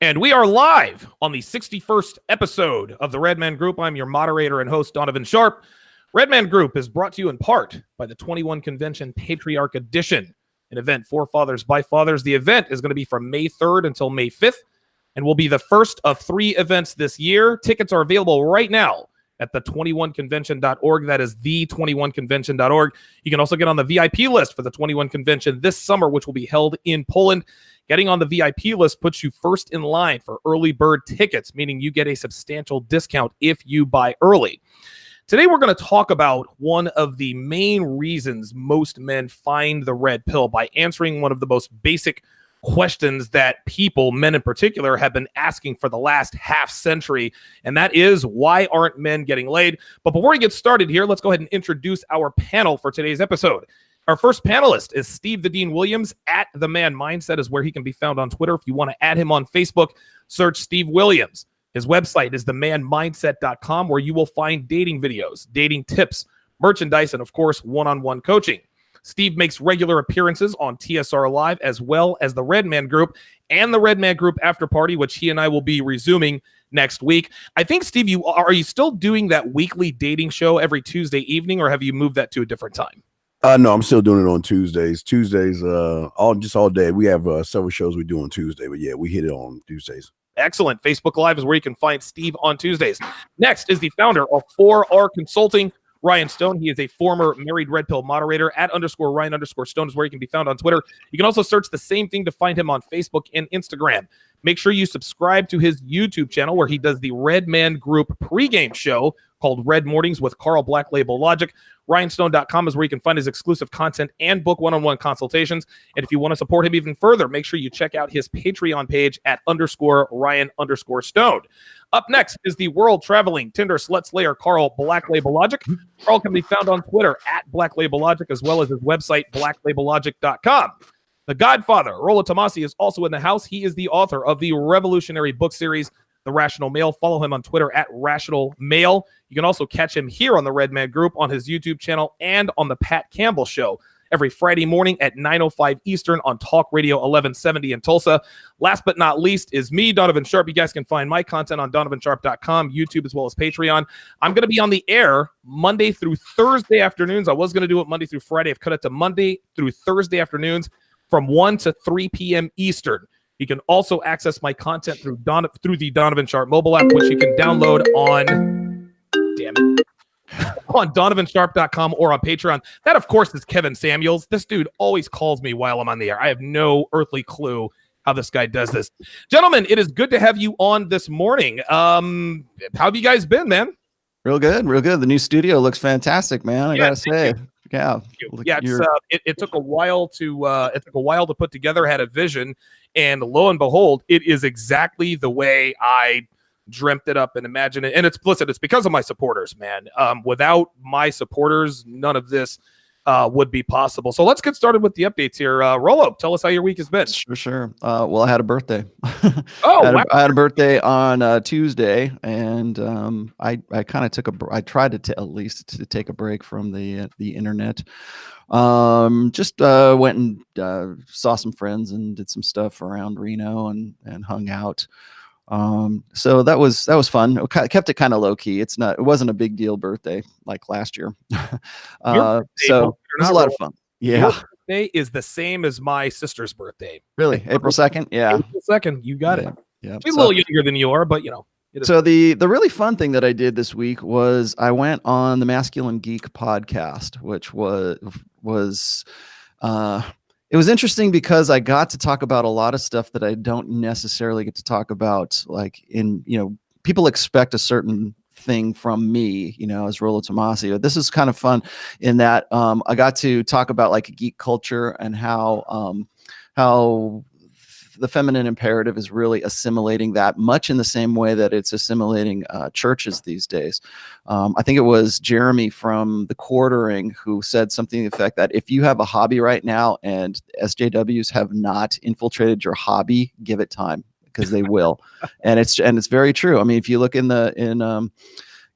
And we are live on the 61st episode of the Redman Group. I'm your moderator and host, Donovan Sharp. Redman Group is brought to you in part by the 21 Convention Patriarch Edition, an event for fathers by fathers. The event is going to be from May 3rd until May 5th and will be the first of 3 events this year. Tickets are available right now at the21convention.org. That is the21convention.org. You can also get on the VIP list for the 21 Convention this summer, which will be held in Poland. Getting on the VIP list puts you first in line for early bird tickets, meaning you get a substantial discount if you buy early. Today, we're going to talk about one of the main reasons most men find the red pill by answering one of the most basic questions that people, men in particular, have been asking for the last half century, and that is, why aren't men getting laid? But before we get started here, let's go ahead and introduce our panel for today's episode. Our first panelist is Steve the Dean Williams. At The Man Mindset is where he can be found on Twitter. If you want to add him on Facebook, search Steve Williams. His website is themanmindset.com, where you will find dating videos, dating tips, merchandise, and of course, one-on-one coaching. Steve makes regular appearances on TSR Live, as well as the Redman Group and the Redman Group After Party, which he and I will be resuming next week. I think, Steve, are you still doing that weekly dating show every Tuesday evening, or have you moved that to a different time? No, I'm still doing it on Tuesdays. All day. We have several shows we do on Tuesday, but yeah, we hit it on Tuesdays. Excellent. Facebook Live is where you can find Steve on Tuesdays. Next is the founder of 4R Consulting, Ryan Stone. He is a former Married Red Pill moderator. At _Ryan_Stone is where he can be found on Twitter. You can also search the same thing to find him on Facebook and Instagram. Make sure you subscribe to his YouTube channel, where he does the Redman Group pregame show called Red Mornings with Carl Black Label Logic. RyanStone.com is where you can find his exclusive content and book one-on-one consultations. And if you want to support him even further, make sure you check out his Patreon page at _Ryan_Stone. Up next is the world-traveling Tinder slut slayer Carl Black Label Logic. Carl can be found on Twitter at Black Label Logic, as well as his website, blacklabellogic.com. The Godfather, Rollo Tomasi, is also in the house. He is the author of the revolutionary book series, The Rational Male. Follow him on Twitter at Rational Male. You can also catch him here on the Redman Group, on his YouTube channel, and on the Pat Campbell Show every Friday morning at 9:05 Eastern on Talk Radio 1170 in Tulsa. Last but not least is me, Donovan Sharp. You guys can find my content on donovansharp.com, YouTube, as well as Patreon. I'm going to be on the air Monday through Thursday afternoons. I was going to do it Monday through Friday. I've cut it to Monday through Thursday afternoons from 1 to 3 p.m. Eastern. You can also access my content through the Donovan Sharp mobile app, which you can download on donovansharp.com or on Patreon. That, of course, is Kevin Samuels. This dude always calls me while I'm on the air. I have no earthly clue how this guy does this. Gentlemen, it is good to have you on this morning. How have you guys been, man? Real good, real good. The new studio looks fantastic, man. I gotta say. Yeah, it took a while to put together. Had a vision, and lo and behold, it is exactly the way I dreamt it up and imagined it. And it's because of my supporters, man. Without my supporters, none of this would be possible. So let's get started with the updates here. Rollo, tell us how your week has been. Sure. Well, I had a birthday. I had a birthday on Tuesday, and I kind of I tried to at least to take a break from the internet. Just went and saw some friends and did some stuff around Reno and hung out. So that was fun. I kept it kind of low key. It wasn't a big deal birthday like last year. So it was a lot of fun. Yeah. Your birthday is the same as my sister's birthday. Really? April 2nd? Yeah. April 2nd. You got it. Yeah. She's a little younger than you are, but you know. So the really fun thing that I did this week was I went on the Masculine Geek podcast, which was it was interesting because I got to talk about a lot of stuff that I don't necessarily get to talk about. Like people expect a certain thing from me, as Rollo Tomasi. This is kind of fun in that I got to talk about like geek culture and how the feminine imperative is really assimilating that, much in the same way that it's assimilating churches these days. I think it was Jeremy from The Quartering who said something to the effect that if you have a hobby right now and SJWs have not infiltrated your hobby, give it time, because they will. and it's very true. I mean, if you look in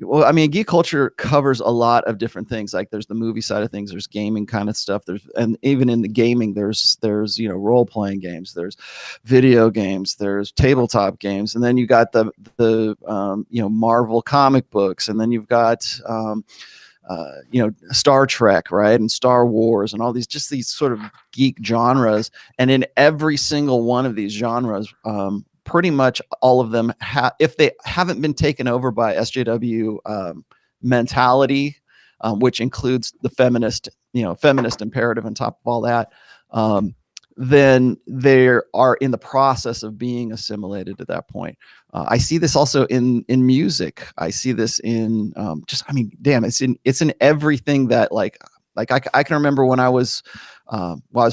Well, I mean, geek culture covers a lot of different things. Like there's the movie side of things, there's gaming kind of stuff. And even in the gaming, there's role playing games, there's video games, there's tabletop games, and then you got the Marvel comic books, and then you've got Star Trek, right, and Star Wars, and all these sort of geek genres. And in every single one of these genres, pretty much all of them if they haven't been taken over by SJW mentality, which includes the feminist imperative on top of all that, then they are in the process of being assimilated at that point. I see this also in music. I see this in it's in everything that like I can remember when I was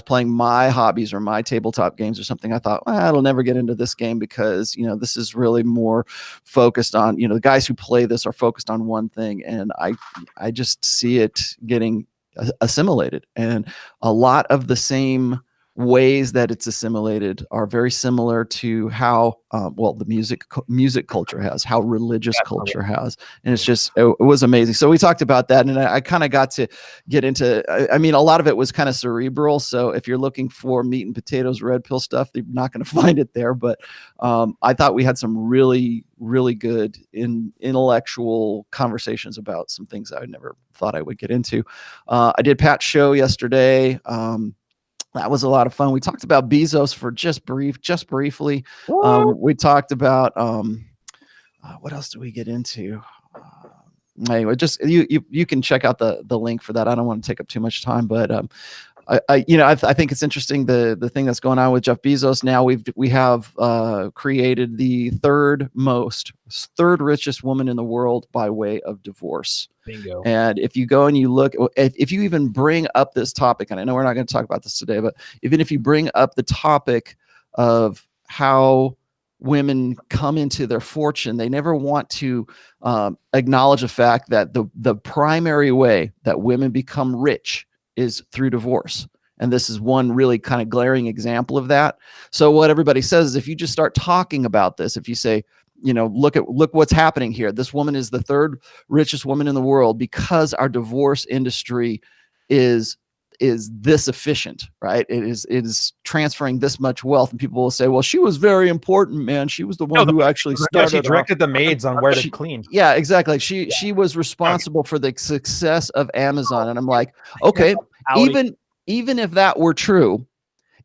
playing my hobbies or my tabletop games or something. I thought, well, I'll never get into this game because this is really more focused on the guys who play this are focused on one thing, and I just see it getting assimilated, and a lot of the same ways that it's assimilated are very similar to how the music culture has, how religious culture has, and it's just it was amazing. So we talked about that, and I kind of got to get into. I mean, a lot of it was kind of cerebral. So if you're looking for meat and potatoes, red pill stuff, you're not going to find it there. But I thought we had some really, really good intellectual conversations about some things I never thought I would get into. I did Pat's show yesterday. That was a lot of fun. We talked about Bezos for just briefly. We talked about what else did we get into? Anyway, just you can check out the link for that. I don't want to take up too much time, but I think it's interesting the thing that's going on with Jeff Bezos now. We have created the third richest woman in the world by way of divorce. Bingo. And if you go and you look, if you even bring up this topic, and I know we're not going to talk about this today, but even if you bring up the topic of how women come into their fortune, they never want to acknowledge the fact that the primary way that women become rich is through divorce. And this is one really kind of glaring example of that. So what everybody says is if you just start talking about this, if you say, look what's happening here. This woman is the third richest woman in the world because our divorce industry is this efficient, right? It is transferring this much wealth, and people will say, well, she was very important, man. She was the one who actually started. She directed the maids on where to clean. Yeah, exactly. She was responsible for the success of Amazon. And I'm like, okay, even if that were true,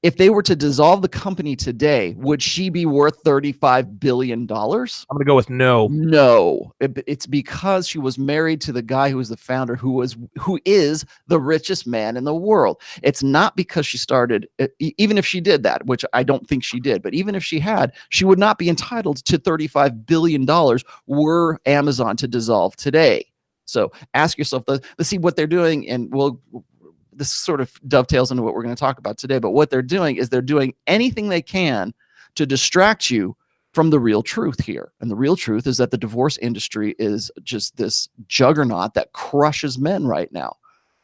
if they were to dissolve the company today, would she be worth $35 billion? I'm going to go with no. No, it's because she was married to the guy who was the founder, who is the richest man in the world. It's not because she started, even if she did that, which I don't think she did, but even if she had, she would not be entitled to $35 billion were Amazon to dissolve today. So ask yourself, let's see what they're doing, and this sort of dovetails into what we're going to talk about today, but what they're doing is they're doing anything they can to distract you from the real truth here. And the real truth is that the divorce industry is just this juggernaut that crushes men right now.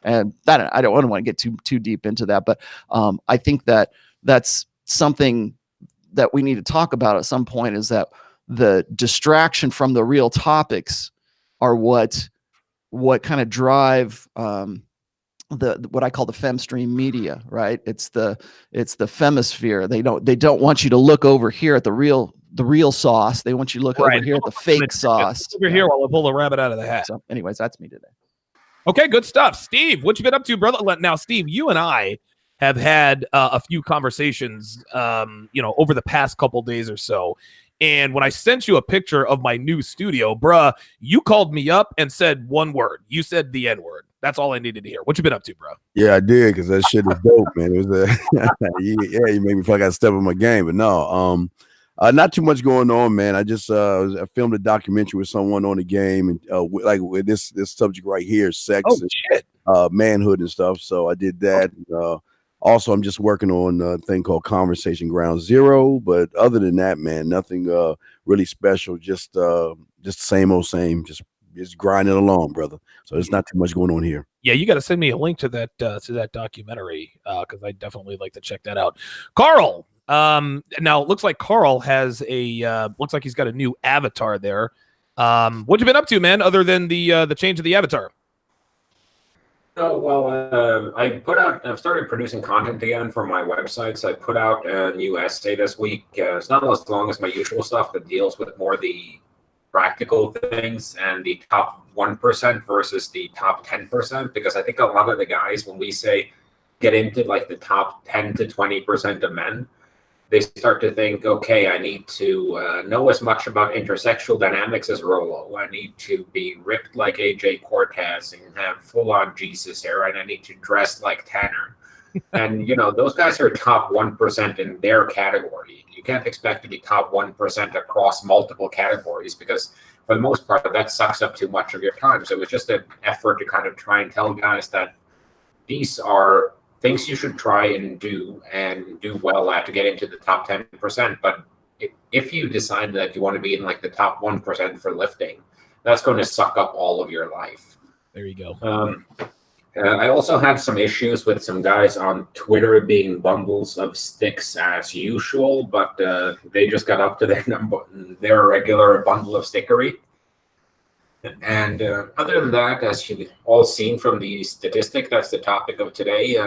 And that I don't want to get too deep into that, but I think that that's something that we need to talk about at some point, is that the distraction from the real topics are what kind of drive what I call the Fem-Stream Media, right? It's the femisphere. They don't want you to look over here at the real sauce. They want you to look over here at the fake sauce. Over here while I pull the rabbit out of the hat. So anyways, that's me today. Okay, good stuff. Steve, what you been up to, brother? Now, Steve, you and I have had a few conversations, over the past couple days or so. And when I sent you a picture of my new studio, bruh, you called me up and said one word. You said the N-word. That's all I needed to hear. What you been up to, bro? Yeah, I did, because that shit is dope, man. It was you made me feel like I stepped on my game, but no, not too much going on, man. I just I filmed a documentary with someone on the game, and with this subject right here, sex, and manhood and stuff. So I did that. Also, I'm just working on a thing called Conversation Ground Zero. But other than that, man, nothing really special. Just same old same. Just grinding along, brother. So there's not too much going on here. Yeah, you got to send me a link to that documentary, because I definitely like to check that out. Carl, now it looks like Carl has looks like he's got a new avatar there. What you been up to, man, other than the change of the avatar? Oh, well, I've started producing content again for my websites. I put out a new essay this week. It's not as long as my usual stuff that deals with more the practical things and the top 1% versus the top 10%, because I think a lot of the guys, when we say get into like the top 10 to 20% of men, they start to think, okay, I need to know as much about intersexual dynamics as Rollo. I need to be ripped like AJ Cortez and have full-on Jesus hair, and I need to dress like Tanner. And, those guys are top 1% in their category. You can't expect to be top 1% across multiple categories because, for the most part, that sucks up too much of your time. So it was just an effort to kind of try and tell guys that these are things you should try and do well at to get into the top 10%. But if you decide that you want to be in like the top 1% for lifting, that's going to suck up all of your life. There you go. I also had some issues with some guys on Twitter being bundles of sticks as usual, but they just got up to their regular bundle of stickery. And other than that, as you've all seen from the statistic, that's the topic of today.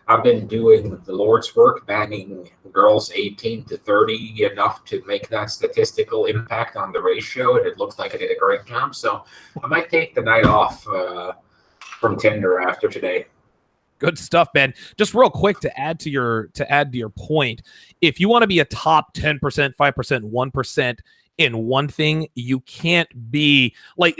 I've been doing the Lord's work, banning girls 18 to 30 enough to make that statistical impact on the ratio, and it looks like I did a great job. So I might take the night off from Tinder after today. Good stuff, man. Just real quick to add to your point, if you want to be a top 10%, 5%, 1%, in one thing, you can't be like,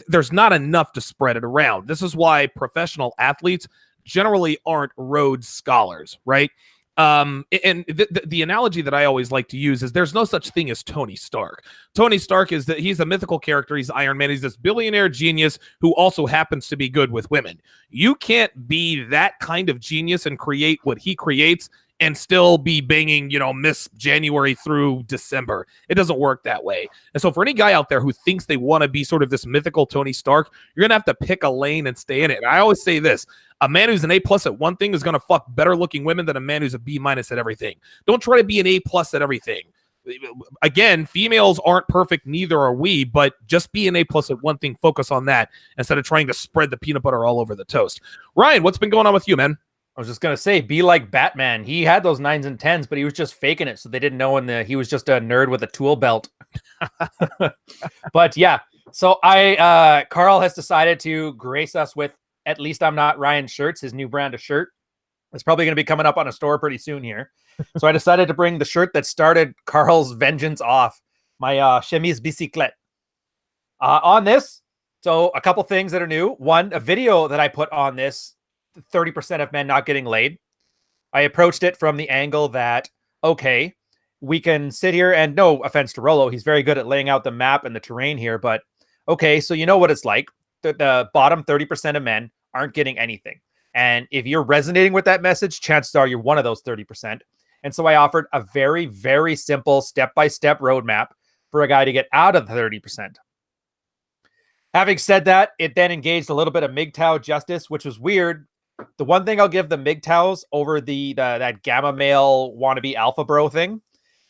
there's not enough to spread it around. This is why professional athletes generally aren't Rhodes Scholars, right? And the analogy that I always like to use is there's no such thing as Tony Stark. Tony Stark he's a mythical character. He's Iron Man. He's this billionaire genius who also happens to be good with women. You can't be that kind of genius and create what he creates and still be banging, Miss January through December. It doesn't work that way. And so for any guy out there who thinks they want to be sort of this mythical Tony Stark, you're going to have to pick a lane and stay in it. And I always say this, a man who's an A+ at one thing is going to fuck better looking women than a man who's a B- at everything. Don't try to be an A+ at everything. Again, females aren't perfect, neither are we, but just be an A+ at one thing, focus on that instead of trying to spread the peanut butter all over the toast. Ryan, what's been going on with you, man? I was just going to say, be like Batman. He had those 9s and 10s, but he was just faking it. So they didn't know he was just a nerd with a tool belt. But yeah, so Carl has decided to grace us with At Least I'm Not Ryan shirts, his new brand of shirt. It's probably going to be coming up on a store pretty soon here. So I decided to bring the shirt that started Carl's vengeance off, my chemise bicyclette. On this, so a couple things that are new. One, a video that I put on this, 30% of men not getting laid. I approached it from the angle that, okay, we can sit here and no offense to Rollo, he's very good at laying out the map and the terrain here, but okay, so you know what it's like. The bottom 30% of men aren't getting anything. And if you're resonating with that message, chances are you're one of those 30%. And so I offered a very, very simple step-by-step roadmap for a guy to get out of the 30%. Having said that, it then engaged a little bit of MGTOW justice, which was weird. The one thing I'll give the MGTOWs over that gamma male wannabe alpha bro thing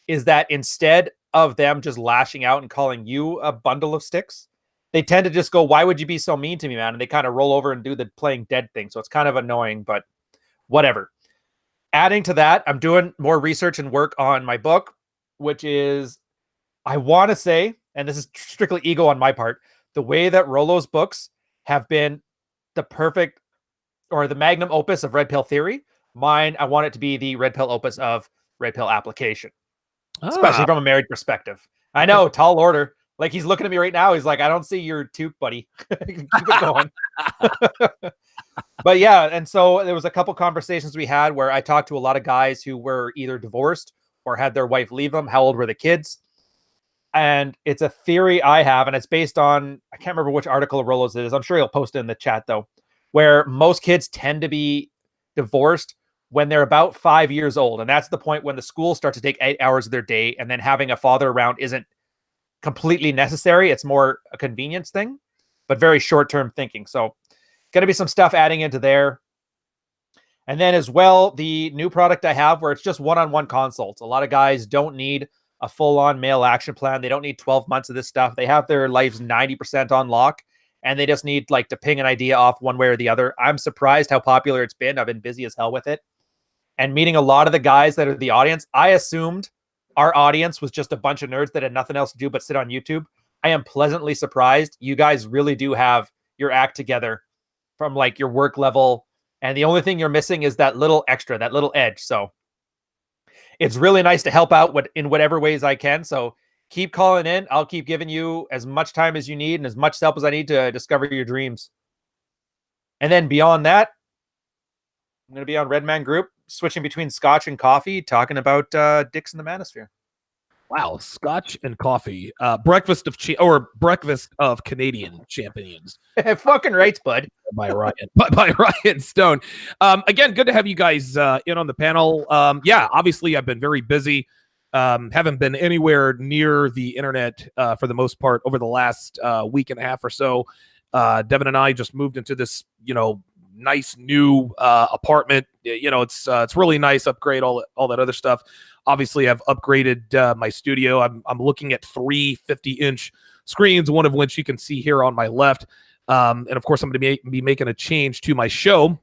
is that instead of them just lashing out and calling you a bundle of sticks, they tend to just go, why would you be so mean to me, man? And they kind of roll over and do the playing dead thing. So it's kind of annoying, but whatever. Adding to that, I'm doing more research and work on my book, which is, I want to say, and this is strictly ego on my part, the way that Rollo's books have been the perfect or the magnum opus of Red Pill theory. Mine, I want it to be the Red Pill opus of Red Pill application, especially from a married perspective. I know, tall order. Like he's looking at me right now. He's like, I don't see your toque, buddy. Keep it going. But yeah, and so there was a couple conversations we had where I talked to a lot of guys who were either divorced or had their wife leave them. How old were the kids? And it's a theory I have, and it's based on, I can't remember which article of Rollo's it is. I'm sure he'll post it in the chat though, where most kids tend to be divorced when they're about 5 years old. And that's the point when the schools start to take 8 hours of their day, and then having a father around isn't completely necessary. It's more a convenience thing, but very short-term thinking. So going to be some stuff adding into there. And then as well, the new product I have where it's just one-on-one consults. A lot of guys don't need a full-on male action plan. They don't need 12 months of this stuff. They have their lives 90% on lock, and they just need like to ping an idea off one way or the other. I'm surprised how popular it's been. I've been busy as hell with it. And meeting a lot of the guys that are the audience. I assumed our audience was just a bunch of nerds that had nothing else to do but sit on YouTube. I am pleasantly surprised. You guys really do have your act together from like your work level. And the only thing you're missing is that little extra, that little edge. So it's really nice to help out in whatever ways I can. So keep calling in. I'll keep giving you as much time as you need and as much help as I need to discover your dreams. And then beyond that, I'm going to be on Redman Group, switching between scotch and coffee, talking about dicks in the manosphere. Wow, scotch and coffee, breakfast of Canadian champions. Fucking rights, bud. by Ryan Stone. Again, good to have you guys in on the panel. Yeah, obviously I've been very busy. Haven't been anywhere near the internet for the most part over the last week and a half or so. Devin and I just moved into this, nice new apartment. It's really nice. Upgrade all that other stuff. Obviously, I've upgraded my studio. I'm looking at 3 50-inch screens, one of which you can see here on my left. And of course, I'm going to be making a change to my show.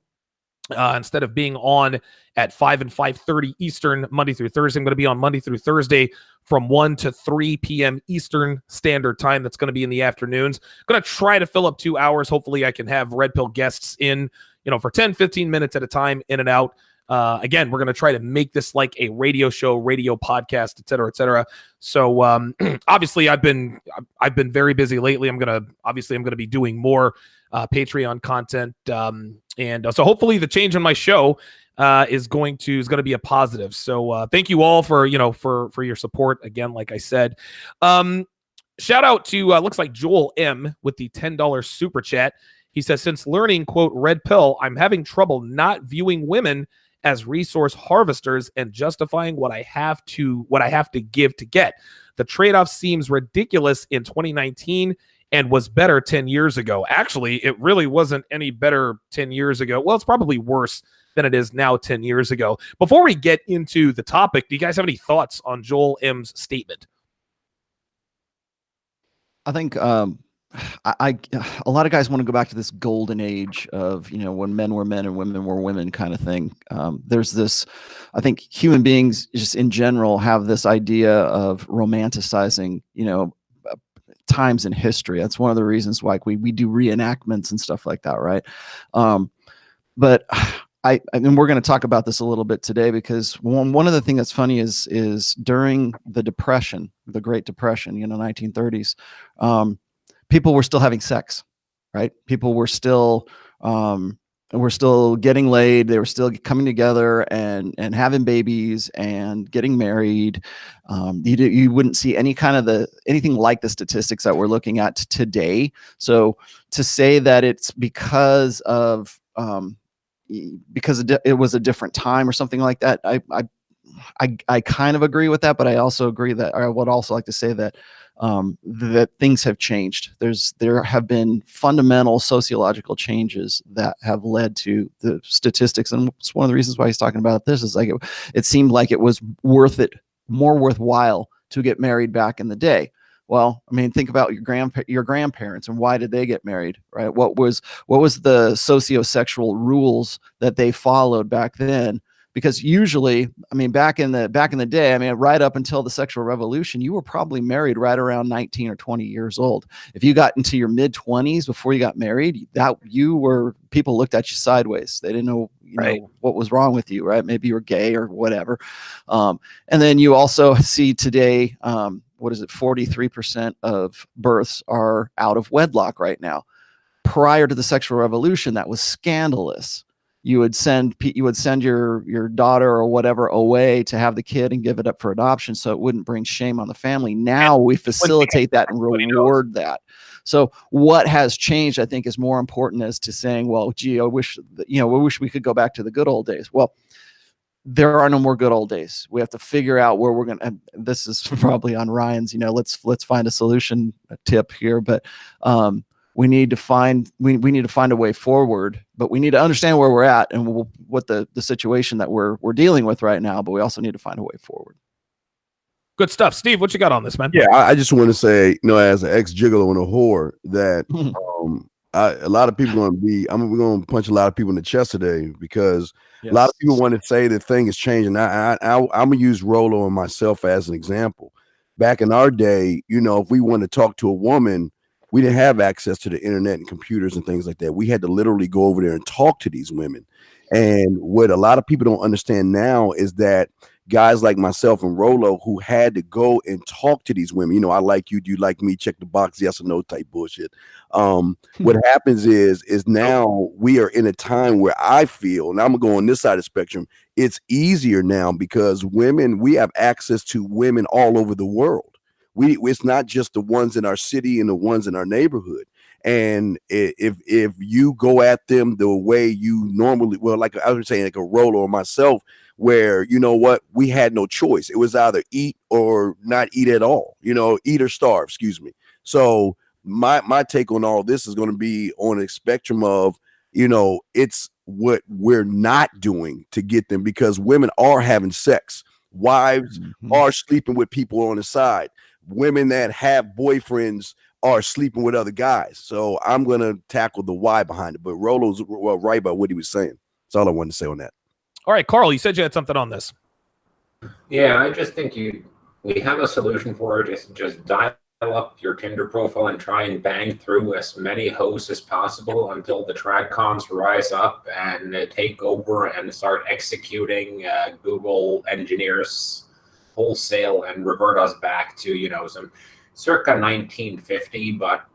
Instead of being on at 5 and 5:30 Eastern Monday through Thursday, I'm going to be on Monday through Thursday from 1 to 3 p.m. Eastern Standard Time. That's going to be in the afternoons. I'm going to try to fill up 2 hours. Hopefully I can have Red Pill guests in, for 10, 15 minutes at a time, in and out. Again, we're going to try to make this like a radio show, radio podcast, et cetera, et cetera. So obviously I've been very busy lately. I'm going to be doing more Patreon content. And so hopefully the change on my show is going to be a positive. So thank you all for your support again. Like I said, shout out to looks like Joel M with the $10 super chat. He says, since learning, quote, Red Pill, I'm having trouble not viewing women as resource harvesters and justifying what I have to give to get. The trade-off seems ridiculous in 2019 and was better 10 years ago. Actually, it really wasn't any better 10 years ago. Well, it's probably worse than it is now 10 years ago. Before we get into the topic, do you guys have any thoughts on Joel M's statement? I think a lot of guys want to go back to this golden age of, when men were men and women were women kind of thing. There's this, I think human beings just in general have this idea of romanticizing, times in history. That's one of the reasons why we do reenactments and stuff like that. Right. But I mean, we're going to talk about this a little bit today because one of the things that's funny is during the Depression, the Great Depression, 1930s, people were still having sex, right? People were still getting laid. They were still coming together and having babies and getting married. You wouldn't see anything like the statistics that we're looking at today. So to say that it's because it was a different time or something like that, I kind of agree with that, but I also agree that I would also like to say that that things have changed. There have been fundamental sociological changes that have led to the statistics, and it's one of the reasons why he's talking about this is like it seemed like it was more worthwhile to get married back in the day. Well, I mean, think about your grandparents and why did they get married, right? What was the sociosexual rules that they followed back then? Because usually, I mean, back in the day, I mean, right up until the sexual revolution, you were probably married right around 19 or 20 years old. If you got into your mid 20s before you got married, people looked at you sideways. They didn't know, what was wrong with you, right? Maybe you were gay or whatever. And then you also see today, 43% of births are out of wedlock right now. Prior to the sexual revolution, that was scandalous. You would send your daughter or whatever away to have the kid and give it up for adoption so it wouldn't bring shame on the family. Now we facilitate that and reward that. So what has changed, I think, is more important as to saying, well, gee, I wish we could go back to the good old days. Well, there are no more good old days. We have to figure out where we're going to, this is probably on Ryan's, let's find a solution tip here, but we need to find a way forward, but we need to understand where we're at and what the situation that we're dealing with right now, but we also need to find a way forward. Good stuff. Steve, what you got on this, man? Yeah, I just want to say, as an ex-gigolo and a whore, that a lot of people we're going to punch a lot of people in the chest today, because a lot of people want to say the thing is changing. I'm going to use Rollo and myself as an example. Back in our day, if we wanted to talk to a woman, we didn't have access to the internet and computers and things like that. We had to literally go over there and talk to these women. And what a lot of people don't understand now is that guys like myself and Rollo, who had to go and talk to these women, I like you, do you like me, check the box, yes or no type bullshit. What happens is now we are in a time where I feel, and I'm gonna go on this side of the spectrum, it's easier now because we have access to women all over the world. It's not just the ones in our city and the ones in our neighborhood. And if you go at them the way you normally, like I was saying, like a Rollo or myself, where we had no choice. It was either eat or not eat at all, eat or starve, excuse me. So my take on all this is going to be on a spectrum of, it's what we're not doing to get them, because women are having sex. Wives are sleeping with people on the side. Women that have boyfriends are sleeping with other guys. So I'm going to tackle the why behind it. But Rollo's right about what he was saying. That's all I wanted to say on that. All right, Carl, you said you had something on this. Yeah, I just think we have a solution for it. Just dial up your Tinder profile and try and bang through as many hosts as possible until the TradCons rise up and take over and start executing Google engineers wholesale and revert us back to, some circa 1950. But,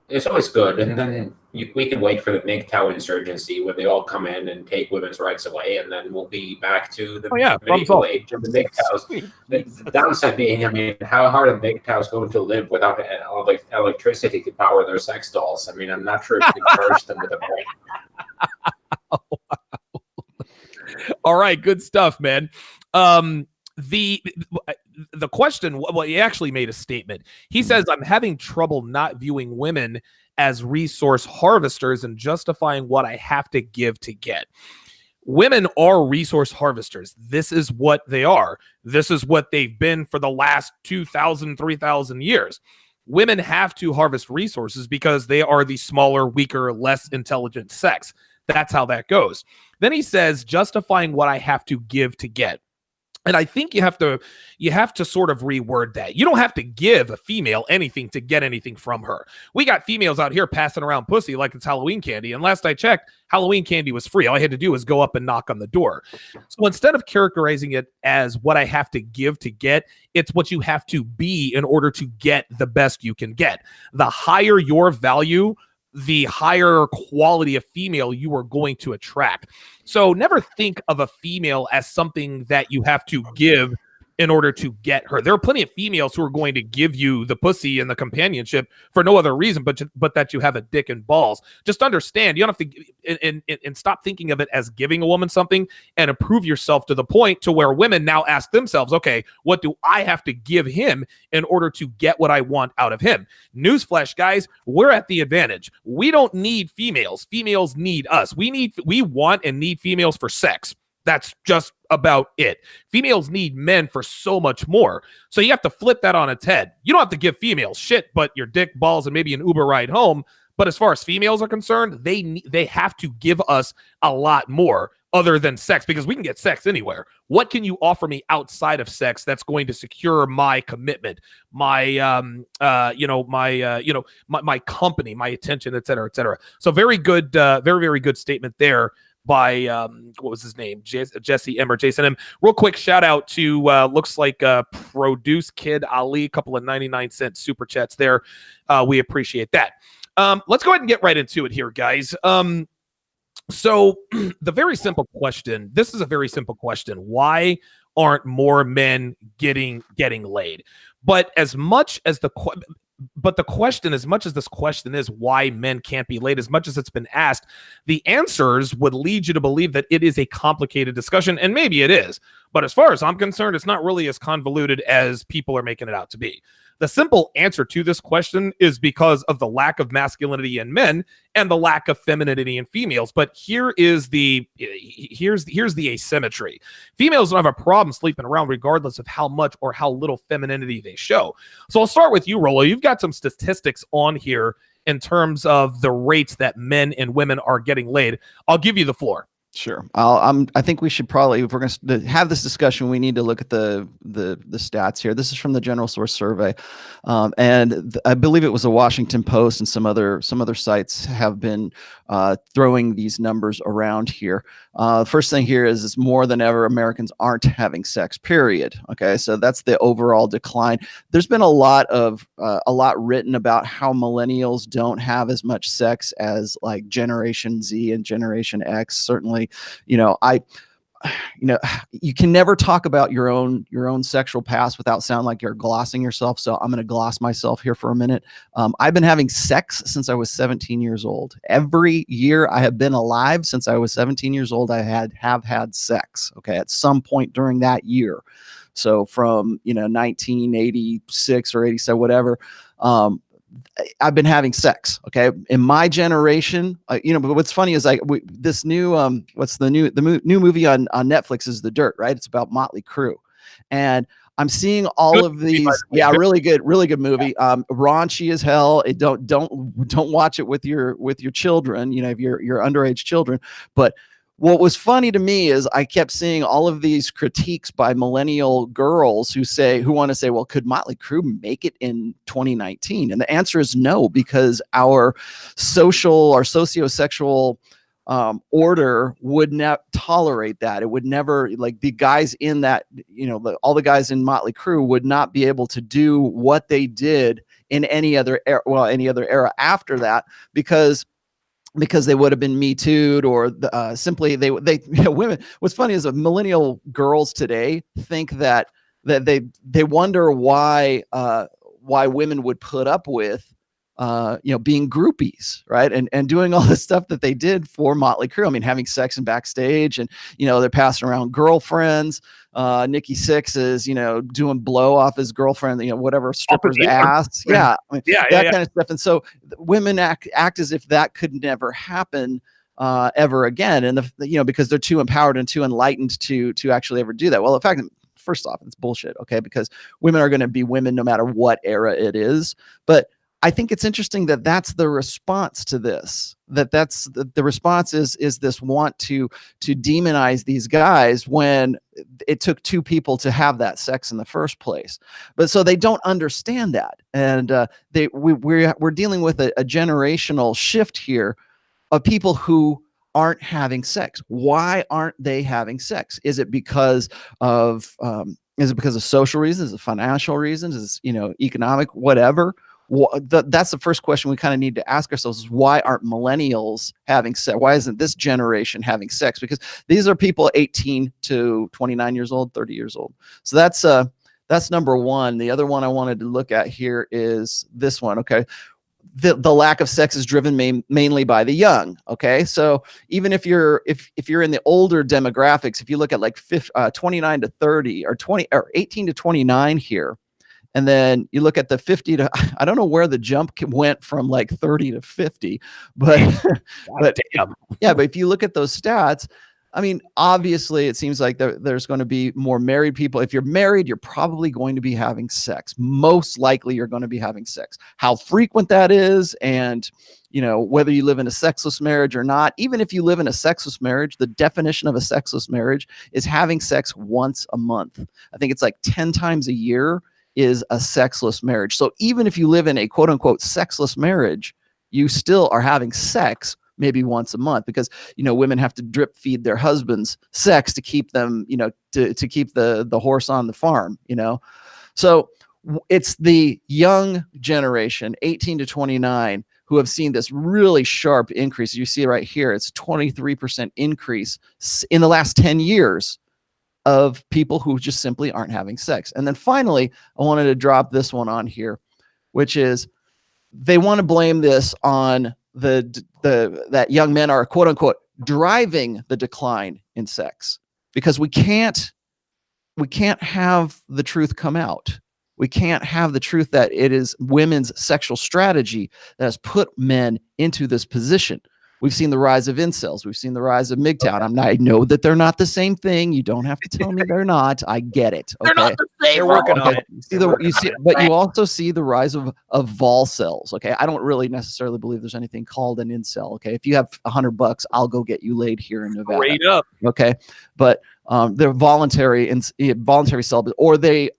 it's always good. And then we can wait for the MGTOW insurgency when they all come in and take women's rights away, and then we'll be back to the medieval age of the MGTOWs. The downside being, how hard are MGTOWs going to live without electricity to power their sex dolls? I'm not sure if you can charge them with a brain. All right, good stuff, man. The question, he actually made a statement. He says, I'm having trouble not viewing women as resource harvesters and justifying what I have to give to get. Women are resource harvesters. This is what they are. This is what they've been for the last 2,000, 3,000 years. Women have to harvest resources because they are the smaller, weaker, less intelligent sex. That's how that goes. Then he says, justifying what I have to give to get. And I think you have to sort of reword that. You don't have to give a female anything to get anything from her. We got females out here passing around pussy like it's Halloween candy. And last I checked, Halloween candy was free. All I had to do was go up and knock on the door. So instead of characterizing it as what I have to give to get, it's what you have to be in order to get the best you can get. The higher your value, the higher quality of female you are going to attract. So never think of a female as something that you have to give in order to get her. There are plenty of females who are going to give you the pussy and the companionship for no other reason but that you have a dick and balls. Just understand, you don't have to and stop thinking of it as giving a woman something, and improve yourself to the point to where women now ask themselves, okay, what do I have to give him in order to get what I want out of him? Newsflash, guys, we're at the advantage. We don't need females. Females need us. We want and need females for sex. That's just about it. Females need men for so much more. So you have to flip that on its head. You don't have to give females shit but your dick, balls, and maybe an Uber ride home. But as far as females are concerned, they have to give us a lot more other than sex, because we can get sex anywhere. What can you offer me outside of sex that's going to secure my commitment, my my company, my attention, et cetera, et cetera. So very good, very good statement there by what was his name, Jesse M or Jason M. Real quick shout out to looks like Produce Kid Ali, a couple of 99-cent super chats there. We appreciate that. Let's go ahead and get right into it here, guys. So the very simple question, this is a very simple question. Why aren't more men getting laid? But as much as the question, as much as this question is why men can't be laid, as much as it's been asked, the answers would lead you to believe that it is a complicated discussion, and maybe it is. But as far as I'm concerned, it's not really as convoluted as people are making it out to be. The simple answer to this question is because of the lack of masculinity in men and the lack of femininity in females. But here's the asymmetry. Females don't have a problem sleeping around regardless of how much or how little femininity they show. So I'll start with you, Rollo. You've got some statistics on here in terms of the rates that men and women are getting laid. I'll give you the floor. Sure. I think we should probably, if we're going to have this discussion, we need to look at the stats here. This is from the General Source Survey, and I believe it was the Washington Post and some other sites have been throwing these numbers around here. First thing here is it's more than ever Americans aren't having sex. Period. Okay, so that's the overall decline. There's been a lot written about how millennials don't have as much sex as like Generation Z and Generation X. Certainly, you can never talk about your own sexual past without sounding like you're glossing yourself. So I'm going to gloss myself here for a minute. I've been having sex since I was 17 years old. Every year I have been alive since I was 17 years old, I have had sex. Okay, at some point during that year. So from 1986 or 87, whatever. I've been having sex. Okay. In my generation, but what's funny is this new, the new movie on Netflix is The Dirt, right? It's about Motley Crue. And I'm seeing all of these. Yeah. Really good movie. Raunchy as hell. Don't watch it with your children, if your underage children, but what was funny to me is I kept seeing all of these critiques by millennial girls who want to say, well, could Motley Crue make it in 2019? And the answer is no, because our sociosexual order would not tolerate that. It would never, like the guys in that, all the guys in Motley Crue would not be able to do what they did in any other era after that, because they would have been Me Too'd or simply they women. What's funny is that millennial girls today think that they wonder why women would put up with being groupies, right? And doing all the stuff that they did for Motley Crue. I mean, having sex and backstage, and they're passing around girlfriends. Nikki Sixx is doing blow off his girlfriend, whatever, stripper's ass. Yeah, that kind of stuff. And so women act as if that could never happen ever again, and because they're too empowered and too enlightened to actually ever do that. Well, in fact, first off, it's bullshit. Okay, because women are going to be women no matter what era it is, but I think it's interesting that that's the response to this. That's the response is this want to demonize these guys when it took two people to have that sex in the first place. But so they don't understand that, and we're dealing with a generational shift here of people who aren't having sex. Why aren't they having sex? Is it because of social reasons? Is it financial reasons? Is economic, whatever? That's the first question we kind of need to ask ourselves, is why aren't millennials having sex? Why isn't this generation having sex? Because these are people 18 to 29 years old, 30 years old. So that's number one. The other one I wanted to look at here is this one. Okay. The lack of sex is driven mainly by the young. Okay. So even if you're in the older demographics, if you look at like 29 to 30 or 18 to 29 here, and then you look at the 50 to, I don't know where the jump went from like 30 to 50, but if you look at those stats, I mean, obviously it seems like there's going to be more married people. If you're married, you're probably going to be having sex. Most likely you're going to be having sex. How frequent that is, and whether you live in a sexless marriage or not, even if you live in a sexless marriage, the definition of a sexless marriage is having sex once a month. I think it's like 10 times a year is a sexless marriage. So even if you live in a quote unquote sexless marriage, you still are having sex maybe once a month, because women have to drip feed their husbands sex to keep them, to keep the horse on the farm, So it's the young generation, 18 to 29, who have seen this really sharp increase. You see it right here. It's 23% increase in the last 10 years of people who just simply aren't having sex. And then finally, I wanted to drop this one on here, which is they want to blame this on that young men are quote unquote driving the decline in sex, because we can't have the truth come out. We can't have the truth that it is women's sexual strategy that has put men into this position. We've seen the rise of incels. We've seen the rise of MGTOW. I know that they're not the same thing. You don't have to tell me they're not. I get it. Okay? They're not the same. They're working on it. But you also see the rise of vol cells. Okay, I don't really necessarily believe there's anything called an incel. Okay, if you have $100, I'll go get you laid here in Nevada. Straight up. Okay, but they're voluntary celibate, or they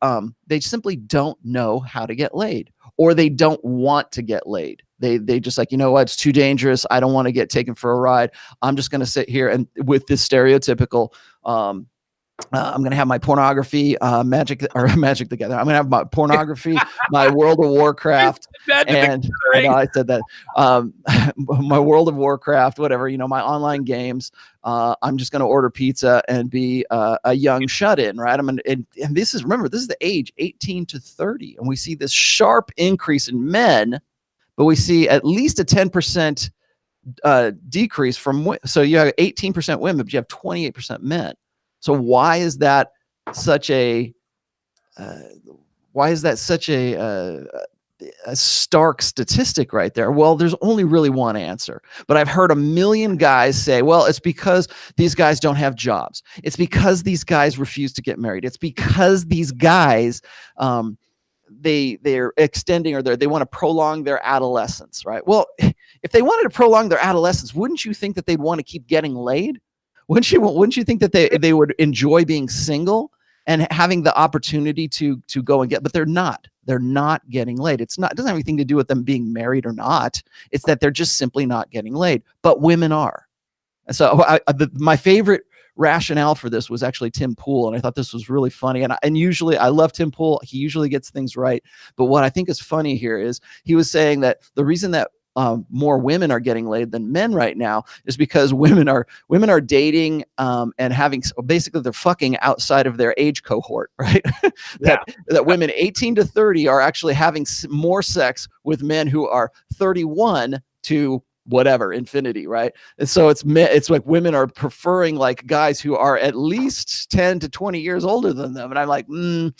simply don't know how to get laid, or they don't want to get laid. They just like, you know what, it's too dangerous. I don't want to get taken for a ride. I'm just going to sit here and with this stereotypical, I'm going to have my pornography, magic together. I'm going to have my pornography, my World of Warcraft, and I know I said that, my World of Warcraft, whatever, you know, my online games. I'm just going to order pizza and be a young shut-in, right? And this is, remember, this is the age 18 to 30, and we see this sharp increase in men, but we see at least a 10% decrease from. So you have 18% women, but you have 28% men. So why is that such a stark statistic right there? Well, there's only really one answer, but I've heard a million guys say, well, it's because these guys don't have jobs. It's because these guys refuse to get married. It's because these guys, they're extending, or they want to prolong their adolescence, right? Well, if they wanted to prolong their adolescence, wouldn't you think that they'd want to keep getting laid? Wouldn't you think that they would enjoy being single and having the opportunity to go and get, but they're not getting laid. It doesn't have anything to do with them being married or not. It's that they're just simply not getting laid, but women are. And so my favorite rationale for this was actually Tim Pool, and I thought this was really funny. And usually I love Tim Pool. He usually gets things right. But what I think is funny here is he was saying that the reason that more women are getting laid than men right now is because women are dating and having, basically they're fucking outside of their age cohort, right? that women 18 to 30 are actually having more sex with men who are 31 to whatever infinity, right? And so it's like women are preferring like guys who are at least 10 to 20 years older than them, and I'm like, no.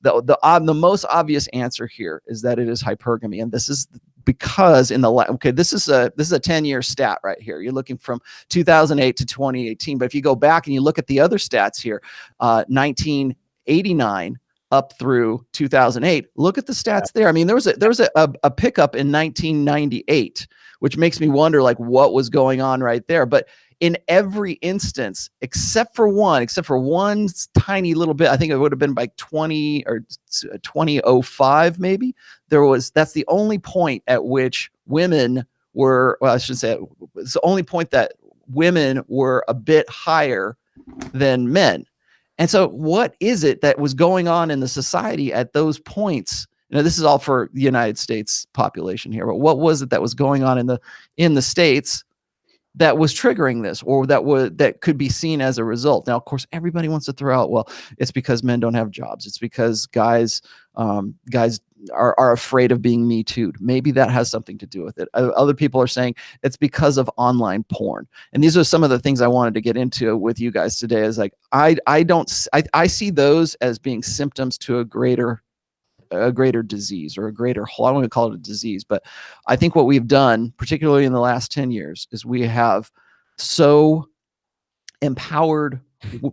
The most obvious answer here is that it is hypergamy, and this is because this is a 10-year stat right here. You're looking from 2008 to 2018, but if you go back and you look at the other stats here, 1989 up through 2008, look at the stats there. I mean, there was a pickup in 1998, which makes me wonder like what was going on right there. But in every instance, except for one tiny little bit, I think it would have been by 2005, maybe. That's the only point at which women were, well, I should say, it's the only point that women were a bit higher than men. And so what is it that was going on in the society at those points? You know, this is all for the United States population here, but what was it that was going on in the States that was triggering this, or that could be seen as a result? Now, of course, everybody wants to throw out, well, it's because men don't have jobs. It's because guys are afraid of being Me Too'd. Maybe that has something to do with it. Other people are saying it's because of online porn. And these are some of the things I wanted to get into with you guys today. Is like, I see those as being symptoms to a greater disease, or a greater whole. I don't want to call it a disease, but I think what we've done, particularly in the last 10 years, is we have so empowered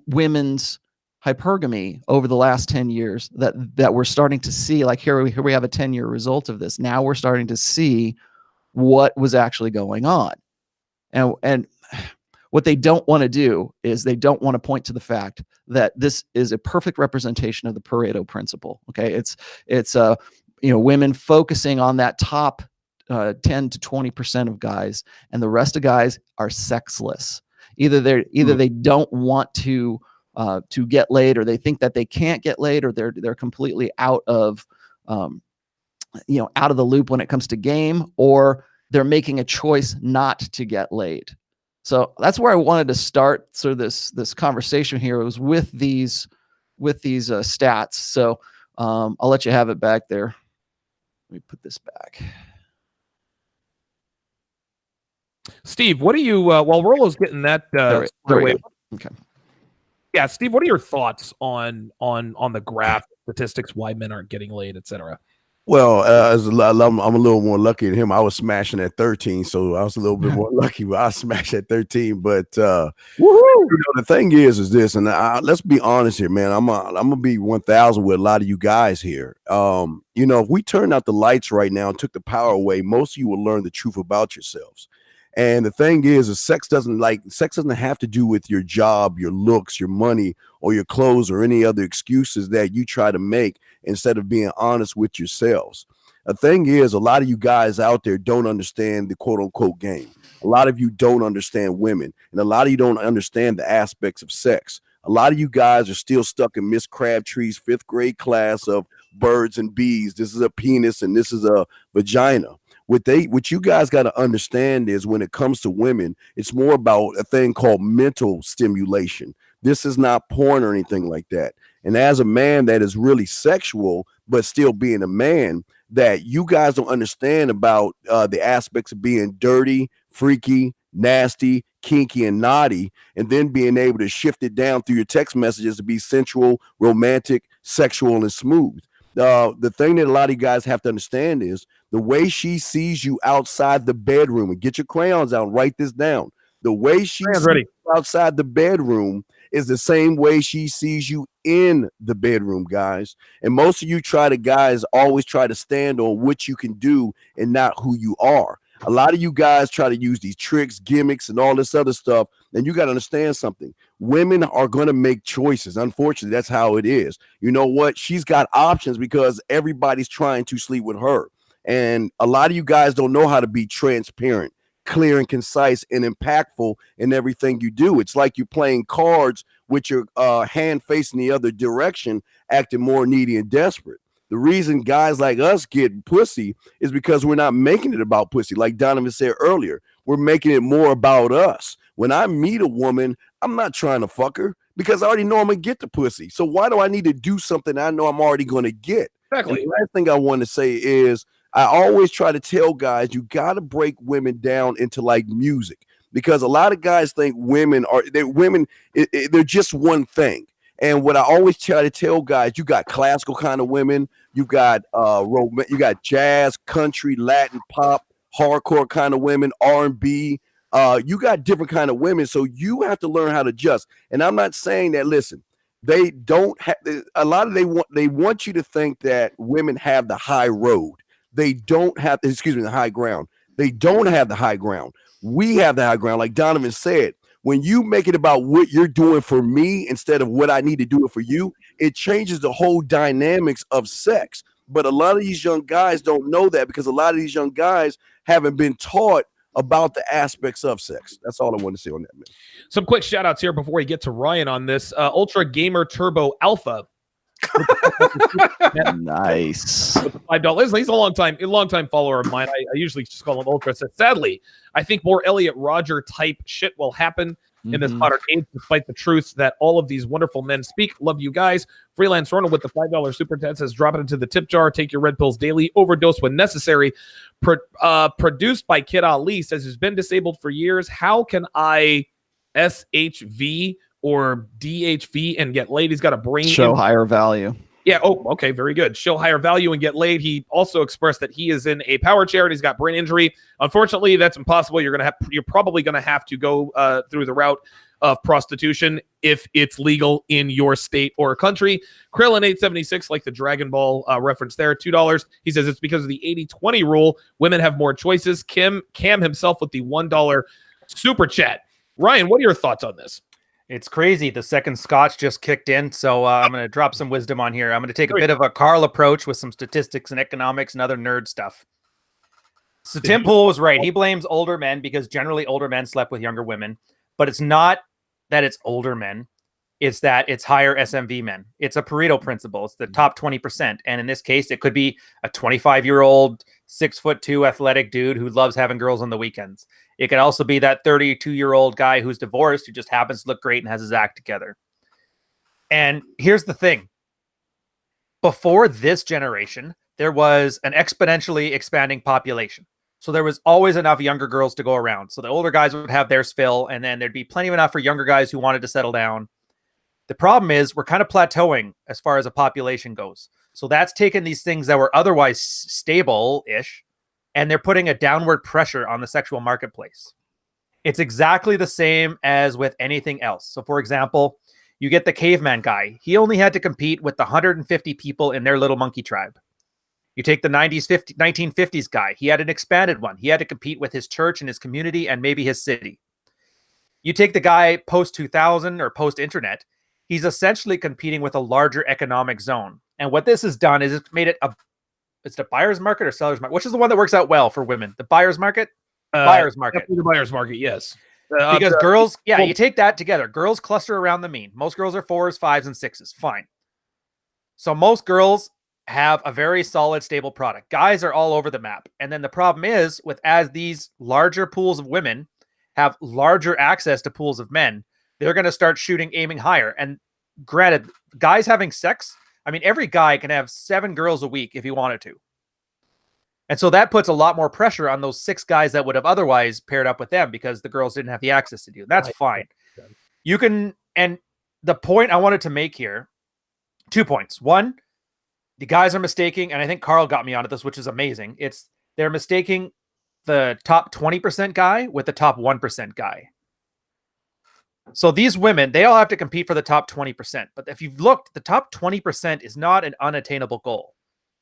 women's hypergamy over the last 10 years that we're starting to see, like here we have a 10-year result of this. Now we're starting to see what was actually going on. And what they don't want to do is they don't want to point to the fact that this is a perfect representation of the Pareto principle. Okay, it's women focusing on that top 10 to 20% of guys, and the rest of guys are sexless. Either they don't want to get laid, or they think that they can't get laid, or they're completely out of the loop when it comes to game, or they're making a choice not to get laid. So that's where I wanted to start sort of this conversation here. It was with these stats. So I'll let you have it back there. Let me put this back. Steve, what do you while Rollo's getting that There we go. Okay. Yeah, Steve, what are your thoughts on the graph statistics why men aren't getting laid, etc. Well, I'm a little more lucky than him. I was smashing at 13, so I was a little bit more lucky. But I smashed at 13. But the thing is this, and let's be honest here, man. I'm gonna be 1,000 with a lot of you guys here. If we turned out the lights right now and took the power away, most of you will learn the truth about yourselves. And the thing is sex doesn't have to do with your job, your looks, your money, or your clothes, or any other excuses that you try to make instead of being honest with yourselves. The thing is, a lot of you guys out there don't understand the quote unquote game. A lot of you don't understand women, and a lot of you don't understand the aspects of sex. A lot of you guys are still stuck in Miss Crabtree's 5th grade class of birds and bees. This is a penis and this is a vagina. What you guys got to understand is when it comes to women, it's more about a thing called mental stimulation. This is not porn or anything like that. And as a man that is really sexual, but still being a man, that you guys don't understand about the aspects of being dirty, freaky, nasty, kinky, and naughty, and then being able to shift it down through your text messages to be sensual, romantic, sexual, and smooth. The thing that a lot of you guys have to understand is the way she sees you outside the bedroom, and get your crayons out and write this down. The way she sees you outside the bedroom is the same way she sees you in the bedroom, guys. And most of you guys always try to stand on what you can do and not who you are. A lot of you guys try to use these tricks, gimmicks, and all this other stuff. And you got to understand something. Women are going to make choices. Unfortunately, that's how it is. You know what? She's got options because everybody's trying to sleep with her. And a lot of you guys don't know how to be transparent, clear and concise, and impactful in everything you do. It's like you're playing cards with your hand facing the other direction, acting more needy and desperate. The reason guys like us get pussy is because we're not making it about pussy. Like Donovan said earlier, we're making it more about us. When I meet a woman, I'm not trying to fuck her because I already know I'm going to get the pussy. So why do I need to do something I know I'm already going to get? Exactly. And the last thing I want to say is I always try to tell guys, you got to break women down into like music, because a lot of guys think they're just one thing. And what I always try to tell guys, you got classical kind of women, you got you got jazz, country, Latin, pop, hardcore kind of women, R&B. You got different kind of women, so you have to learn how to adjust. And I'm not saying that. Listen, they don't have they want you to think that women have the high road. They don't have the high ground. They don't have the high ground. We have the high ground, like Donovan said. When you make it about what you're doing for me instead of what I need to do it for you, it changes the whole dynamics of sex. But a lot of these young guys don't know that because a lot of these young guys haven't been taught about the aspects of sex. That's all I want to say on that, man. Some quick shout outs here before we get to Ryan on this. Ultra Gamer Turbo Alpha. Nice. $5. He's a long time follower of mine. I usually just call him Ultra. Says, sadly, I think more Elliot Rodger type shit will happen in this modern age, despite the truths that all of these wonderful men speak. Love you guys. Freelance Ronald with the $5 super chat says, drop it into the tip jar. Take your red pills daily. Overdose when necessary. Produced by Kid Ali, says he's been disabled for years. How can I SHV or DHV and get laid? He's got a brain show higher value. Yeah. Oh, okay. Very good. Show higher value and get laid. He also expressed that he is in a power chair and he's got brain injury. Unfortunately, that's impossible. You're probably going to have to go through the route of prostitution if it's legal in your state or country. Krillin 876, like the Dragon Ball reference there, $2. He says it's because of the 80-20 rule. Women have more choices. Cam himself with the $1 super chat. Ryan, what are your thoughts on this? It's crazy. The second scotch just kicked in, so I'm going to drop some wisdom on here. I'm going to take a bit of a Carl approach with some statistics and economics and other nerd stuff. So Tim Pool was right. He blames older men because generally older men slept with younger women, but it's not that it's older men. It's that it's higher SMV men. It's a Pareto principle. It's the top 20%. And in this case, it could be a 25-year-old, 6'2" athletic dude who loves having girls on the weekends. It could also be that 32-year-old guy who's divorced, who just happens to look great and has his act together. And here's the thing. Before this generation, there was an exponentially expanding population. So there was always enough younger girls to go around. So the older guys would have theirs fill, and then there'd be plenty of enough for younger guys who wanted to settle down. The problem is we're kind of plateauing as far as a population goes. So that's taken these things that were otherwise stable-ish, and they're putting a downward pressure on the sexual marketplace. It's exactly the same as with anything else. So, for example, you get the caveman guy. He only had to compete with the 150 people in their little monkey tribe. You take the 1950s guy. He had an expanded one. He had to compete with his church and his community and maybe his city. You take the guy post-2000 or post-internet. He's essentially competing with a larger economic zone. And what this has done is it's made it it's a buyer's market or seller's market. Which is the one that works out well for women? The buyer's market? Buyer's market. The buyer's market, yes. Because girls, you take that together. Girls cluster around the mean. Most girls are 4s, 5s, and 6s. Fine. So most girls have a very solid, stable product. Guys are all over the map. And then the problem is, as these larger pools of women have larger access to pools of men, they're going to start aiming higher. And granted, guys having sex, I mean, every guy can have 7 girls a week if he wanted to. And so that puts a lot more pressure on those 6 guys that would have otherwise paired up with them because the girls didn't have the access to do. That's fine. You can, and the point I wanted to make here, 2 points. One, the guys are mistaking, and I think Carl got me onto this, which is amazing. They're mistaking the top 20% guy with the top 1% guy. So these women, they all have to compete for the top 20%. But if you've looked, the top 20% is not an unattainable goal.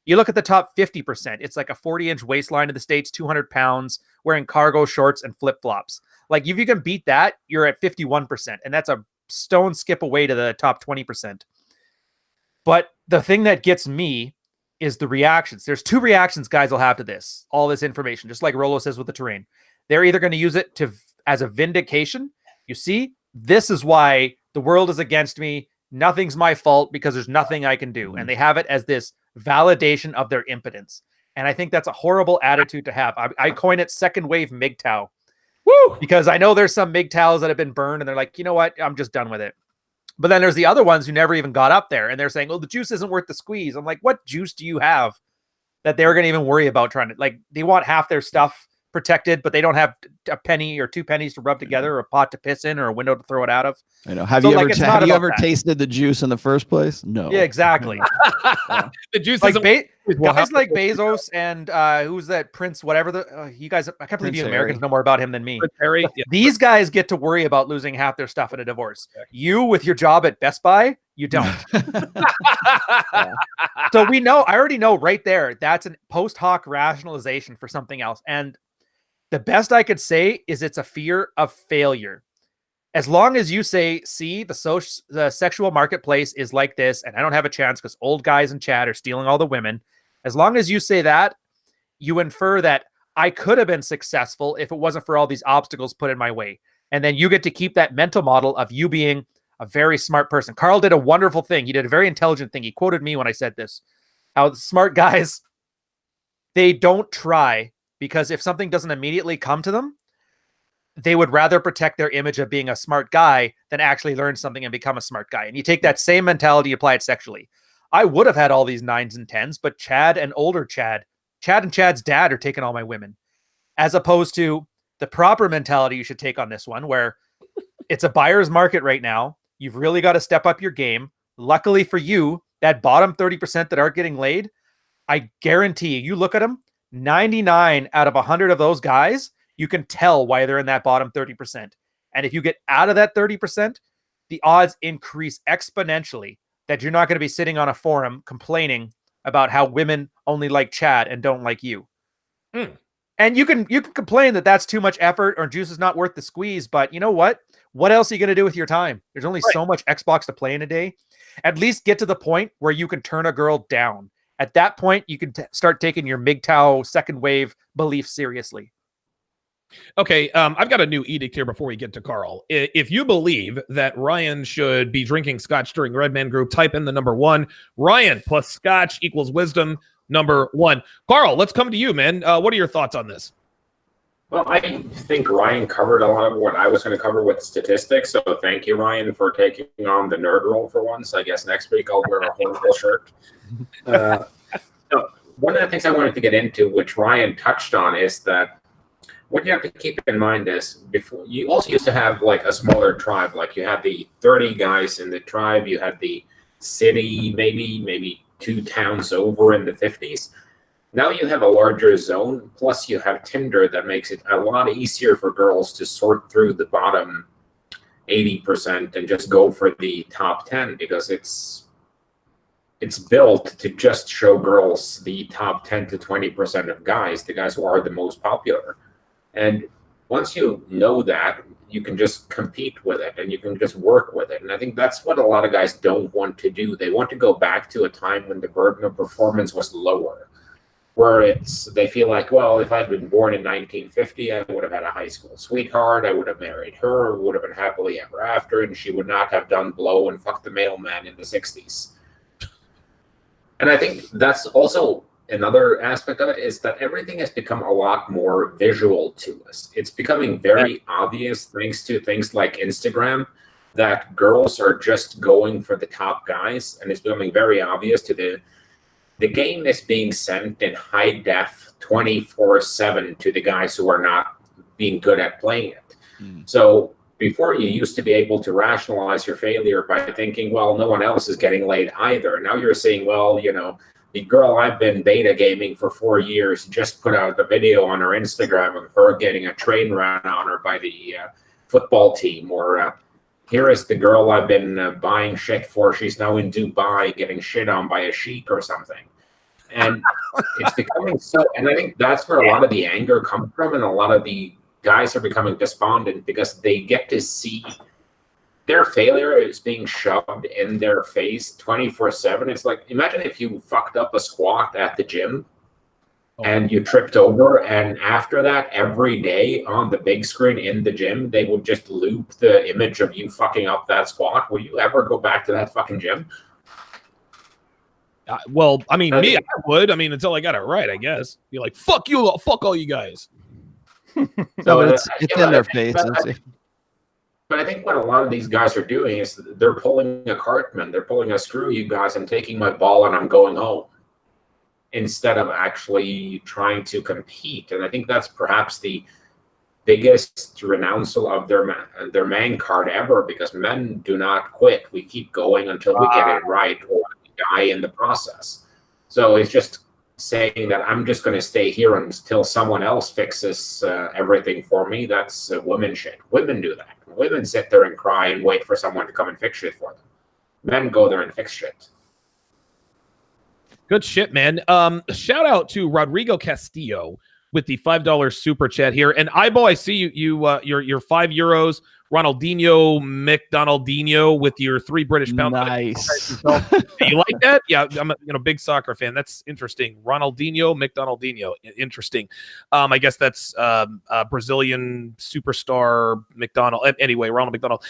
You look at the top 50%, it's like a 40-inch waistline in the States, 200 pounds, wearing cargo shorts and flip-flops. Like, if you can beat that, you're at 51%, and that's a stone skip away to the top 20%. But the thing that gets me is the reactions. There's 2 reactions guys will have to this, all this information, just like Rollo says with the terrain. They're either going to use it as a vindication. You see, this is why the world is against me. Nothing's my fault because there's nothing I can do. And they have it as this validation of their impotence. And I think that's a horrible attitude to have. I coin it second wave MGTOW. Woo! Because I know there's some MGTOWs that have been burned and they're like, you know what? I'm just done with it. But then there's the other ones who never even got up there and they're saying, oh, the juice isn't worth the squeeze. I'm like, what juice do you have that they're going to even worry about trying to, like, they want half their stuff protected, but they don't have a penny or 2 pennies to rub together or a pot to piss in or a window to throw it out of. I know. Have you ever tasted the juice in the first place? No. Yeah, exactly. Yeah. The juice like is guys like Bezos and who's that Prince, whatever you guys, I can't believe you Americans know more about him than me. Harry, these guys get to worry about losing half their stuff in a divorce. You with your job at Best Buy, you don't. So I already know right there, that's a post hoc rationalization for something else. And the best I could say is it's a fear of failure. As long as you say, see, the sexual marketplace is like this, and I don't have a chance because old guys in chat are stealing all the women. As long as you say that, you infer that I could have been successful if it wasn't for all these obstacles put in my way. And then you get to keep that mental model of you being a very smart person. Carl did a wonderful thing. He did a very intelligent thing. He quoted me when I said this. How smart guys, they don't try. Because if something doesn't immediately come to them, they would rather protect their image of being a smart guy than actually learn something and become a smart guy. And you take that same mentality, apply it sexually. I would have had all these 9s and 10s, but Chad and Chad's dad are taking all my women. As opposed to the proper mentality you should take on this one, where it's a buyer's market right now. You've really got to step up your game. Luckily for you, that bottom 30% that aren't getting laid, I guarantee you look at them, 99 out of 100 of those guys, you can tell why they're in that bottom 30%. And if you get out of that 30%, the odds increase exponentially that you're not going to be sitting on a forum complaining about how women only like Chad and don't like you. And you can complain that that's too much effort or juice is not worth the squeeze. But you know what? What else are you going to do with your time? There's only so much Xbox to play in a day. At least get to the point where you can turn a girl down. At that point, you can start taking your MGTOW second wave belief seriously. Okay, I've got a new edict here before we get to Carl. If you believe that Ryan should be drinking scotch during Redman Group, type in the number 1. Ryan plus scotch equals wisdom, number 1. Carl, let's come to you, man. What are your thoughts on this? Well, I think Ryan covered a lot of what I was going to cover with statistics. So thank you, Ryan, for taking on the nerd role for once. I guess next week I'll wear a horrible shirt. One of the things I wanted to get into, which Ryan touched on, is that what you have to keep in mind is before you also used to have like a smaller tribe. Like you had the 30 guys in the tribe, you had the city, maybe 2 towns over in the 50s. Now you have a larger zone, plus you have Tinder that makes it a lot easier for girls to sort through the bottom 80% and just go for the top 10, because it's built to just show girls the top 10 to 20% of guys, the guys who are the most popular. And once you know that, you can just compete with it and you can just work with it. And I think that's what a lot of guys don't want to do. They want to go back to a time when the burden of performance was lower, where they feel like, well, if I'd been born in 1950, I would have had a high school sweetheart, I would have married her, would have been happily ever after, and she would not have done blow and fuck the mailman in the 60s. And I think that's also another aspect of it, is that everything has become a lot more visual to us. It's becoming very obvious, thanks to things like Instagram, that girls are just going for the top guys, and it's becoming very obvious to the game is being sent in high def 24/7 to the guys who are not being good at playing it. So before, you used to be able to rationalize your failure by thinking, well, no one else is getting laid either. Now you're saying, well, you know, the girl I've been beta gaming for 4 years just put out a video on her Instagram of her getting a train run on her by the football team. Or here is the girl I've been buying shit for. She's now in Dubai getting shit on by a sheik or something. And it's becoming so, and I think that's where a lot of the anger comes from, and a lot of the guys are becoming despondent because they get to see their failure is being shoved in their face 24/7. It's like, imagine if you fucked up a squat at the gym and you tripped over, and after that, every day on the big screen in the gym, they would just loop the image of you fucking up that squat. Will you ever go back to that fucking gym? Well, I mean, I would. I mean, until I got it right, I guess. Be like, fuck you, fuck all you guys. So it's in their face. But I think what a lot of these guys are doing is they're pulling a Cartman. They're pulling a screw you guys. I'm taking my ball and I'm going home, instead of actually trying to compete. And I think that's perhaps the biggest renouncil of their man card ever, because men do not quit. We keep going until we get it right, or we die in the process. So it's just saying that I'm just going to stay here until someone else fixes everything for me. That's women shit. Women do that. Women sit there and cry and wait for someone to come and fix shit for them. Men go there and fix shit. Good shit, man. Shout out to Rodrigo Castillo with the $5 super chat here. And Eyeball, I see you're €5. Ronaldinho McDonaldinho with your 3 British pounds. Nice. You like that? Yeah, I'm a big soccer fan. That's interesting. Ronaldinho McDonaldinho. Interesting. I guess that's Brazilian superstar McDonald. Anyway, Ronald McDonald.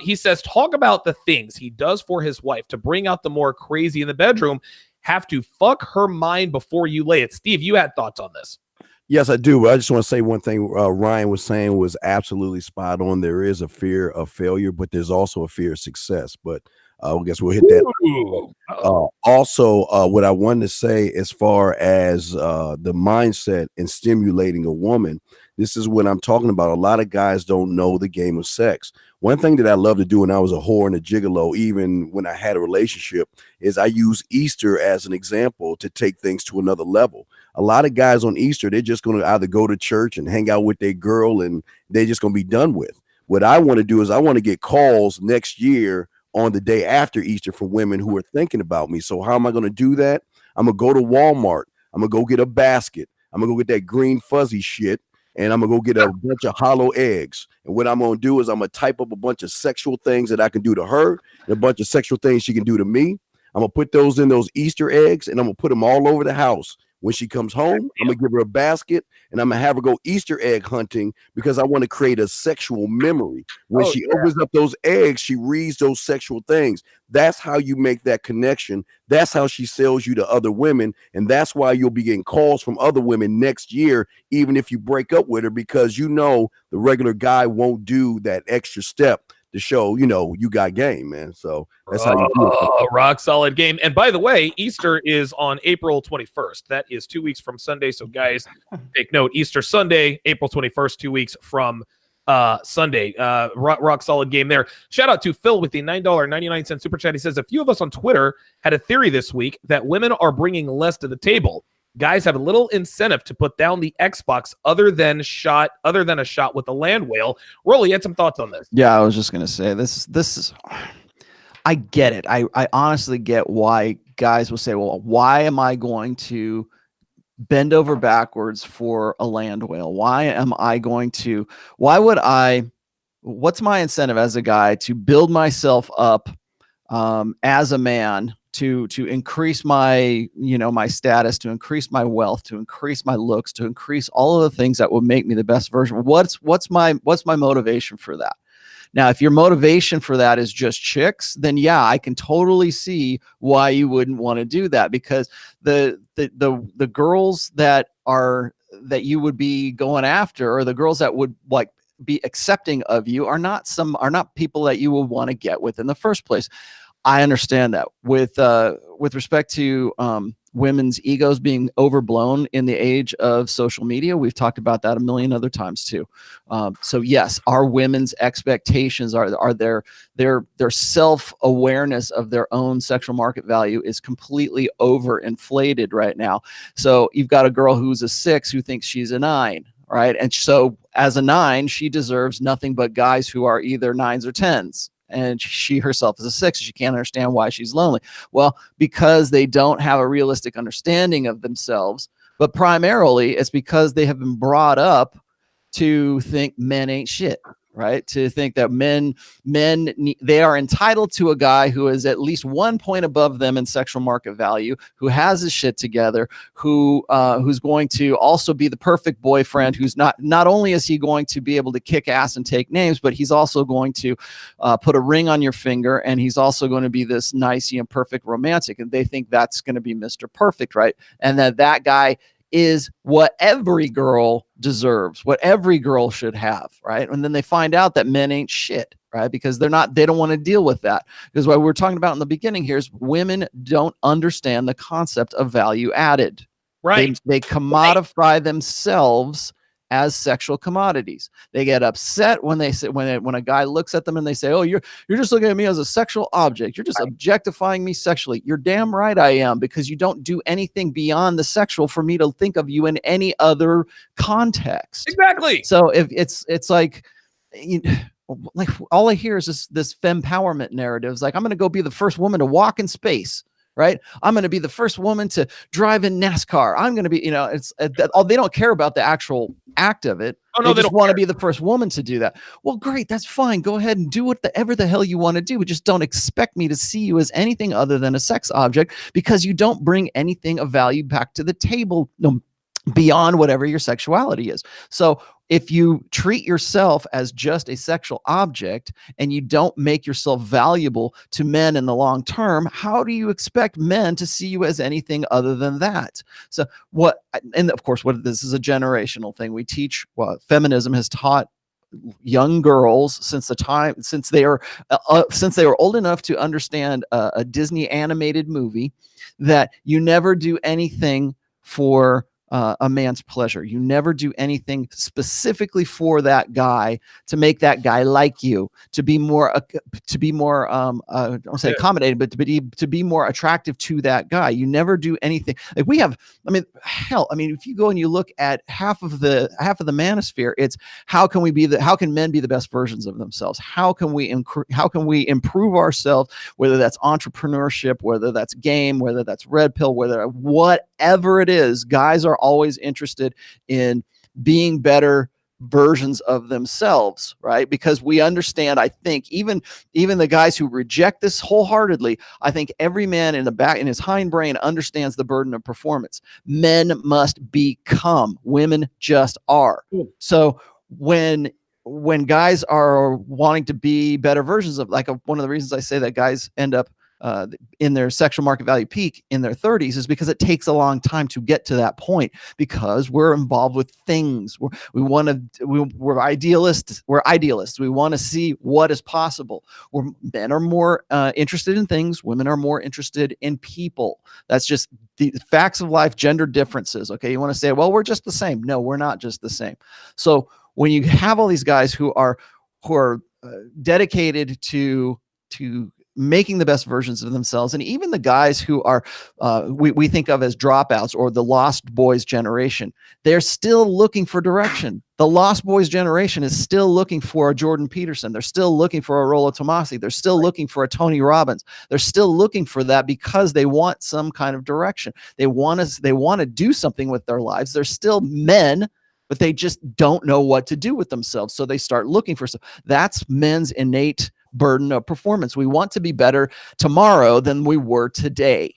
He says, talk about the things he does for his wife to bring out the more crazy in the bedroom. Have to fuck her mind before you lay it. Steve, you had thoughts on this. Yes, I do. I just want to say one thing Ryan was saying was absolutely spot on. There is a fear of failure, but there's also a fear of success. But I guess we'll hit that. Also, what I wanted to say as far as the mindset and stimulating a woman, this is what I'm talking about. A lot of guys don't know the game of sex. One thing that I love to do when I was a whore and a gigolo, even when I had a relationship, is I use Easter as an example to take things to another level. A lot of guys on Easter, they're just going to either go to church and hang out with their girl and they're just going to be done with. What I want to do is I want to get calls next year on the day after Easter from women who are thinking about me. So how am I going to do that? I'm going to go to Walmart. I'm going to go get a basket. I'm going to go get that green fuzzy shit. And I'm going to go get a bunch of hollow eggs. And what I'm going to do is I'm going to type up a bunch of sexual things that I can do to her and a bunch of sexual things she can do to me. I'm going to put those in those Easter eggs and I'm going to put them all over the house. When she comes home, I'm going to give her a basket and I'm going to have her go Easter egg hunting because I want to create a sexual memory. When she opens up those eggs, she reads those sexual things. That's how you make that connection. That's how she sells you to other women. And that's why you'll be getting calls from other women next year, even if you break up with her, because you know the regular guy won't do that extra step to show, you got game, man. So that's how you do it. Oh, rock solid game. And by the way, Easter is on April 21st. That is 2 weeks from Sunday. So guys, take note, Easter Sunday, April 21st, 2 weeks from Sunday. Rock solid game there. Shout out to Phil with the $9.99 super chat. He says, a few of us on Twitter had a theory this week that women are bringing less to the table. Guys have a little incentive to put down the Xbox other than a shot with the land whale. Rollo, you had some thoughts on this? Yeah, I was just gonna say this is, I get it. I honestly get why guys will say, well, why am I going to bend over backwards for a land whale? Why what's my incentive as a guy to build myself up as a man, to increase my, my status, to increase my wealth, to increase my looks, to increase all of the things that will make me the best version? What's my motivation for that? Now, if your motivation for that is just chicks, then yeah, I can totally see why you wouldn't want to do that, because the girls that you would be going after, or the girls that would like be accepting of you, are not people that you will want to get with in the first place. I understand that. With respect to women's egos being overblown in the age of social media, we've talked about that a million other times too. So yes, our women's expectations are their self-awareness of their own sexual market value is completely overinflated right now. So you've got a girl who's a 6 who thinks she's a 9. Right. And so as a 9, she deserves nothing but guys who are either 9s or 10s. And she herself is a 6. She can't understand why she's lonely. Well, because they don't have a realistic understanding of themselves, but primarily it's because they have been brought up to think men ain't shit, right? To think that men, they are entitled to a guy who is at least 1 point above them in sexual market value, who has his shit together, who's going to also be the perfect boyfriend, who's not only is he going to be able to kick ass and take names, but he's also going to put a ring on your finger, and he's also going to be this nice, perfect romantic. And they think that's going to be Mr. Perfect, right? And that guy is what every girl deserves, what every girl should have, right? And then they find out that men ain't shit, right? Because they don't want to deal with that. Because what we're talking about in the beginning here is women don't understand the concept of value added. Right. They commodify themselves as sexual commodities. They get upset when they say, when a guy looks at them and they say, "Oh, you're just looking at me as a sexual object. You're just objectifying me sexually." You're damn right I am, because you don't do anything beyond the sexual for me to think of you in any other context. Exactly. So if it's like all I hear is this fempowerment narrative. It's like, I'm going to go be the first woman to walk in space. Right. I'm going to be the first woman to drive in NASCAR. I'm going to be, they don't care about the actual act of it. Oh, no, they just want to be the first woman to do that. Well, great. That's fine. Go ahead and do whatever the hell you want to do. But just don't expect me to see you as anything other than a sex object, because you don't bring anything of value back to the table beyond whatever your sexuality is. So if you treat yourself as just a sexual object and you don't make yourself valuable to men in the long term, how do you expect men to see you as anything other than that? So and of course, this is a generational thing. We teach feminism has taught young girls since they were old enough to understand a Disney animated movie, that you never do anything for a man's pleasure. You never do anything specifically for that guy to make that guy like you, to be more I don't say accommodated, but to be more attractive to that guy. You never do anything like we have. If you go and you look at half of the manosphere, it's how can men be the best versions of themselves? How can we improve ourselves? Whether that's entrepreneurship, whether that's game, whether that's red pill, whatever it is, guys are always interested in being better versions of themselves, right? Because we understand, I think, even the guys who reject this wholeheartedly, I think every man in his hindbrain understands the burden of performance. Men must become, women just are. So when guys are wanting to be better versions of, one of the reasons I say that guys end up in their sexual market value peak in their 30s is because it takes a long time to get to that point, because we're involved with things. We're idealists. We're idealists. We want to see what is possible. Men are more interested in things. Women are more interested in people. That's just the facts of life, gender differences. Okay. You want to say, well, we're just the same. No, we're not just the same. So when you have all these guys who are dedicated to making the best versions of themselves, and even the guys who are we think of as dropouts or the Lost Boys generation, they're still looking for direction. The Lost Boys generation is still looking for a Jordan Peterson. They're still looking for a Rollo Tomasi. They're still looking for a Tony Robbins. They're still looking for that because they want some kind of direction. They want to do something with their lives. They're still men, but they just don't know what to do with themselves. So they start looking for stuff. That's men's innate burden of performance. We want to be better tomorrow than we were today.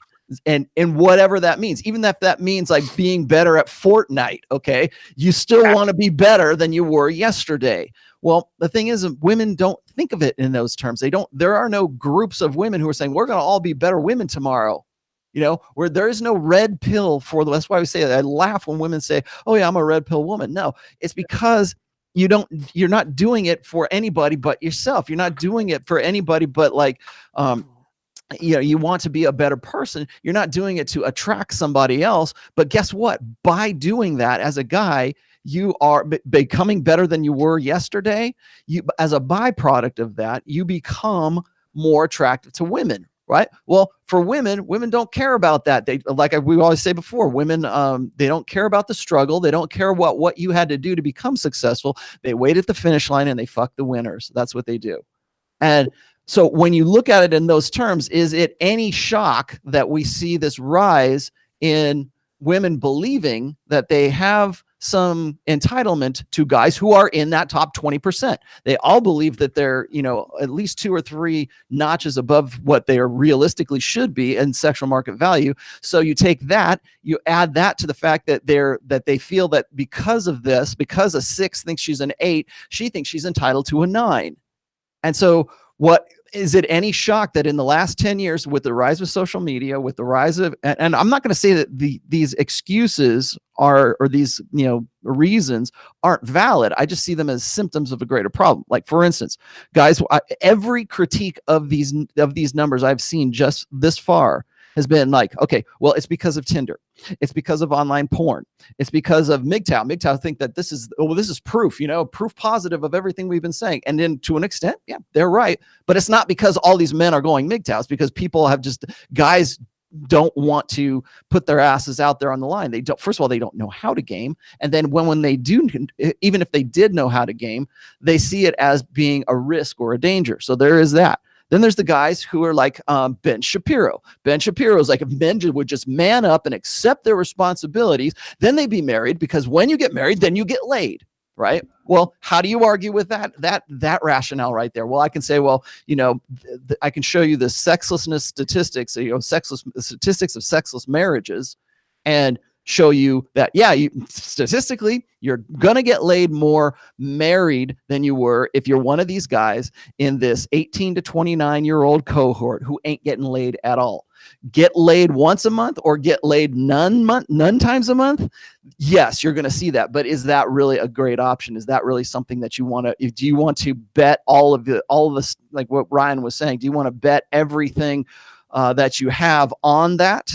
And whatever that means, even if that means like being better at Fortnite, okay, you still want to be better than you were yesterday. Well, the thing is, women don't think of it in those terms. There are no groups of women who are saying, we're going to all be better women tomorrow. You know, where there is no red pill for them. That's why we say that. I laugh when women say, oh yeah, I'm a red pill woman. No, it's because you're not doing it for anybody but yourself. You're not doing it for anybody but like, you want to be a better person. You're not doing it to attract somebody else. But guess what? By doing that as a guy, you are becoming better than you were yesterday. As a byproduct of that, you become more attractive to women. Right. Well, for women don't care about that. They, like we always say before, women, they don't care about the struggle. They don't care what you had to do to become successful. They wait at the finish line and they fuck the winners. That's what they do. And so when you look at it in those terms, is it any shock that we see this rise in women believing that they have some entitlement to guys who are in that top 20%? They all believe that they're, at least 2 or 3 notches above what they are realistically should be in sexual market value. So you take that, you add that to the fact that they feel that because of this, because a 6 thinks she's an 8, she thinks she's entitled to a 9. And so what is it any shock that in the last 10 years, with the rise of social media, with the rise of, and I'm not going to say that these excuses or these, reasons aren't valid. I just see them as symptoms of a greater problem. Like, for instance, guys, every critique of these numbers I've seen just this far has been like, okay, well, it's because of Tinder. It's because of online porn. It's because of MGTOW. MGTOW think that this is proof, proof positive of everything we've been saying. And then to an extent, yeah, they're right. But it's not because all these men are going MGTOW. It's because guys don't want to put their asses out there on the line. First of all, they don't know how to game. And then when they do, even if they did know how to game, they see it as being a risk or a danger. So there is that. Then there's the guys who are like Ben Shapiro. Ben Shapiro is like, if men would just man up and accept their responsibilities, then they'd be married, because when you get married, then you get laid, right? Well, how do you argue with that rationale right there? Well, I can say, well, I can show you the sexlessness statistics, statistics of sexless marriages, and show you that, yeah, statistically, you're going to get laid more married than you were if you're one of these guys in this 18 to 29-year-old cohort who ain't getting laid at all. Get laid once a month or get laid none times a month. Yes, you're going to see that. But is that really a great option? Is that really something that you want to, do you want to bet all of this, like what Ryan was saying, do you want to bet everything that you have on that?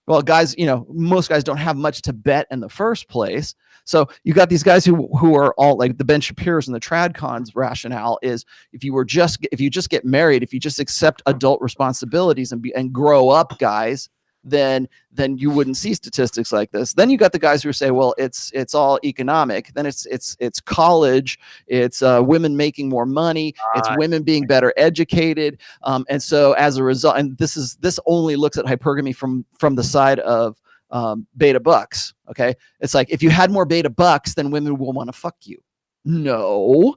Well, guys, most guys don't have much to bet in the first place. So you got these guys who are all like the Ben Shapiro's and the TradCon's rationale is, if you just get married, if you just accept adult responsibilities and grow up, guys, then you wouldn't see statistics like this. Then you got the guys who say, well, it's all economic. Then it's college, it's women making more money, it's women being better educated, and so as a result, and this only looks at hypergamy from the side of beta bucks. Okay, it's like, if you had more beta bucks, then women will want to fuck you. No,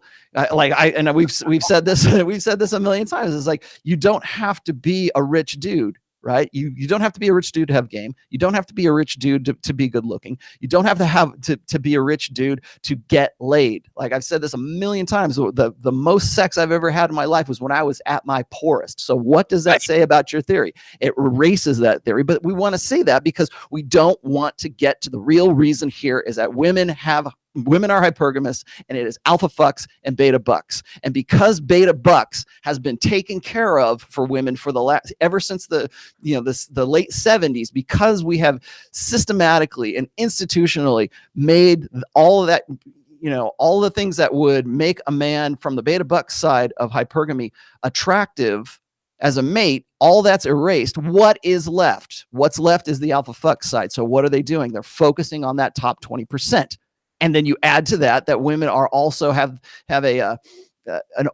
we've said this a million times. It's like, you don't have to be a rich dude. right? You don't have to be a rich dude to have game. You don't have to be a rich dude to be good looking. You don't have to be a rich dude to get laid. Like I've said this a million times, the most sex I've ever had in my life was when I was at my poorest. So what does that say about your theory? It erases that theory, but we want to say that because we don't want to get to the real reason here is that women are hypergamous, and it is alpha fucks and beta bucks. And because beta bucks has been taken care of for women for the last, ever since the late 70s, because we have systematically and institutionally made all of that, all the things that would make a man from the beta buck side of hypergamy attractive as a mate, all that's erased. What is left? What's left is the alpha fuck side. So what are they doing? They're focusing on that top 20%. And then you add to that women are also have an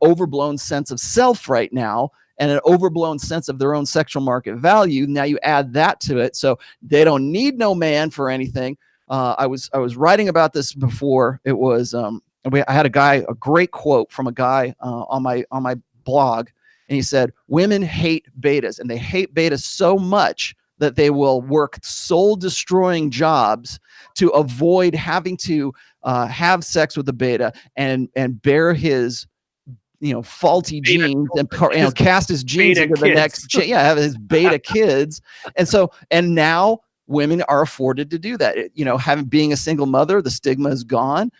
overblown sense of self right now, and an overblown sense of their own sexual market value. Now you add that to it, so they don't need no man for anything. I was writing about this before. It was I had a great quote from a guy on my blog, and he said, "Women hate betas, and they hate betas so much that they will work soul-destroying jobs to avoid having to have sex with the beta and bear his faulty beta genes and cast his genes into the next have his beta kids." And now women are afforded to do that. Being a single mother, the stigma is gone.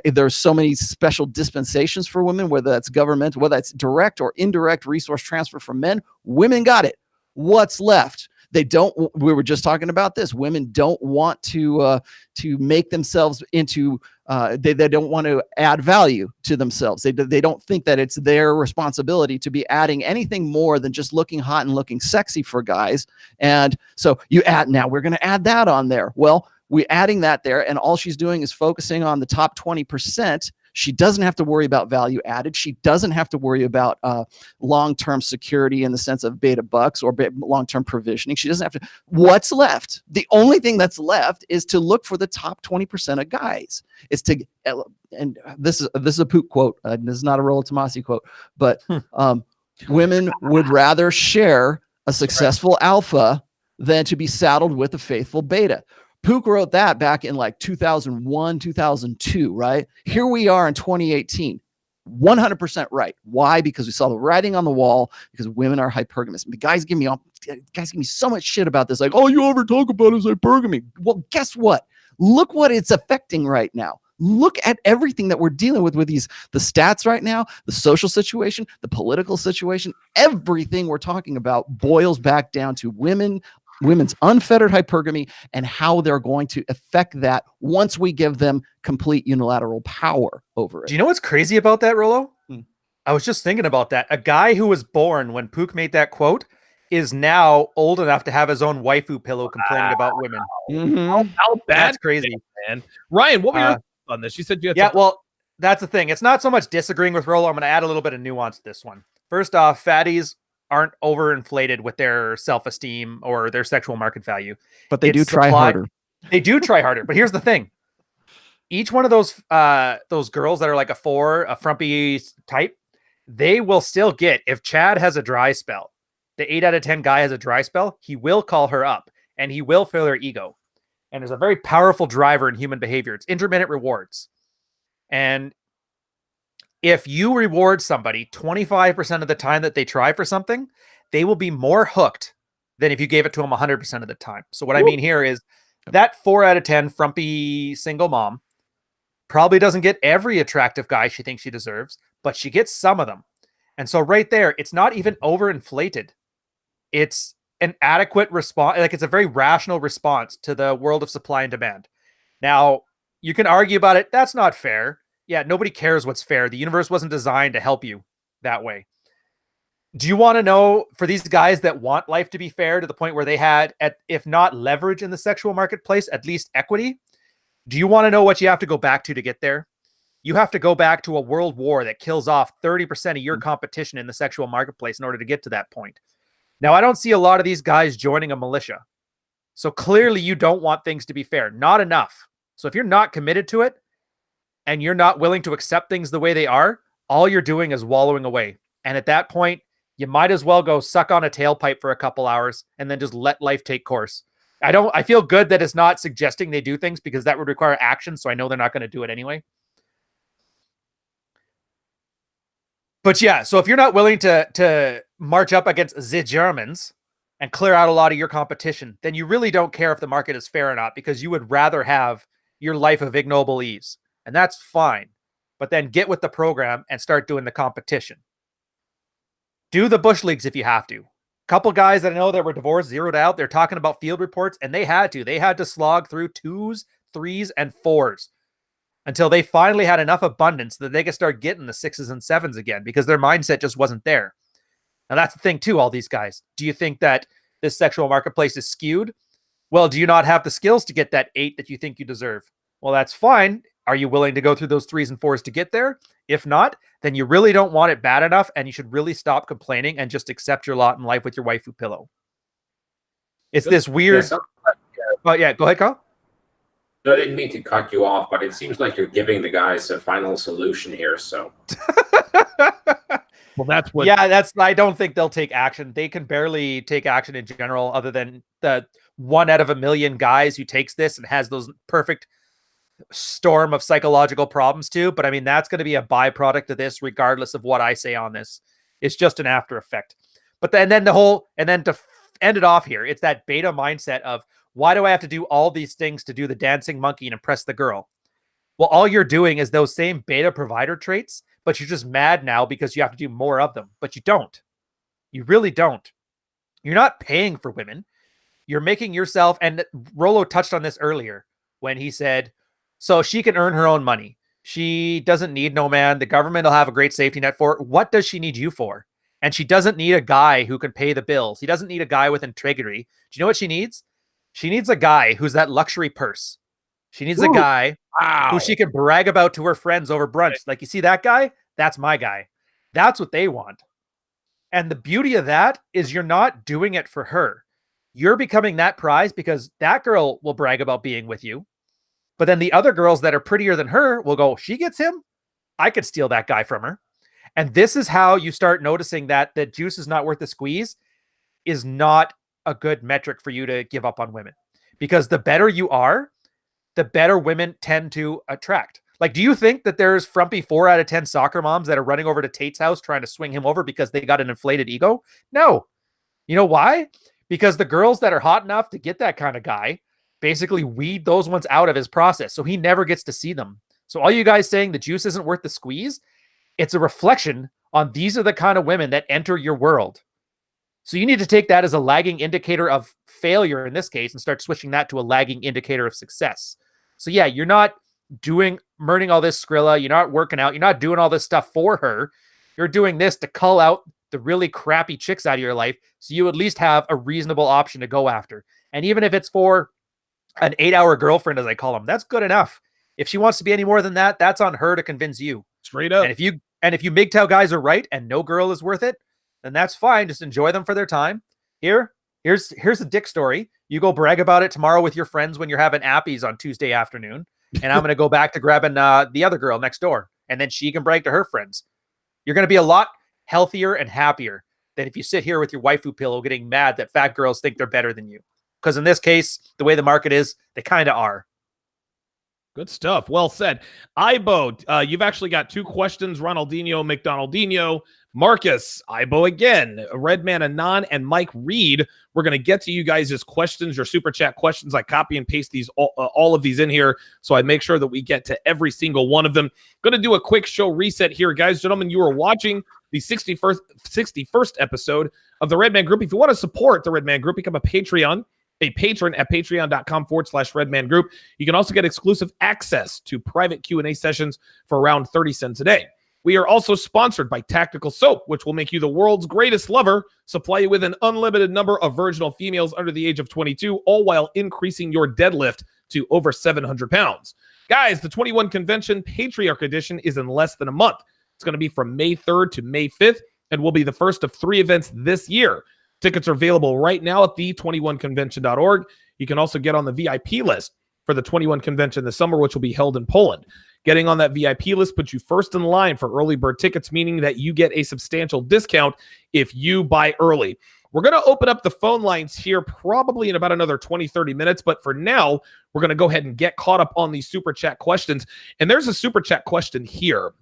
There's so many special dispensations for women, whether that's government, whether that's direct or indirect resource transfer from men. Women got it. What's left? They don't. We were just talking about this. Women don't want to make themselves into. They don't want to add value to themselves. They don't think that it's their responsibility to be adding anything more than just looking hot and looking sexy for guys. And so now we're going to add that on there. Well, we're adding that there, and all she's doing is focusing on the top 20%. She doesn't have to worry about value added. She doesn't have to worry about long-term security in the sense of beta bucks or long-term provisioning. She doesn't have to. What's left? The only thing that's left is to look for the top 20% of guys. It's to, and this is a Pook quote. This is not a Rollo Tomasi quote, but women would rather share a successful alpha than to be saddled with a faithful beta. Pook wrote that back in like 2001, 2002, right? Here we are in 2018, 100% right. Why? Because we saw the writing on the wall, because women are hypergamous. And the guys give me so much shit about this. Like, all you ever talk about is hypergamy. Well, guess what? Look what it's affecting right now. Look at everything that we're dealing with the stats right now, the social situation, the political situation. Everything we're talking about boils back down to women's unfettered hypergamy and how they're going to affect that once we give them complete unilateral power over it. Do you know what's crazy about that, Rollo? I was just thinking about that. A guy who was born when Pook made that quote is now old enough to have his own waifu pillow complaining about women. Mm-hmm. How bad? That's crazy, man. Ryan, what were your thoughts on this? You said you had something. Well, that's the thing. It's not so much disagreeing with Rollo. I'm going to add a little bit of nuance to this one. First off, fatties aren't overinflated with their self-esteem or their sexual market value. But they do try harder. They do try harder. But here's the thing. Each one of those girls that are like a 4, a frumpy type, they will still get, if Chad has a dry spell, the 8 out of 10 guy has a dry spell, he will call her up and he will fill her ego. And there's a very powerful driver in human behavior. It's intermittent rewards. And if you reward somebody 25% of the time that they try for something, they will be more hooked than if you gave it to them 100% of the time. So what I mean here is that 4 out of 10 frumpy single mom probably doesn't get every attractive guy she thinks she deserves, but she gets some of them. And so right there, it's not even overinflated. It's an adequate response. Like, it's a very rational response to the world of supply and demand. Now, you can argue about it. That's not fair. Yeah, nobody cares what's fair. The universe wasn't designed to help you that way. Do you want to know, for these guys that want life to be fair to the point where they had, if not leverage in the sexual marketplace, at least equity? Do you want to know what you have to go back to get there? You have to go back to a world war that kills off 30% of your competition in the sexual marketplace in order to get to that point. Now, I don't see a lot of these guys joining a militia. So clearly you don't want things to be fair. Not enough. So if you're not committed to it and you're not willing to accept things the way they are, all you're doing is wallowing away. And at that point, you might as well go suck on a tailpipe for a couple hours and then just let life take course. I feel good that it's not suggesting they do things because that would require action. So I know they're not going to do it anyway. But yeah, so if you're not willing to march up against the Germans and clear out a lot of your competition, then you really don't care if the market is fair or not, because you would rather have your life of ignoble ease. And that's fine. But then get with the program and start doing the competition. Do the bush leagues if you have to. Couple guys that I know that were divorced, zeroed out, they're talking about field reports, and they had to slog through 2s, 3s, and 4s until they finally had enough abundance that they could start getting the 6s and 7s again, because their mindset just wasn't there. Now that's the thing too, all these guys. Do you think that this sexual marketplace is skewed? Well, do you not have the skills to get that 8 that you think you deserve? Well, that's fine. Are you willing to go through those 3s and 4s to get there? If not, then you really don't want it bad enough, and you should really stop complaining and just accept your lot in life with your waifu pillow. It's this weird... Oh, yeah, go ahead, Carl. No, I didn't mean to cut you off, but it seems like you're giving the guys a final solution here, so... Well, that's what... Yeah, I don't think they'll take action. They can barely take action in general, other than the 1 out of a million guys who takes this and has those perfect storm of psychological problems too. But I mean, that's going to be a byproduct of this, regardless of what I say on this. It's just an after effect. But then to end it off here, it's that beta mindset of, why do I have to do all these things to do the dancing monkey and impress the girl? Well, all you're doing is those same beta provider traits, but you're just mad now because you have to do more of them. But you don't. You really don't. You're not paying for women. You're making yourself, and Rollo touched on this earlier when he said, so she can earn her own money. She doesn't need no man. The government will have a great safety net for her. What does she need you for? And she doesn't need a guy who can pay the bills. He doesn't need a guy with integrity. Do you know what she needs? She needs a guy who's that luxury purse. She needs a guy who she can brag about to her friends over brunch. Like, you see that guy? That's my guy. That's what they want. And the beauty of that is you're not doing it for her. You're becoming that prize because that girl will brag about being with you. But then the other girls that are prettier than her will go, she gets him? I could steal that guy from her. And this is how you start noticing that the juice is not worth the squeeze is not a good metric for you to give up on women. Because the better you are, the better women tend to attract. Like, do you think that there's frumpy 4 out of 10 soccer moms that are running over to Tate's house trying to swing him over because they got an inflated ego? No. You know why? Because the girls that are hot enough to get that kind of guy basically weed those ones out of his process. So he never gets to see them. So all you guys saying the juice isn't worth the squeeze, it's a reflection on these are the kind of women that enter your world. So you need to take that as a lagging indicator of failure in this case and start switching that to a lagging indicator of success. So yeah, you're not murdering all this Skrilla. You're not working out. You're not doing all this stuff for her. You're doing this to cull out the really crappy chicks out of your life. So you at least have a reasonable option to go after. And even if it's for an 8-hour girlfriend, as I call them, that's good enough. If she wants to be any more than that, that's on her to convince you. Straight up. And if you MGTOW guys are right and no girl is worth it, then that's fine. Just enjoy them for their time. Here's a dick story. You go brag about it tomorrow with your friends when you're having appies on Tuesday afternoon. And I'm going to go back to grabbing the other girl next door. And then she can brag to her friends. You're going to be a lot healthier and happier than if you sit here with your waifu pillow getting mad that fat girls think they're better than you. Because in this case, the way the market is, they kind of are. Good stuff. Well said. Ibo, you've actually got 2 questions. Ronaldinho, McDonaldinho, Marcus, Ibo again, Redman Anon, and Mike Reed. We're going to get to you guys' questions, your super chat questions. I copy and paste these all of these in here, so I make sure that we get to every single one of them. Going to do a quick show reset here, guys. Gentlemen, you are watching the 61st episode of the Redman Group. If you want to support the Redman Group, become a patron at patreon.com/Redman Group. You can also get exclusive access to private Q&A sessions for around 30 cents a day. We are also sponsored by Tactical Soap, which will make you the world's greatest lover, supply you with an unlimited number of virginal females under the age of 22, all while increasing your deadlift to over 700 pounds. Guys, the 21 Convention Patriarch Edition is in less than a month. It's going to be from May 3rd to May 5th and will be the first of 3 events this year. Tickets are available right now at the21convention.org. You can also get on the VIP list. for the 21 convention this summer, which will be held in Poland. Getting on that VIP list puts you first in line for early bird tickets, meaning that you get a substantial discount if you buy early. We're going to open up the phone lines here probably in about another 20, 30 minutes. But for now, we're going to go ahead and get caught up on these super chat questions. And there's a super chat question here.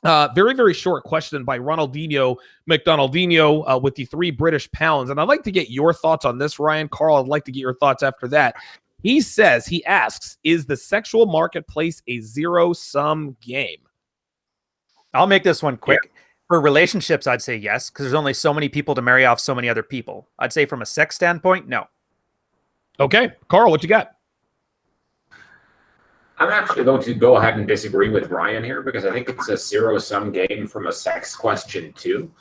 Very, very short question by Ronaldinho McDonaldinho with the 3 British pounds. And I'd like to get your thoughts on this, Ryan. Carl, I'd like to get your thoughts after that. He asks, is the sexual marketplace a zero-sum game? I'll make this one quick. Yeah. For relationships, I'd say yes, because there's only so many people to marry off so many other people. I'd say from a sex standpoint, no. Okay. Carl, what you got? I'm actually going to go ahead and disagree with Ryan here because I think it's a zero-sum game from a sex question too.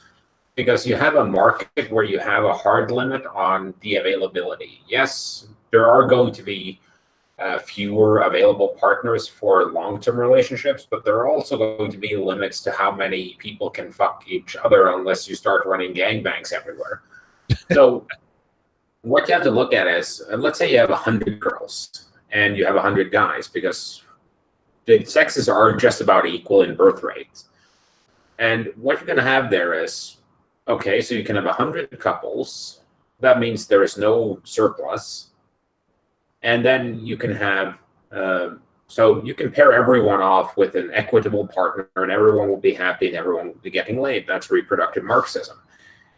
Because you have a market where you have a hard limit on the availability. Yes, there are going to be fewer available partners for long-term relationships, but there are also going to be limits to how many people can fuck each other unless you start running gangbangs everywhere. So what you have to look at is, let's say you have 100 girls and you have 100 guys, because the sexes are just about equal in birth rates. And what you're going to have there is, okay, so you can have 100 couples. That means there is no surplus. And then you can have, so you can pair everyone off with an equitable partner and everyone will be happy and everyone will be getting laid. That's reproductive Marxism.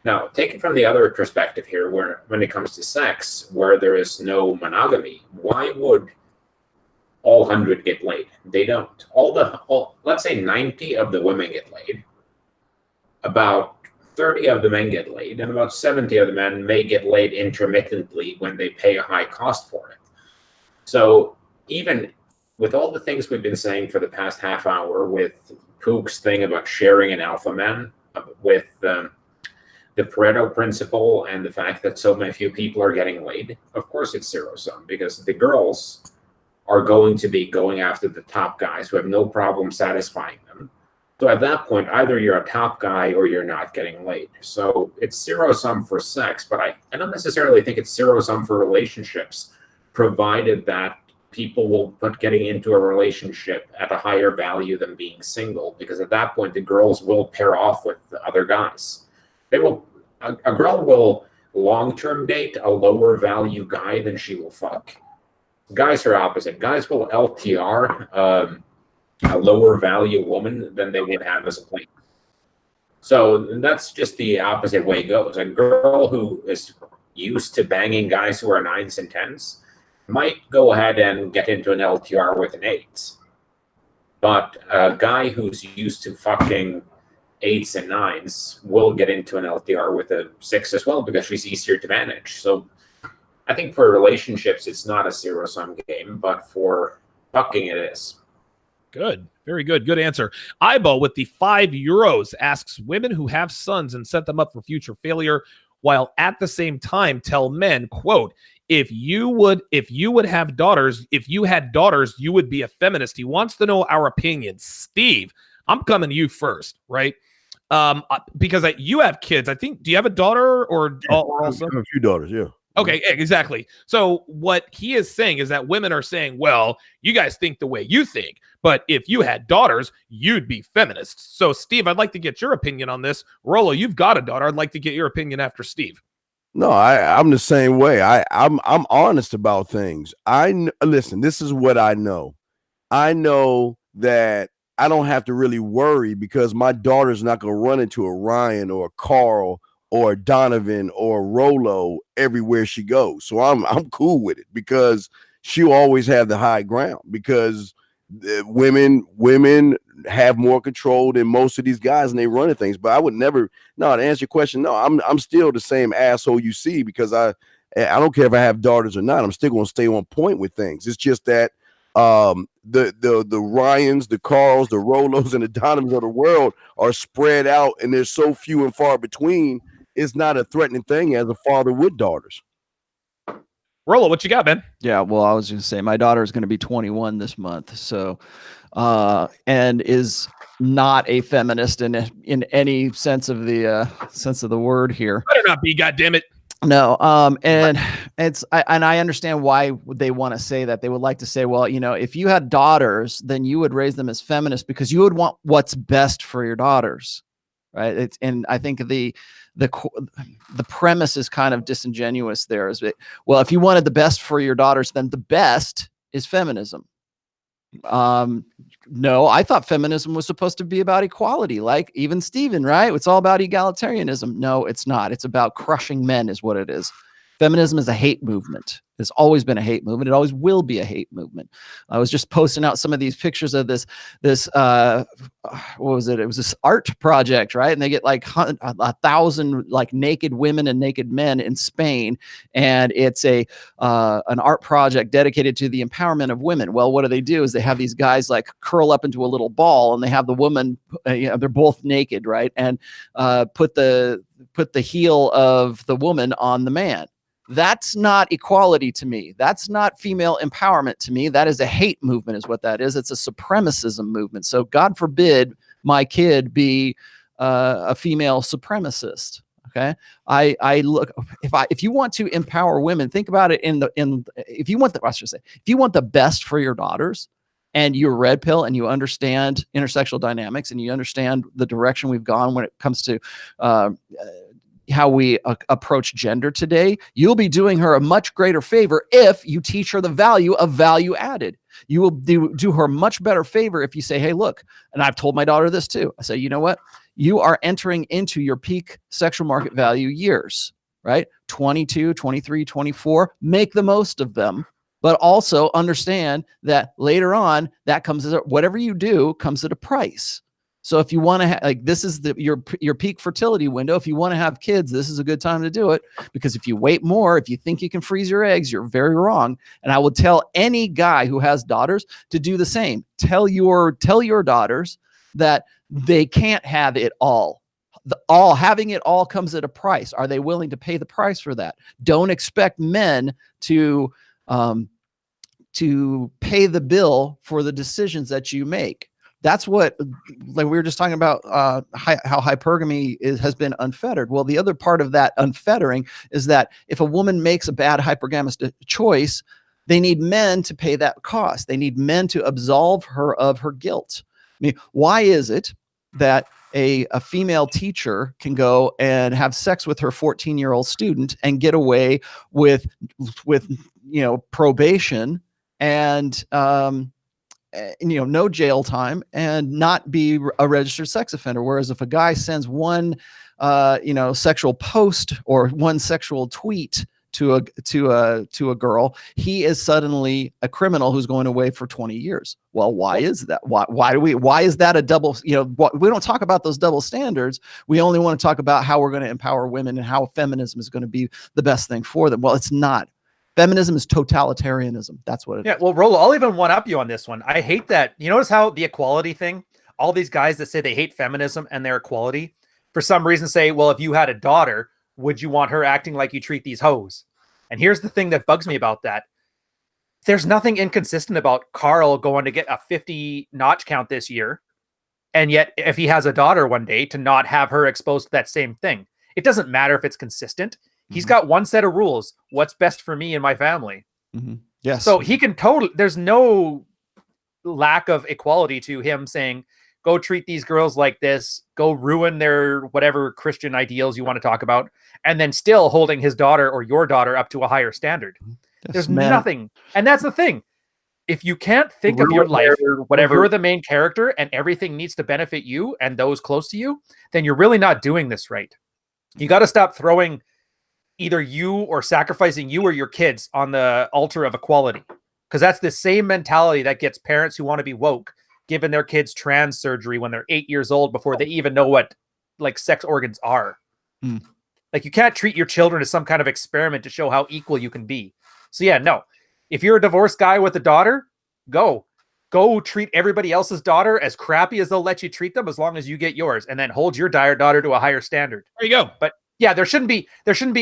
Now, take it from the other perspective here, where when it comes to sex, where there is no monogamy, why would all 100 get laid? They don't. Let's say 90 of the women get laid. About 30 of the men get laid, and about 70 of the men may get laid intermittently when they pay a high cost for it. So even with all the things we've been saying for the past half hour, with Pook's thing about sharing an alpha man, with the Pareto principle and the fact that so many few people are getting laid, of course it's zero-sum, because the girls are going to be going after the top guys who have no problem satisfying them. So at that point, either you're a top guy or you're not getting laid. So it's zero-sum for sex, but I don't necessarily think it's zero-sum for relationships, provided that people will put getting into a relationship at a higher value than being single, because at that point, the girls will pair off with the other guys. They will. A girl will long-term date a lower value guy than she will fuck. Guys are opposite. Guys will LTR a lower value woman than they would have as a player. So that's just the opposite way it goes. A girl who is used to banging guys who are 9s and 10s might go ahead and get into an LTR with an 8. But a guy who's used to fucking 8s and 9s will get into an LTR with a 6 as well, because she's easier to manage. So I think for relationships, it's not a zero-sum game, but for fucking it is. Good. Very good. Good answer. Ibo with the €5 asks, women who have sons and set them up for future failure, while at the same time tell men, quote, if you had daughters, you would be a feminist. He wants to know our opinions. Steve, I'm coming to you first, right? Because you have kids. I think, do you have a daughter or also? I have a few daughters, yeah. Okay, exactly. So what he is saying is that women are saying, well, you guys think the way you think, but if you had daughters, you'd be feminists. So Steve, I'd like to get your opinion on this. Rollo, you've got a daughter. I'd like to get your opinion after Steve. No, I'm the same way. I'm honest about things. Listen, this is what I know. I know that I don't have to really worry, because my daughter's not going to run into a Ryan or a Carl or Donovan or Rollo everywhere she goes. So I'm cool with it, because she'll always have the high ground, because women have more control than most of these guys and they run things. But I would never, to answer your question, no, I'm still the same asshole you see, because I don't care if I have daughters or not. I'm still going to stay on point with things. It's just that the Ryans, the Carls, the Rollos, and the Donovans of the world are spread out, and they're so few and far between. It's not a threatening thing as a father with daughters. Rollo, what you got, man? Yeah, well, I was going to say my daughter is going to be 21 this month, so and is not a feminist in any sense of the word here. Better not be, goddammit. No, and I understand why they want to say that. They would like to say, well, if you had daughters, then you would raise them as feminists because you would want what's best for your daughters, right? And I think the premise is kind of disingenuous there. Well, if you wanted the best for your daughters, then the best is feminism. No, I thought feminism was supposed to be about equality, like even Steven, right? It's all about egalitarianism. No, it's not. It's about crushing men is what it is. Feminism is a hate movement. It's always been a hate movement. It always will be a hate movement. I was just posting out some of these pictures of this what was it? It was this art project, right? And they get like 1,000 like naked women and naked men in Spain, and it's an art project dedicated to the empowerment of women. Well, what do? Is they have these guys like curl up into a little ball, and they have the woman, they're both naked, right? And put the heel of the woman on the man. That's not equality to me. That's not female empowerment to me. That is a hate movement is what that is. It's a supremacism movement. So God forbid my kid be a female supremacist. Okay. I look, if you want to empower women, think about it if you want the best for your daughters and you're red pill and you understand intersexual dynamics and you understand the direction we've gone when it comes to, how we approach gender today, you'll be doing her a much greater favor if you teach her the value of value added. You will do her a much better favor if you say, hey, look, and I've told my daughter this too. I say, you know what? You are entering into your peak sexual market value years, right? 22, 23, 24, make the most of them, but also understand that later on that comes as whatever you do comes at a price. So if you want to this is your peak fertility window. If you want to have kids, this is a good time to do it, because if you wait more, if you think you can freeze your eggs, you're very wrong. And I would tell any guy who has daughters to do the same. Tell your daughters that they can't have it all. Having it all comes at a price. Are they willing to pay the price for that? Don't expect men to pay the bill for the decisions that you make. That's what, like we were just talking about, how hypergamy has been unfettered. Well, the other part of that unfettering is that if a woman makes a bad hypergamous choice, they need men to pay that cost. They need men to absolve her of her guilt. I mean, why is it that a female teacher can go and have sex with her 14-year-old student and get away with probation and no jail time and not be a registered sex offender? Whereas if a guy sends one sexual post or one sexual tweet to a girl, he is suddenly a criminal who's going away for 20 years. Well, why is that? Why is that a double? We don't talk about those double standards. We only want to talk about how we're going to empower women and how feminism is going to be the best thing for them. Well, it's not. Feminism is totalitarianism. That's what it is. Yeah, well, Rollo, I'll even one up you on this one. I hate that. You notice how the equality thing, all these guys that say they hate feminism and their equality, for some reason say, well, if you had a daughter, would you want her acting like you treat these hoes? And here's the thing that bugs me about that. There's nothing inconsistent about Carl going to get a 50 notch count this year. And yet, if he has a daughter one day, to not have her exposed to that same thing. It doesn't matter if it's consistent. He's got one set of rules. What's best for me and my family. Mm-hmm. Yes. So he can there's no lack of equality to him saying, go treat these girls like this, go ruin their whatever Christian ideals you want to talk about, and then still holding his daughter or your daughter up to a higher standard. Yes, there's nothing. And that's the thing. If you can't think of your life, whatever, you're the main character and everything needs to benefit you and those close to you, then you're really not doing this right. You got to stop throwing either you or sacrificing you or your kids on the altar of equality. Because that's the same mentality that gets parents who want to be woke giving their kids trans surgery when they're 8 years old before they even know what like sex organs are. Mm. Like you can't treat your children as some kind of experiment to show how equal you can be. So yeah, no. If you're a divorced guy with a daughter, go treat everybody else's daughter as crappy as they'll let you treat them as long as you get yours, and then hold your daughter to a higher standard. There you go. But yeah, there shouldn't be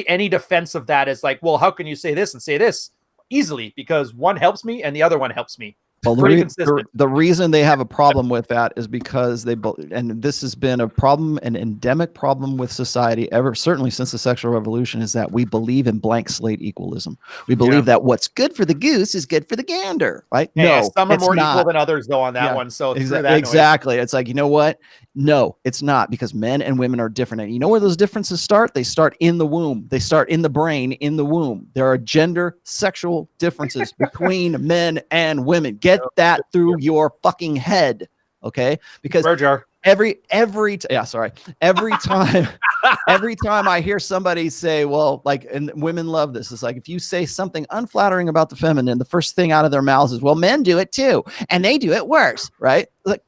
any defense of that as like, well, how can you say this and say this easily? Because one helps me and the other one helps me. Well, Pretty consistent. the reason they have a problem with that is because and this has been a problem, an endemic problem with society certainly since the sexual revolution, is that we believe in blank slate equalism. We believe that what's good for the goose is good for the gander, right? Yeah, No, some are it's more not. equal than others though on that one. So screw that noise. Exactly. It's like, you know what? No, it's not, because men and women are different. And you know where those differences start? They start in the womb. They start in the brain, in the womb. There are gender, sexual differences between men and women. Get that through your fucking head, okay? Because every time every time I hear somebody say, well, like, and women love this, it's like if you say something unflattering about the feminine, the first thing out of their mouths is, well, men do it too, and they do it worse, right? Like,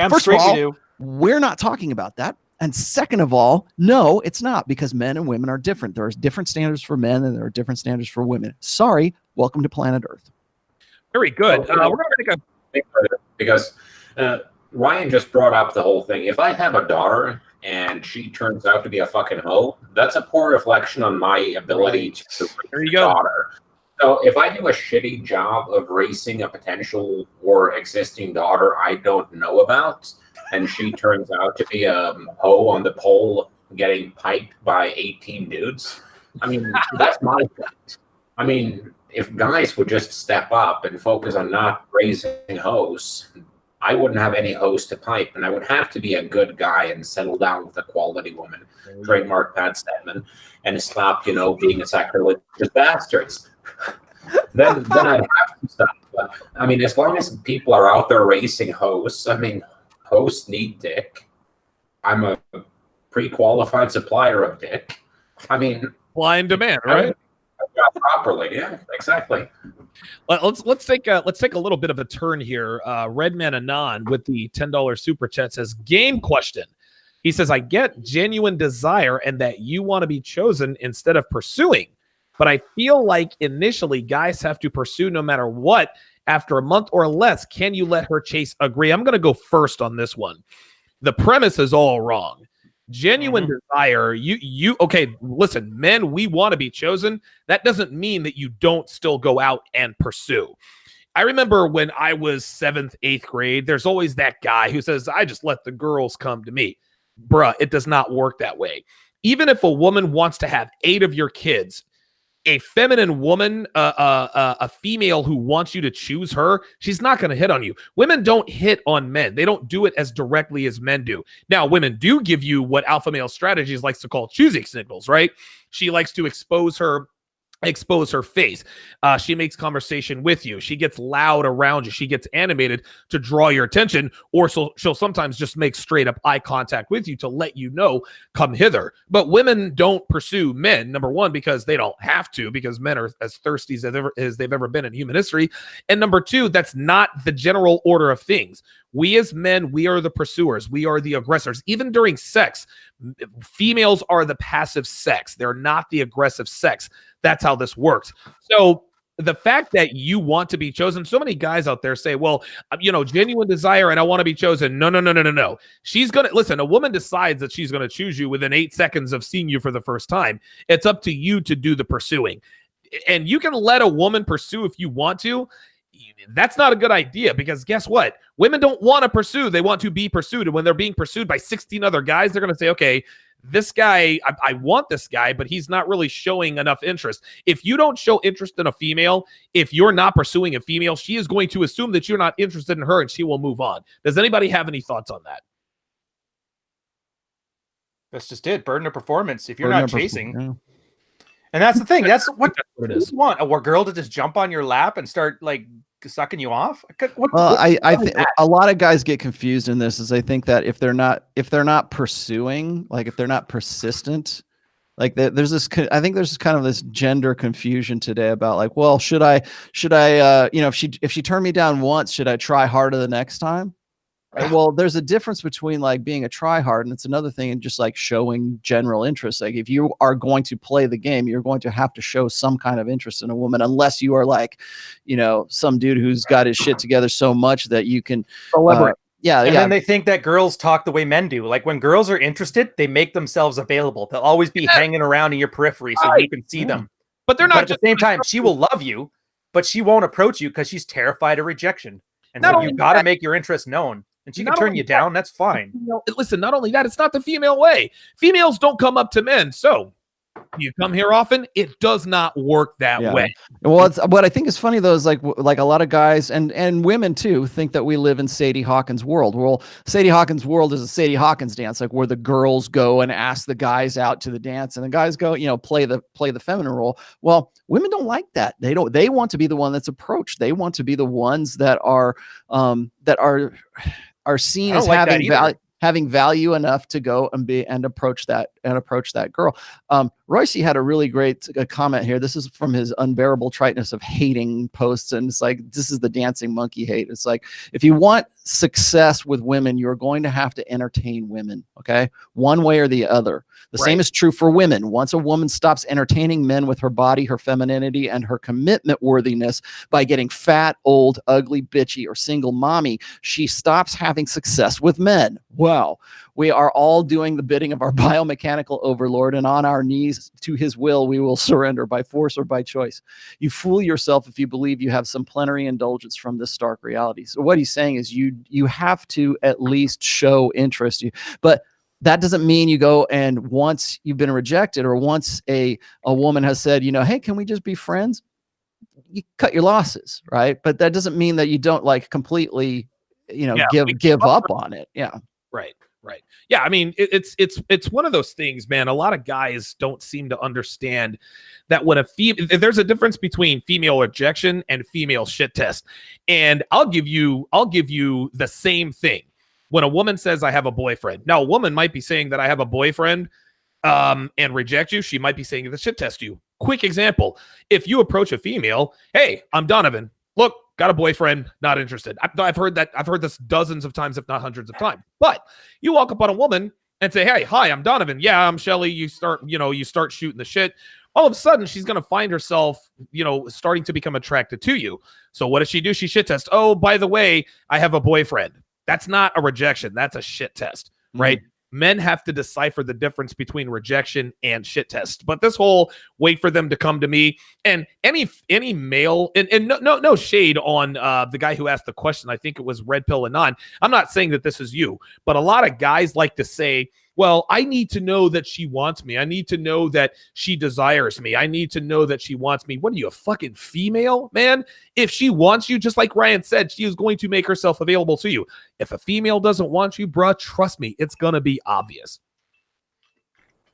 first of all, we're not talking about that. And second of all, no, it's not, because men and women are different. There are different standards for men and there are different standards for women. Sorry, welcome to planet Earth. Very good. We're going to take because Ryan just brought up the whole thing. If I have a daughter and she turns out to be a fucking hoe, that's a poor reflection on my ability to raise a daughter. So if I do a shitty job of raising a potential or existing daughter I don't know about, and she turns out to be a hoe on the pole getting piped by 18 dudes, I mean, that's my point. I mean, if guys would just step up and focus on not raising hoes, I wouldn't have any hoes to pipe, and I would have to be a good guy and settle down with a quality woman, trademark Pat Stedman, and stop, being a sacrilegious bastards. then I'd have to stop. But, I mean, as long as people are out there racing hoes, I mean, hosts need dick. I'm a pre-qualified supplier of dick. I mean, supply and demand, right? Properly, yeah, exactly. Let's take a little bit of a turn here. Redman Anon with the $10 super chat says, game question. He says, I get genuine desire and that you want to be chosen instead of pursuing, but I feel like initially guys have to pursue no matter what. After a month or less, can you let her chase? Agree. I'm going to go first on this one. The premise is all wrong. Genuine desire, okay, listen, men, we want to be chosen. That doesn't mean that you don't still go out and pursue. I remember when I was 7th, 8th grade, there's always that guy who says, I just let the girls come to me. Bruh, it does not work that way. Even if a woman wants to have 8 of your kids, a feminine woman, a female who wants you to choose her, she's not going to hit on you. Women don't hit on men. They don't do it as directly as men do. Now, women do give you what alpha male strategies likes to call choosing signals, right? She likes to expose her face. She makes conversation with you. She gets loud around you. She gets animated to draw your attention, or she'll sometimes just make straight up eye contact with you to let you know, come hither. But women don't pursue men, number one, because they don't have to, because men are as thirsty as they've ever been in human history. And number two, that's not the general order of things. We as men, we are the pursuers. We are the aggressors. Even during sex, females are the passive sex. They're not the aggressive sex. That's how this works. So the fact that you want to be chosen, so many guys out there say, well, genuine desire and I want to be chosen. No. She's going to, listen, a woman decides that she's going to choose you within 8 seconds of seeing you for the first time. It's up to you to do the pursuing. And you can let a woman pursue if you want to. That's not a good idea, because guess what? Women don't want to pursue. They want to be pursued. And when they're being pursued by 16 other guys, they're going to say, okay, this guy, I want this guy, but he's not really showing enough interest. If you don't show interest in a female, if you're not pursuing a female, she is going to assume that you're not interested in her and she will move on. Does anybody have any thoughts on that? That's just it. Burden of performance. If you're not chasing. And that's the thing. That's what it is. You want a girl to just jump on your lap and start like sucking you off? I think a lot of guys get confused in this. Is I think that if they're not pursuing, like if they're not persistent, like there's this. I think there's kind of this gender confusion today about like, well, should I, if she turned me down once, should I try harder the next time? Well, there's a difference between like being a tryhard and it's another thing and just like showing general interest. Like if you are going to play the game, you're going to have to show some kind of interest in a woman, unless you are like, some dude who's got his shit together so much that you can. And then they think that girls talk the way men do. Like when girls are interested, they make themselves available. They'll always be hanging around in your periphery so you can see them. But they're not. But at the same time, she will love you, but she won't approach you because she's terrified of rejection. And Not so only you got to that- make your interest known. And she can Not turn only you down. That's fine. Listen, not only that, it's not the female way. Females don't come up to men. So you come here often. It does not work that way. Well, what I think is funny though is like a lot of guys and women too think that we live in Sadie Hawkins' world. Well, Sadie Hawkins' world is a Sadie Hawkins dance, like where the girls go and ask the guys out to the dance, and the guys go, play the feminine role. Well, women don't like that. They don't. They want to be the one that's approached. They want to be the ones that are seen as having value enough to go and approach that girl. Royce had a really great comment here. This is from his unbearable triteness of hating posts, and it's like, this is the dancing monkey hate. It's like, if you want success with women, you're going to have to entertain women, okay, one way or the other. The same is true for women. Once a woman stops entertaining men with her body, her femininity, and her commitment worthiness by getting fat, old, ugly, bitchy, or single mommy, she stops having success with men. Wow. We are all doing the bidding of our biomechanical overlord, and on our knees to his will, we will surrender by force or by choice. You fool yourself if you believe you have some plenary indulgence from this stark reality. So what he's saying is you have to at least show interest. But that doesn't mean you go and once you've been rejected or once a woman has said, hey, can we just be friends? You cut your losses, right? But that doesn't mean that you don't like completely, give up on it. Yeah. Right. Yeah. I mean, it's one of those things, man. A lot of guys don't seem to understand that when there's a difference between female rejection and female shit test. And I'll give you the same thing. When a woman says, I have a boyfriend. Now, a woman might be saying that I have a boyfriend and reject you. She might be saying the shit test you. Quick example. If you approach a female, hey, I'm Donovan. Look, got a boyfriend, not interested. I've heard that. I've heard this dozens of times, if not hundreds of times. But you walk up on a woman and say, hey, hi, I'm Donovan. Yeah, I'm Shelly. You start shooting the shit. All of a sudden, she's going to find herself, starting to become attracted to you. So what does she do? She shit tests. Oh, by the way, I have a boyfriend. That's not a rejection. That's a shit test, right? Men have to decipher the difference between rejection and shit test. But this whole wait for them to come to me, and any male, and no shade on the guy who asked the question. I think it was Red Pill Anon. I'm not saying that this is you, but a lot of guys like to say, well, I need to know that she wants me. I need to know that she desires me. I need to know that she wants me. What are you, a fucking female, man? If she wants you, just like Ryan said, she is going to make herself available to you. If a female doesn't want you, bruh, trust me, it's going to be obvious.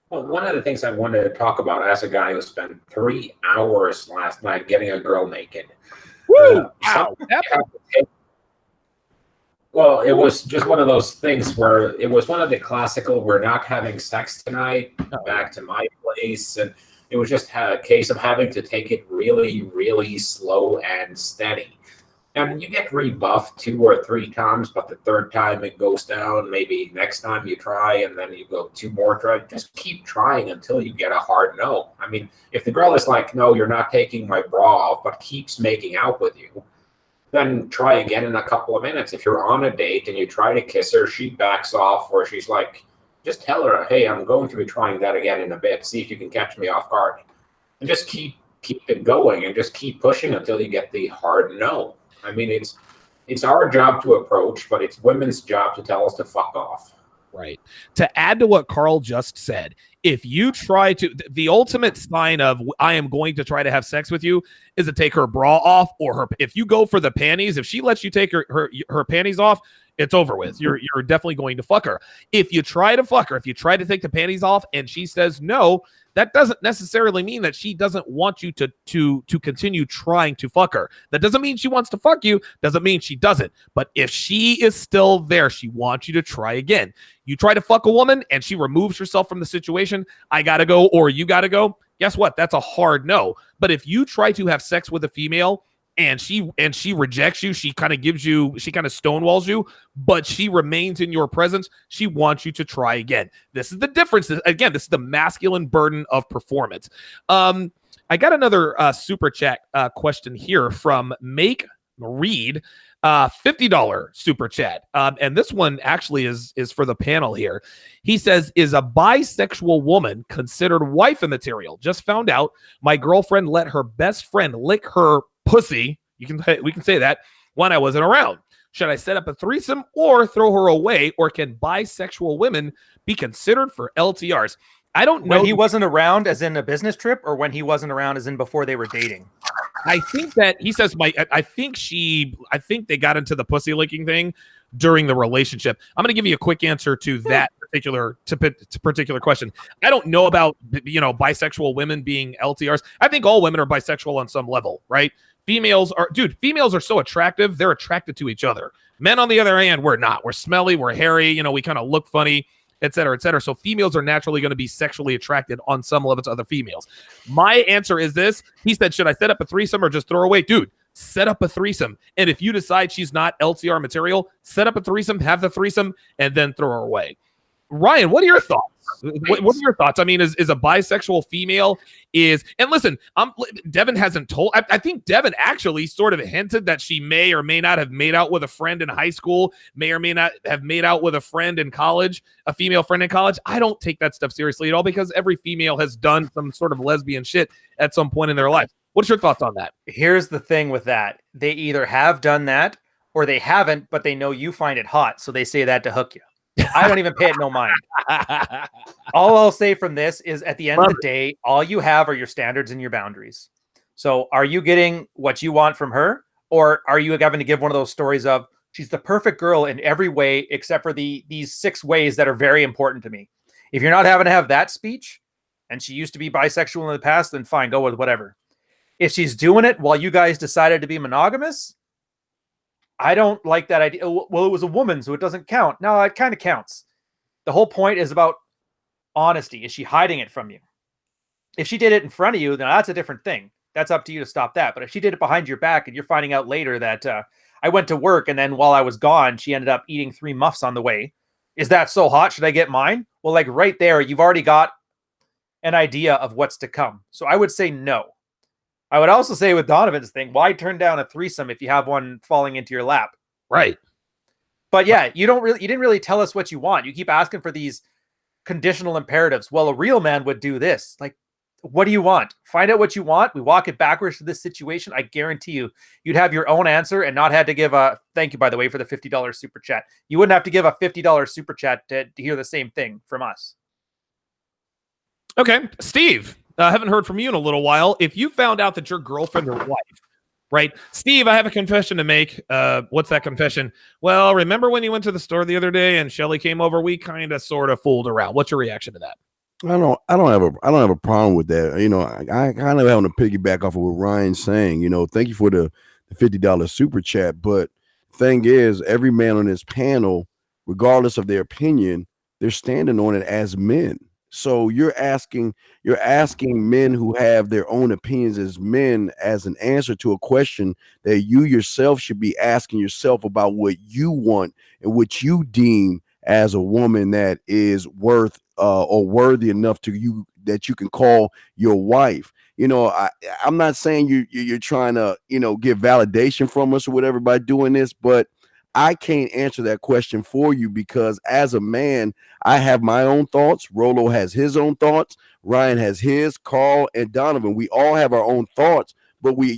Well, one of the things I wanted to talk about as a guy who spent 3 hours last night getting a girl naked. Woo! Well, it was just one of those things where it was one of the classical, we're not having sex tonight, back to my place. And it was just a case of having to take it really, really slow and steady. And you get rebuffed 2 or 3 times, but the third time it goes down. Maybe next time you try, and then you go 2 more tries. Just keep trying until you get a hard no. I mean, if the girl is like, no, you're not taking my bra off, but keeps making out with you, then try again in a couple of minutes. If you're on a date and you try to kiss her, she backs off, or she's like, just tell her, hey, I'm going to be trying that again in a bit. See if you can catch me off guard. And just keep it going and just keep pushing until you get the hard no. I mean, it's our job to approach, but it's women's job to tell us to fuck off. Right. To add to what Carl just said, if you try to, the ultimate sign of I am going to try to have sex with you is to take her bra off, or her. If you go for the panties, if she lets you take her panties off, it's over with. You're definitely going to fuck her. If you try to fuck her, if you try to take the panties off and she says no, that doesn't necessarily mean that she doesn't want you to continue trying to fuck her. That doesn't mean she wants to fuck you. Doesn't mean she doesn't. But if she is still there, she wants you to try again. You try to fuck a woman and she removes herself from the situation, I gotta go or you gotta go. Guess what? That's a hard no. But if you try to have sex with a female and she rejects you, she kind of stonewalls you, but she remains in your presence, she wants you to try again. This is the difference. Again, this is the masculine burden of performance. I got another super chat question here from Make Reed, $50 super chat. And this one actually is for the panel here. He says, is a bisexual woman considered wifey material? Just found out my girlfriend let her best friend lick her pussy. We can say that when I wasn't around. Should I set up a threesome or throw her away, or can bisexual women be considered for LTRs? I don't know. When he wasn't around, as in a business trip, or when he wasn't around, as in before they were dating? I think that he says I think they got into the pussy licking thing during the relationship. I'm going to give you a quick answer to that particular question. I don't know about, bisexual women being LTRs. I think all women are bisexual on some level, right? Females are so attractive. They're attracted to each other. Men, on the other hand, we're not. We're smelly. We're hairy. We kind of look funny, et cetera, et cetera. So females are naturally going to be sexually attracted on some level to other females. My answer is this. He said, should I set up a threesome or just throw her away? Dude, set up a threesome. And if you decide she's not LTR material, set up a threesome, have the threesome, and then throw her away. Ryan, what are your thoughts? What are your thoughts? I mean, is a bisexual female and listen, Devin hasn't told. I think Devin actually sort of hinted that she may or may not have made out with a friend in high school, may or may not have made out with a friend in college, a female friend in college. I don't take that stuff seriously at all, because every female has done some sort of lesbian shit at some point in their life. What's your thoughts on that? Here's the thing with that. They either have done that or they haven't, but they know you find it hot, so they say that to hook you. I don't even pay it no mind. All I'll say from this is, at the end of the day, all you have are your standards and your boundaries. So are you getting what you want from her, or are you having to give one of those stories of she's the perfect girl in every way except for these 6 ways that are very important to me? If you're not having to have that speech, and she used to be bisexual in the past, then fine, go with whatever. If she's doing it while you guys decided to be monogamous, I don't like that idea. Well, it was a woman, so it doesn't count. No, it kind of counts. The whole point is about honesty. Is she hiding it from you? If she did it in front of you, then that's a different thing. That's up to you to stop that. But if she did it behind your back and you're finding out later that I went to work and then while I was gone, she ended up eating 3 muffs on the way. Is that so hot? Should I get mine? Well, like right there, you've already got an idea of what's to come. So I would say no. I would also say with Donovan's thing, why turn down a threesome if you have one falling into your lap? Right. But yeah, you didn't really tell us what you want. You keep asking for these conditional imperatives. Well, a real man would do this. Like, what do you want? Find out what you want. We walk it backwards to this situation. I guarantee you'd have your own answer and not had to give a thank you, by the way, for the $50 super chat. You wouldn't have to give a $50 super chat to hear the same thing from us. Okay. Steve, I haven't heard from you in a little while. If you found out that your girlfriend or wife, right? Steve, I have a confession to make. What's that confession? Well, remember when you went to the store the other day and Shelly came over? We kind of sort of fooled around. What's your reaction to that? I don't have a problem with that. I kind of having to piggyback off of what Ryan's saying. Thank you for the $50 super chat. But thing is, every man on this panel, regardless of their opinion, they're standing on it as men. So you're asking men who have their own opinions as men as an answer to a question that you yourself should be asking yourself about what you want and what you deem as a woman that is worth or worthy enough to you that you can call your wife. I'm not saying you're trying to, get validation from us or whatever by doing this, but I can't answer that question for you because as a man, I have my own thoughts. Rollo has his own thoughts. Ryan has his, Carl and Donovan. We all have our own thoughts, but we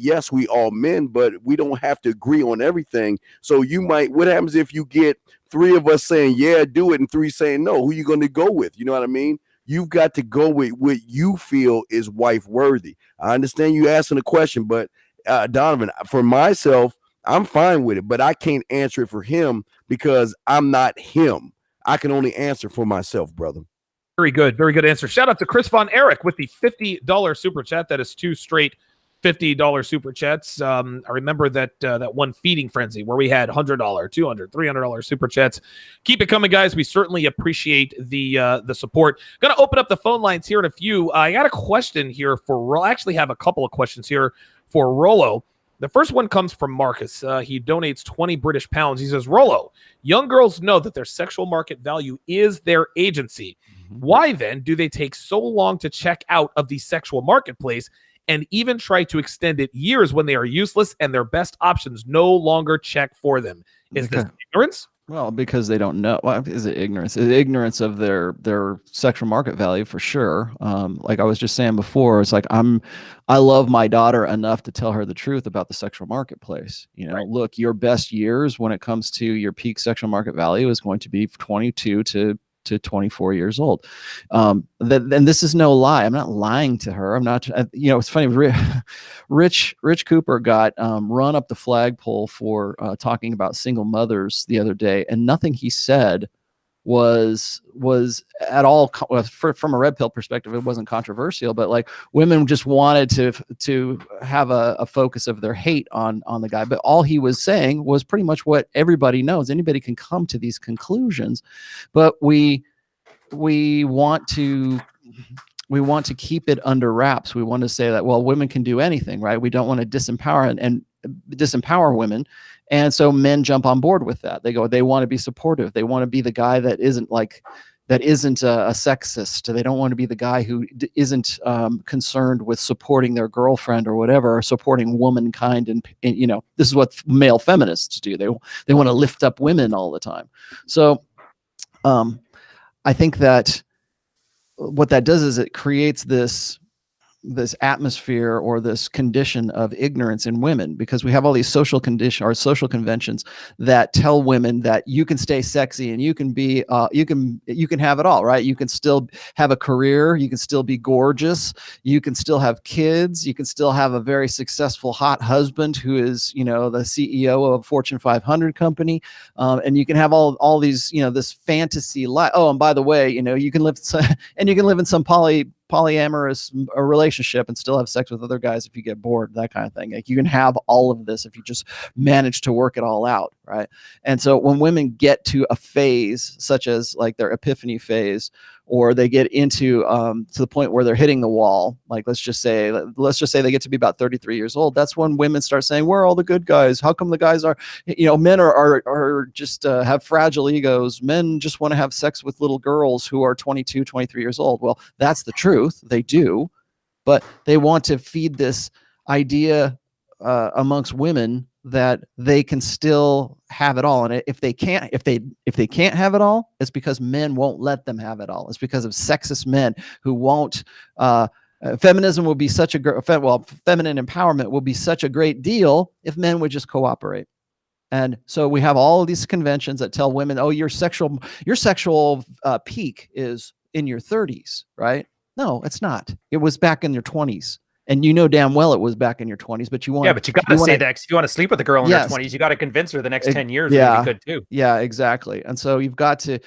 all men, but we don't have to agree on everything. So what happens if you get 3 of us saying, yeah, do it, and 3 saying no? Who you going to go with? You know what I mean? You've got to go with what you feel is wife worthy. I understand you asking a question, but Donovan, for myself, I'm fine with it, but I can't answer it for him because I'm not him. I can only answer for myself, brother. Very good. Very good answer. Shout out to Chris Von Erich with the $50 super chat. That is 2 straight $50 super chats. I remember that one feeding frenzy where we had $100, $200, $300 super chats. Keep it coming, guys. We certainly appreciate the support. Going to open up the phone lines here in a few. I got a question here for Rollo. I actually have a couple of questions here for Rollo. The first one comes from Marcus. He donates 20 British pounds. He says, Rollo, young girls know that their sexual market value is their agency. Why then do they take so long to check out of the sexual marketplace and even try to extend it years when they are useless and their best options no longer check for them? Is this ignorance, Well, because they don't know. Well, is it ignorance? It's ignorance of their sexual market value for sure. Like I was just saying before, it's like I love my daughter enough to tell her the truth about the sexual marketplace. You know, look, your best years when it comes to your peak sexual market value is going to be 22 to 24 years old. And this is no lie. I'm not lying to her. I'm not, you know, it's funny. Rich Cooper got run up the flagpole for talking about single mothers the other day, and nothing he said was at all from a red pill perspective. It wasn't controversial, but like women just wanted to have a focus of their hate on the guy. But all he was saying was pretty much what everybody knows. Anybody can come to these conclusions, but we want to keep it under wraps. We want to say that, well, women can do anything, right? We don't want to disempower and disempower women. And so men jump on board with that. They want to be supportive. They want to be the guy that isn't a sexist. They don't want to be the guy who isn't concerned with supporting their girlfriend or whatever, or supporting womankind. And you know, this is what male feminists do. They want to lift up women all the time. So I think that what that does is it creates this atmosphere or this condition of ignorance in women, because we have all these social conventions that tell women that you can stay sexy and you can be you can have it all, right? You can still have a career, you can still be gorgeous, you can still have kids, you can still have a very successful hot husband who is, you know, the CEO of a Fortune 500 company, and you can have all these, you know, this fantasy life. Oh, and by the way, you know, you can live in some polyamorous relationship and still have sex with other guys if you get bored, that kind of thing. Like you can have all of this if you just manage to work it all out, right? And so when women get to a phase such as like their epiphany phase, or they get into to the point where they're hitting the wall, like let's just say they get to be about 33 years old, that's when women start saying, where are all the good guys? How come the guys are, you know, men are just have fragile egos. Men just want to have sex with little girls who are 22, 23 years old. Well, that's the truth. They do, but they want to feed this idea amongst women that they can still have it all. And if they can't have it all, it's because men won't let them have it all. It's because of sexist men who won't. Feminism will be such a feminine empowerment will be such a great deal if men would just cooperate. And so we have all of these conventions that tell women, oh, your sexual peak is in your 30s, right? No, it's not. It was back in your 20s. And you know damn well it was back in your 20s, but you want but you got to say that if you want to sleep with a girl in her 20s, you got to convince her the next 10 years that you could too. Yeah, exactly. And so we've got to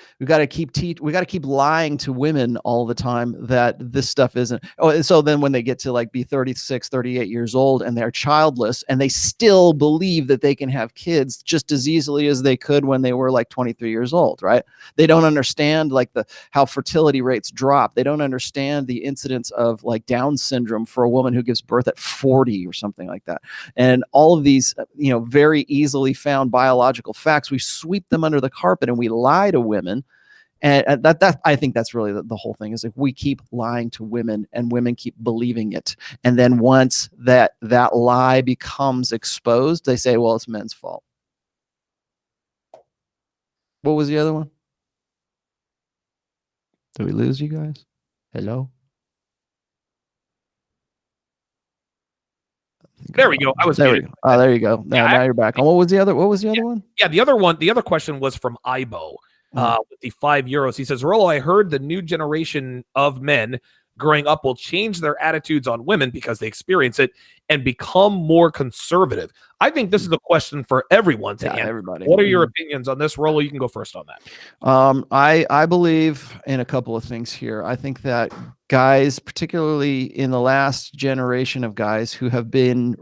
keep lying to women all the time that this stuff isn't. Oh, and so then when they get to like be 36, 38 years old and they're childless and they still believe that they can have kids just as easily as they could when they were like 23 years old, right? They don't understand like how fertility rates drop. They don't understand the incidence of like Down syndrome for a woman who gives birth at 40 or something like that. And all of these, you know, very easily found biological facts, we sweep them under the carpet and we lie to women. And that I think that's really the whole thing, is like we keep lying to women and women keep believing it. And then once that lie becomes exposed, they say, well, it's men's fault. What was the other one? Did we lose you guys? Hello? There we go. I was there. There you go. Now you're back. And what was the other one? Yeah, the other question was from Ibo. With the €5. He says, Rollo, I heard the new generation of men growing up will change their attitudes on women because they experience it and become more conservative. I think this is a question for everyone to answer. Everybody. What are your opinions on this? Rollo, you can go first on that. I believe in a couple of things here. I think that guys, particularly in the last generation of guys who have been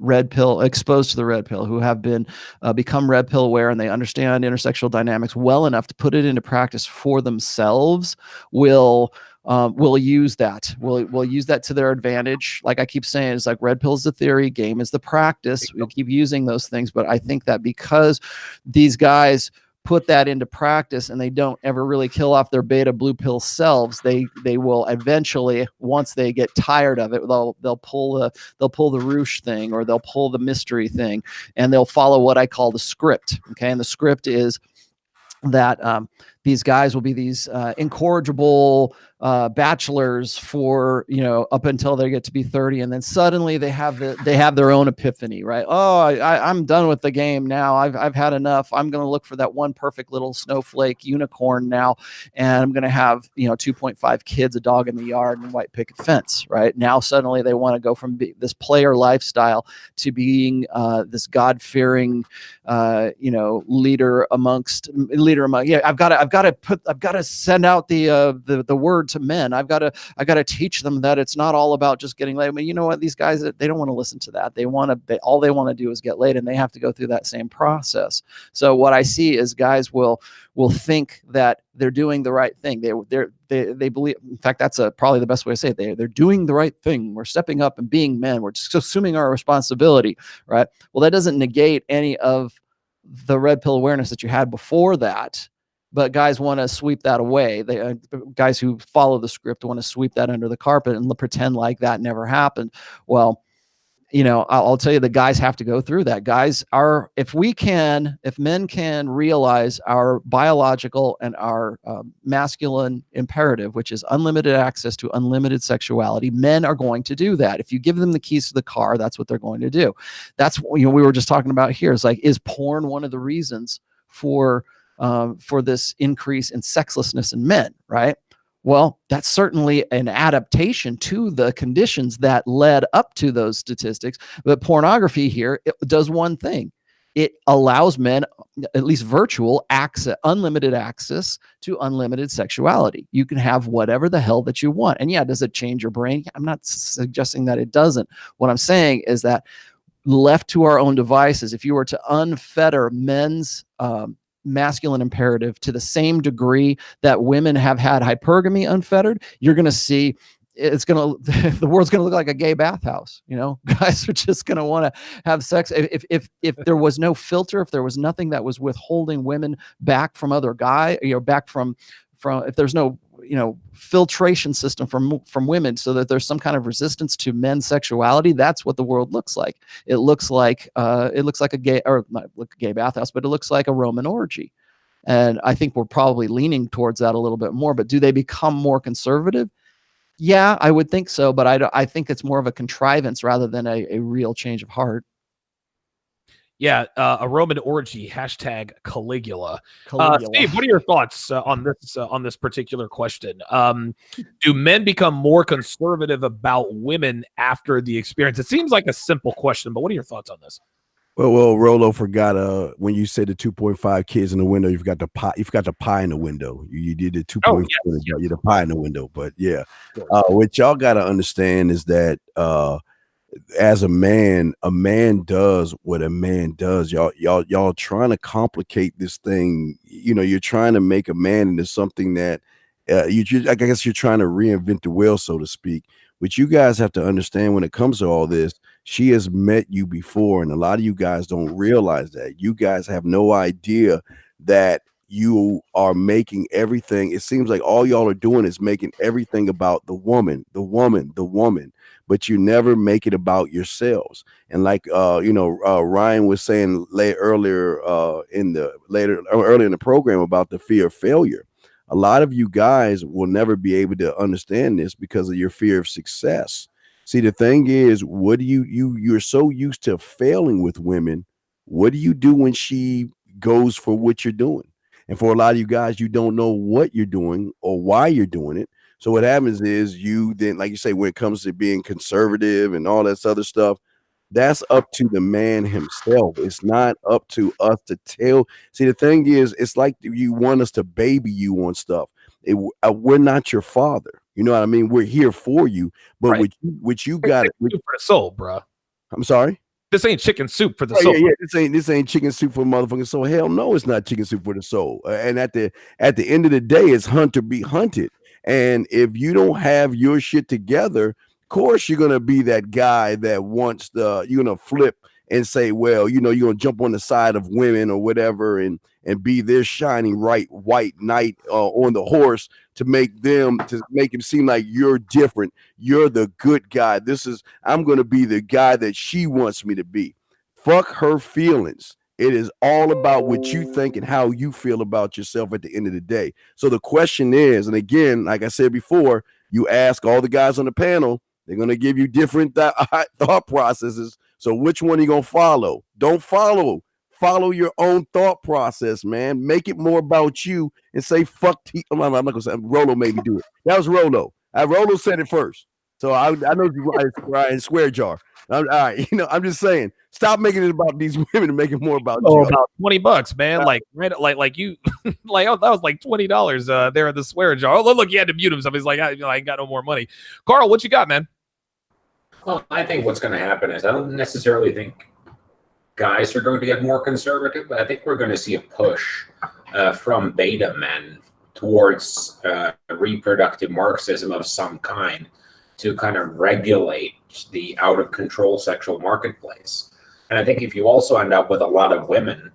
exposed to the red pill, who have been become red pill aware, and they understand intersexual dynamics well enough to put it into practice for themselves, will use that. We'll use that to their advantage. Like I keep saying, it's like red pill is the theory, game is the practice. We'll keep using those things, but I think that because these guys put that into practice and they don't ever really kill off their beta blue pill selves, they will eventually, once they get tired of it, they'll pull the Roosh thing, or they'll pull the mystery thing, and they'll follow what I call the script. Okay, and the script is that these guys will be these incorrigible bachelors for, you know, up until they get to be 30, and then suddenly they have their own epiphany, right? Oh, I'm done with the game now. I've had enough. I'm going to look for that one perfect little snowflake unicorn now, and I'm going to have, you know, 2.5 kids, a dog in the yard, and a white picket fence. Right now, suddenly they want to go from this player lifestyle to being this God-fearing, you know, leader among. Yeah, I've got to send out the word to men. I've got to teach them that it's not all about just getting laid. I mean, you know what? These guys, they don't want to listen to that. All they want to do is get laid, and they have to go through that same process. So what I see is guys will think that they're doing the right thing. They believe. In fact, that's probably the best way to say it. They're doing the right thing. We're stepping up and being men. We're just assuming our responsibility, right? Well, that doesn't negate any of the red pill awareness that you had before that, but guys want to sweep that away. Guys who follow the script want to sweep that under the carpet and pretend like that never happened. Well, you know, I'll tell you, the guys have to go through that. Guys are, if men can realize our biological and our masculine imperative, which is unlimited access to unlimited sexuality, men are going to do that. If you give them the keys to the car, that's what they're going to do. That's what, you know, we were just talking about here. It's like, is porn one of the reasons for this increase in sexlessness in men, right? Well, that's certainly an adaptation to the conditions that led up to those statistics. But pornography here, it does one thing. It allows men, at least virtual access, unlimited access to unlimited sexuality. You can have whatever the hell that you want. And yeah, does it change your brain? I'm not suggesting that it doesn't. What I'm saying is that left to our own devices, if you were to unfetter men's masculine imperative to the same degree that women have had hypergamy unfettered, you're going to see the world's going to look like a gay bathhouse. You know, guys are just going to want to have sex. If there was no filter, if there was nothing that was withholding women back from other guys, you know, back from if there's no, you know, filtration system from women, so that there's some kind of resistance to men's sexuality, that's what the world looks like. It looks like a gay, or not a gay bathhouse, but it looks like a Roman orgy. And I think we're probably leaning towards that a little bit more. But do they become more conservative? Yeah, I would think so. But I think it's more of a contrivance rather than a real change of heart. Yeah, a Roman orgy, hashtag Caligula. Steve, what are your thoughts on this particular question? Do men become more conservative about women after the experience? It seems like a simple question, but what are your thoughts on this? Well, Rollo forgot when you said the 2.5 kids in the window, you've got the pie in the window. You did the 2.5, you're the pie in the window. But yeah, what y'all got to understand is that as a man does what a man does. Y'all trying to complicate this thing. You know, you're trying to make a man into something that I guess you're trying to reinvent the wheel, so to speak. But you guys have to understand, when it comes to all this, she has met you before, and a lot of you guys don't realize that. You guys have no idea that you are making everything. It seems like all y'all are doing is making everything about the woman, but you never make it about yourselves. And like Ryan was saying earlier in the program about the fear of failure. A lot of you guys will never be able to understand this because of your fear of success. See, the thing is, what do you're so used to failing with women. What do you do when she goes for what you're doing? And for a lot of you guys, you don't know what you're doing or why you're doing it. So what happens is you then, like you say, when it comes to being conservative and all that other stuff, that's up to the man himself. It's not up to us to tell. See, the thing is, it's like you want us to baby you on stuff. We're not your father. You know what I mean? We're here for you. But right. what you got for the soul, bro. I'm sorry? This ain't chicken soup for the soul. Yeah. This ain't chicken soup for motherfucking soul. Hell no, it's not chicken soup for the soul. And at the end of the day, it's hunt to be hunted. And if you don't have your shit together, of course you're gonna be that guy that wants you're gonna flip and say, well, you know, you're gonna jump on the side of women or whatever and be their shining white knight on the horse to make him seem like you're different. You're the good guy. I'm gonna be the guy that she wants me to be. Fuck her feelings. It is all about what you think and how you feel about yourself at the end of the day. So the question is, and again, like I said before, you ask all the guys on the panel, they're going to give you different thought processes. So which one are you going to follow? Don't follow. Follow your own thought process, man. Make it more about you and say, fuck I'm not going to say, Rollo made me do it. That was Rollo. Rollo said it first. So I know you Ryan Swear Jar. All right, I'm just saying, stop making it about these women and make it more about you. About $20, man. Like you, like, oh, that was like $20 there at the swear jar. Oh, look, he had to mute himself. He's like, I ain't got no more money. Carl, what you got, man? Well, I think what's going to happen is I don't necessarily think guys are going to get more conservative, but I think we're going to see a push from beta men towards reproductive Marxism of some kind to kind of regulate the out of control sexual marketplace. And I think if you also end up with a lot of women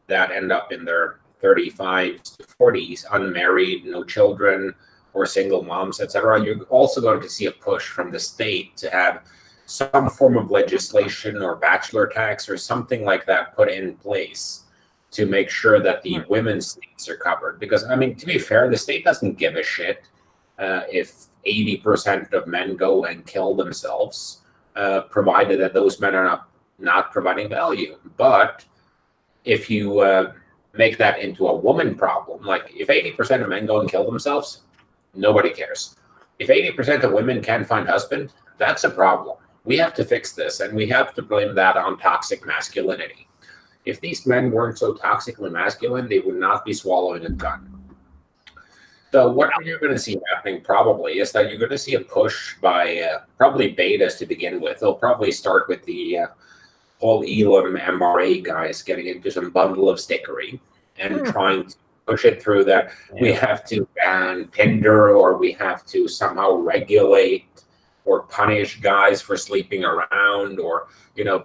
that end up in their 35s to 40s, unmarried, no children, or single moms, etc., you're also going to see a push from the state to have some form of legislation or bachelor tax or something like that put in place to make sure that the women's needs are covered. Because, I mean, to be fair, the state doesn't give a shit if 80% of men go and kill themselves, provided that those men are not providing value. But if you make that into a woman problem, like if 80% of men go and kill themselves, nobody cares. If 80% of women can't find husband, that's a problem. We have to fix this, and we have to blame that on toxic masculinity. If these men weren't so toxically masculine, they would not be swallowing a gun. So what you're going to see happening probably is that you're going to see a push by probably betas to begin with. They'll probably start with the whole Elam MRA guys getting into some bundle of stickery and trying to push it through that we have to ban Tinder, or we have to somehow regulate or punish guys for sleeping around, or,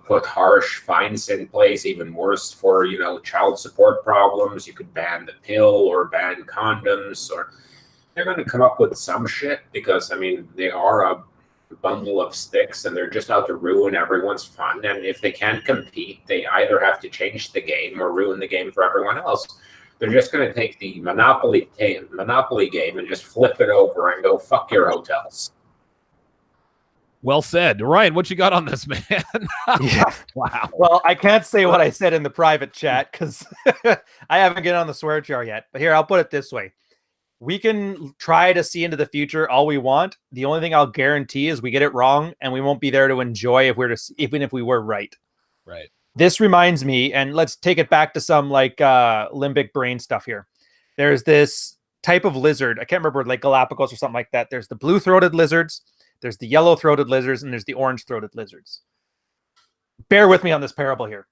put harsh fines in place, even worse for, child support problems. You could ban the pill or ban condoms, or they're going to come up with some shit because, I mean, they are a bundle of sticks and they're just out to ruin everyone's fun. And if they can't compete, they either have to change the game or ruin the game for everyone else. They're just going to take the Monopoly game and just flip it over and go, fuck your hotels. Well said. Ryan, what you got on this, man? Yeah. Wow. Well, I can't say what I said in the private chat because I haven't get on the swear jar yet. But here, I'll put it this way. We can try to see into the future all we want. The only thing I'll guarantee is we get it wrong, and we won't be there to enjoy even if we were right. Right. This reminds me, and let's take it back to some like limbic brain stuff here. There's this type of lizard. I can't remember, like Galapagos or something like that. There's the blue-throated lizards. There's the yellow-throated lizards, and there's the orange-throated lizards. Bear with me on this parable here.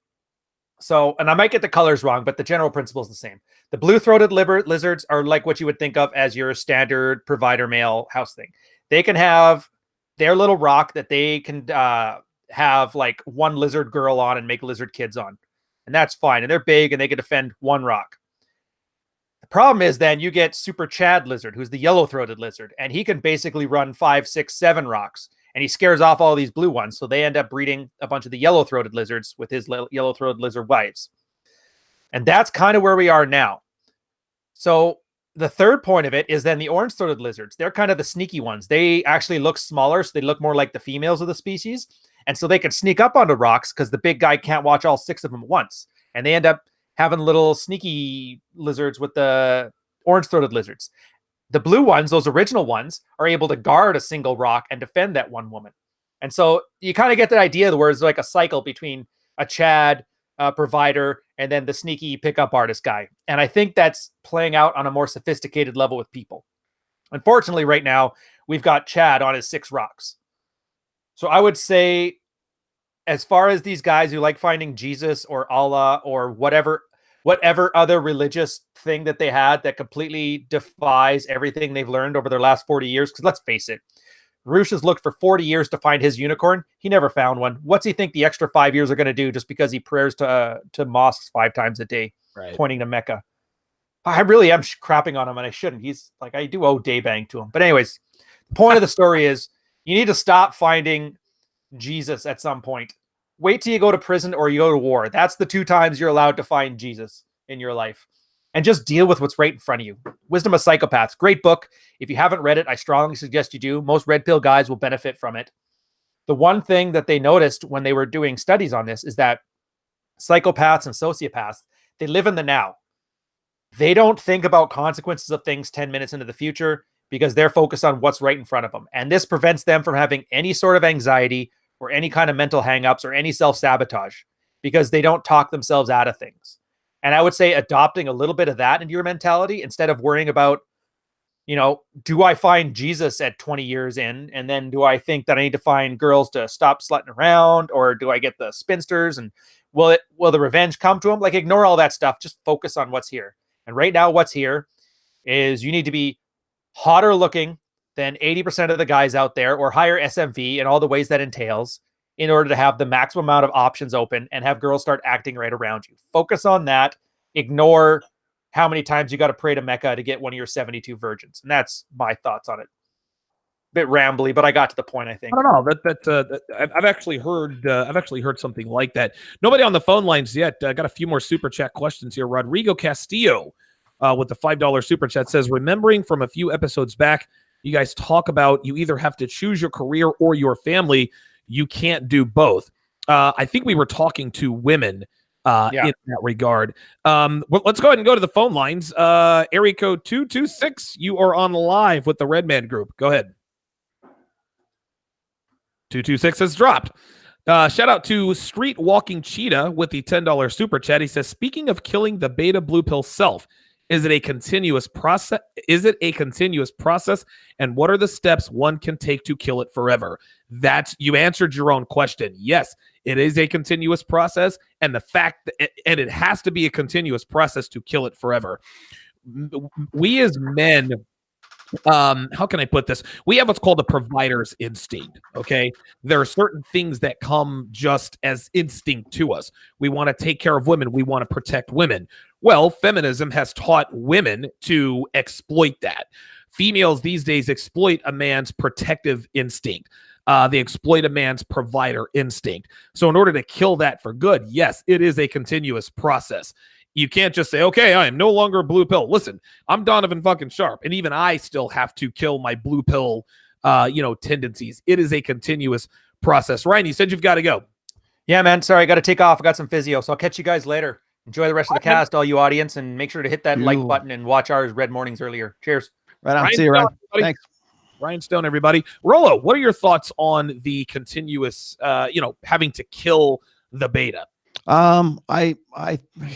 So, and I might get the colors wrong, but the general principle is the same. The blue-throated lizards are like what you would think of as your standard provider male house thing. They can have their little rock that they can have like one lizard girl on and make lizard kids on. And that's fine. And they're big and they can defend one rock. The problem is then you get Super Chad Lizard, who's the yellow-throated lizard, and he can basically run 5, 6, 7 rocks, and he scares off all these blue ones. So they end up breeding a bunch of the yellow-throated lizards with his yellow-throated lizard wives. And that's kind of where we are now. So the third point of it is then the orange-throated lizards. They're kind of the sneaky ones. They actually look smaller, so they look more like the females of the species. And so they can sneak up onto rocks because the big guy can't watch all 6 of them at once. And they end up having little sneaky lizards with the orange-throated lizards. The blue ones, those original ones, are able to guard a single rock and defend that one woman. And so you kind of get the idea where it's like a cycle between a Chad provider and then the sneaky pickup artist guy. And I think that's playing out on a more sophisticated level with people. Unfortunately, right now, we've got Chad on his 6 rocks. So I would say, as far as these guys who like finding Jesus or Allah or whatever other religious thing that they had that completely defies everything they've learned over their last 40 years, because let's face it, Roosh has looked for 40 years to find his unicorn. He never found one. What's he think the extra 5 years are going to do just because he prayers to mosques 5 times a day, right, pointing to Mecca? I really am crapping on him, and I shouldn't. He's like, I do owe Daybang to him. But anyways, the point of the story is you need to stop finding Jesus at some point. wait till you go to prison or you go to war. That's the 2 times you're allowed to find Jesus in your life. And just deal with what's right in front of you. Wisdom of Psychopaths. Great book. If you haven't read it, I strongly suggest you do. Most red pill guys will benefit from it. The one thing that they noticed when they were doing studies on this is that psychopaths and sociopaths, they live in the now. They don't think about consequences of things 10 minutes into the future because they're focused on what's right in front of them. And this prevents them from having any sort of anxiety or any kind of mental hangups or any self-sabotage because they don't talk themselves out of things. And I would say adopting a little bit of that into your mentality instead of worrying about, do I find Jesus at 20 years in? And then do I think that I need to find girls to stop slutting around? Or do I get the spinsters? And will the revenge come to them? Like, ignore all that stuff. Just focus on what's here. And right now, what's here is you need to be hotter looking than 80% of the guys out there or higher SMV and all the ways that entails in order to have the maximum amount of options open and have girls start acting right around you. Focus on that. Ignore how many times you got to pray to Mecca to get one of your 72 virgins. And that's my thoughts on it. Bit rambly, but I got to the point, I think. I don't know. I've actually heard something like that. Nobody on the phone lines yet. Got a few more super chat questions here. Rodrigo Castillo with the $5 super chat says, remembering from a few episodes back, you guys talk about you either have to choose your career or your family. You can't do both. I think we were talking to women in that regard. Well, let's go ahead and go to the phone lines. Area code 226. You are on live with the Redman Group. Go ahead. 226 has dropped. Shout out to Street Walking Cheetah with the $10 super chat. He says, speaking of killing the beta blue pill self, is it a continuous process? And what are the steps one can take to kill it forever? You answered your own question. Yes, it is a continuous process, and it has to be a continuous process to kill it forever. We as men, how can I put this? We have what's called a provider's instinct. Okay. There are certain things that come just as instinct to us. We want to take care of women. We want to protect women. Well, feminism has taught women to exploit that. Females these days exploit a man's protective instinct. They exploit a man's provider instinct. So in order to kill that for good, yes, it is a continuous process. You can't just say, okay, I am no longer a blue pill. Listen, I'm Donovan fucking Sharp, and even I still have to kill my blue pill, tendencies. It is a continuous process. Ryan, you said you've got to go. Yeah, man. Sorry, I got to take off. I got some physio, so I'll catch you guys later. Enjoy the rest of the cast, all you audience, and make sure to hit that like button and watch ours Red Mornings earlier. Cheers. Right on. See you, Ryan. Thanks. Ryan Stone, everybody. Rollo, what are your thoughts on the continuous, having to kill the beta? I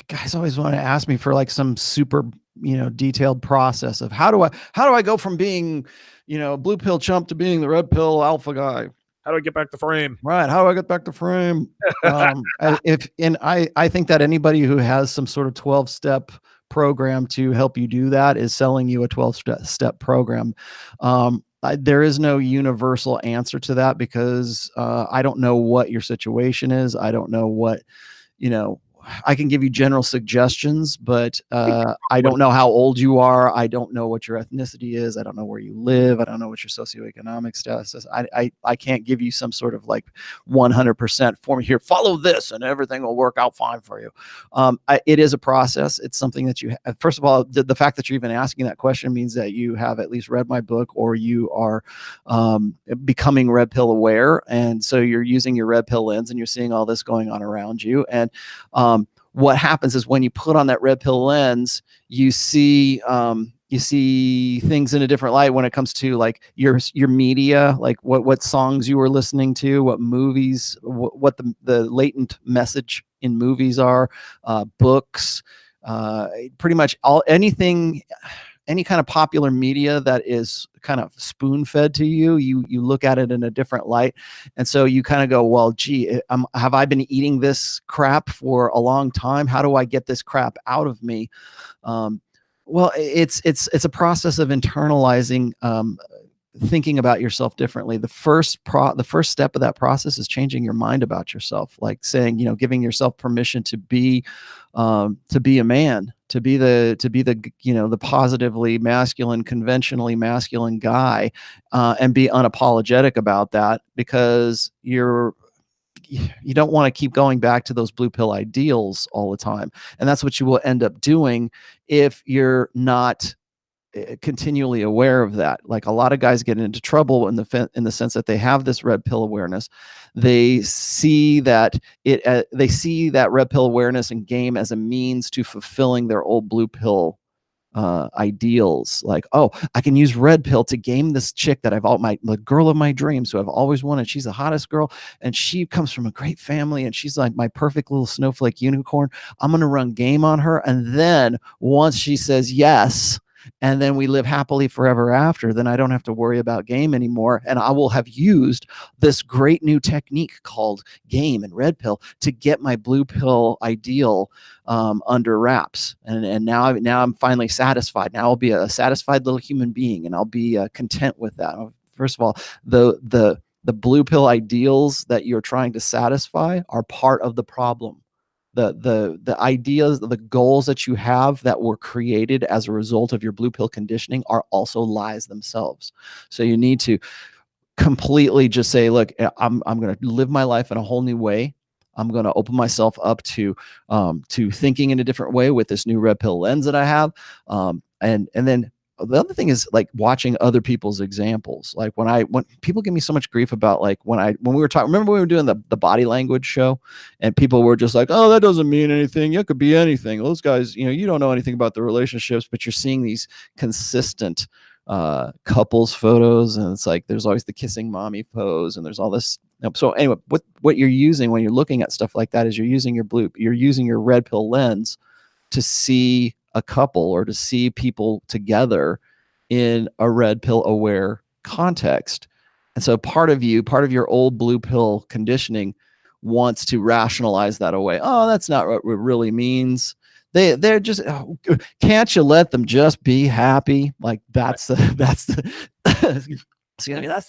guys always want to ask me for like some super, detailed process of how do I go from being, blue pill chump to being the red pill alpha guy? How do I get back to frame? Right. How do I get back to frame? I think that anybody who has some sort of 12-step program to help you do that is selling you a 12-step program. There is no universal answer to that because I don't know what your situation is. I don't know what, I can give you general suggestions, but I don't know how old you are. I don't know what your ethnicity is. I don't know where you live. I don't know what your socioeconomic status is. I can't give you some sort of like 100% form here. Follow this and everything will work out fine for you. It is a process. It's something that you have. First of all, the fact that you're even asking that question means that you have at least read my book or you are becoming red pill aware. And so you're using your red pill lens and you're seeing all this going on around you. And what happens is when you put on that red pill lens, you see things in a different light when it comes to like your media, like what songs you were listening to, what movies, what the latent message in movies are, books, pretty much any kind of popular media that is kind of spoon fed to you, you look at it in a different light. And so you kind of go, well, gee, have I been eating this crap for a long time? How do I get this crap out of me? Well, it's a process of internalizing, thinking about yourself differently. The first step of that process is changing your mind about yourself, like saying, giving yourself permission to be a man, to be the positively masculine, conventionally masculine guy, and be unapologetic about that because you don't want to keep going back to those blue pill ideals all the time. And that's what you will end up doing if you're not continually aware of that. Like a lot of guys get into trouble in the sense that they have this red pill awareness. They see that they see that red pill awareness and game as a means to fulfilling their old blue pill ideals. Like, oh, I can use red pill to game this chick that the girl of my dreams, who I've always wanted. She's the hottest girl, and she comes from a great family, and she's like my perfect little snowflake unicorn. I'm gonna run game on her, and then once she says yes, and then we live happily forever after, then I don't have to worry about game anymore, and I will have used this great new technique called game and red pill to get my blue pill ideal under wraps. And now I'm finally satisfied. Now I'll be a satisfied little human being, and I'll be content with that. First of all, the blue pill ideals that you're trying to satisfy are part of the problem. The ideas, the goals that you have that were created as a result of your blue pill conditioning are also lies themselves. So you need to completely just say, look, I'm going to live my life in a whole new way. I'm going to open myself up to thinking in a different way with this new red pill lens that I have. And then the other thing is like watching other people's examples. Like when people give me so much grief about like when we were talking, remember when we were doing the body language show, and people were just like, oh, that doesn't mean anything. It could be anything. Those guys, you don't know anything about the relationships, but you're seeing these consistent couples photos, and it's like there's always the kissing mommy pose, and there's all this. So anyway, what you're using when you're looking at stuff like that is you're using your red pill lens to see a couple or to see people together in a red pill aware context. And so part of your old blue pill conditioning wants to rationalize that away. Oh, that's not what it really means. They're just, can't you let them just be happy? Like that's the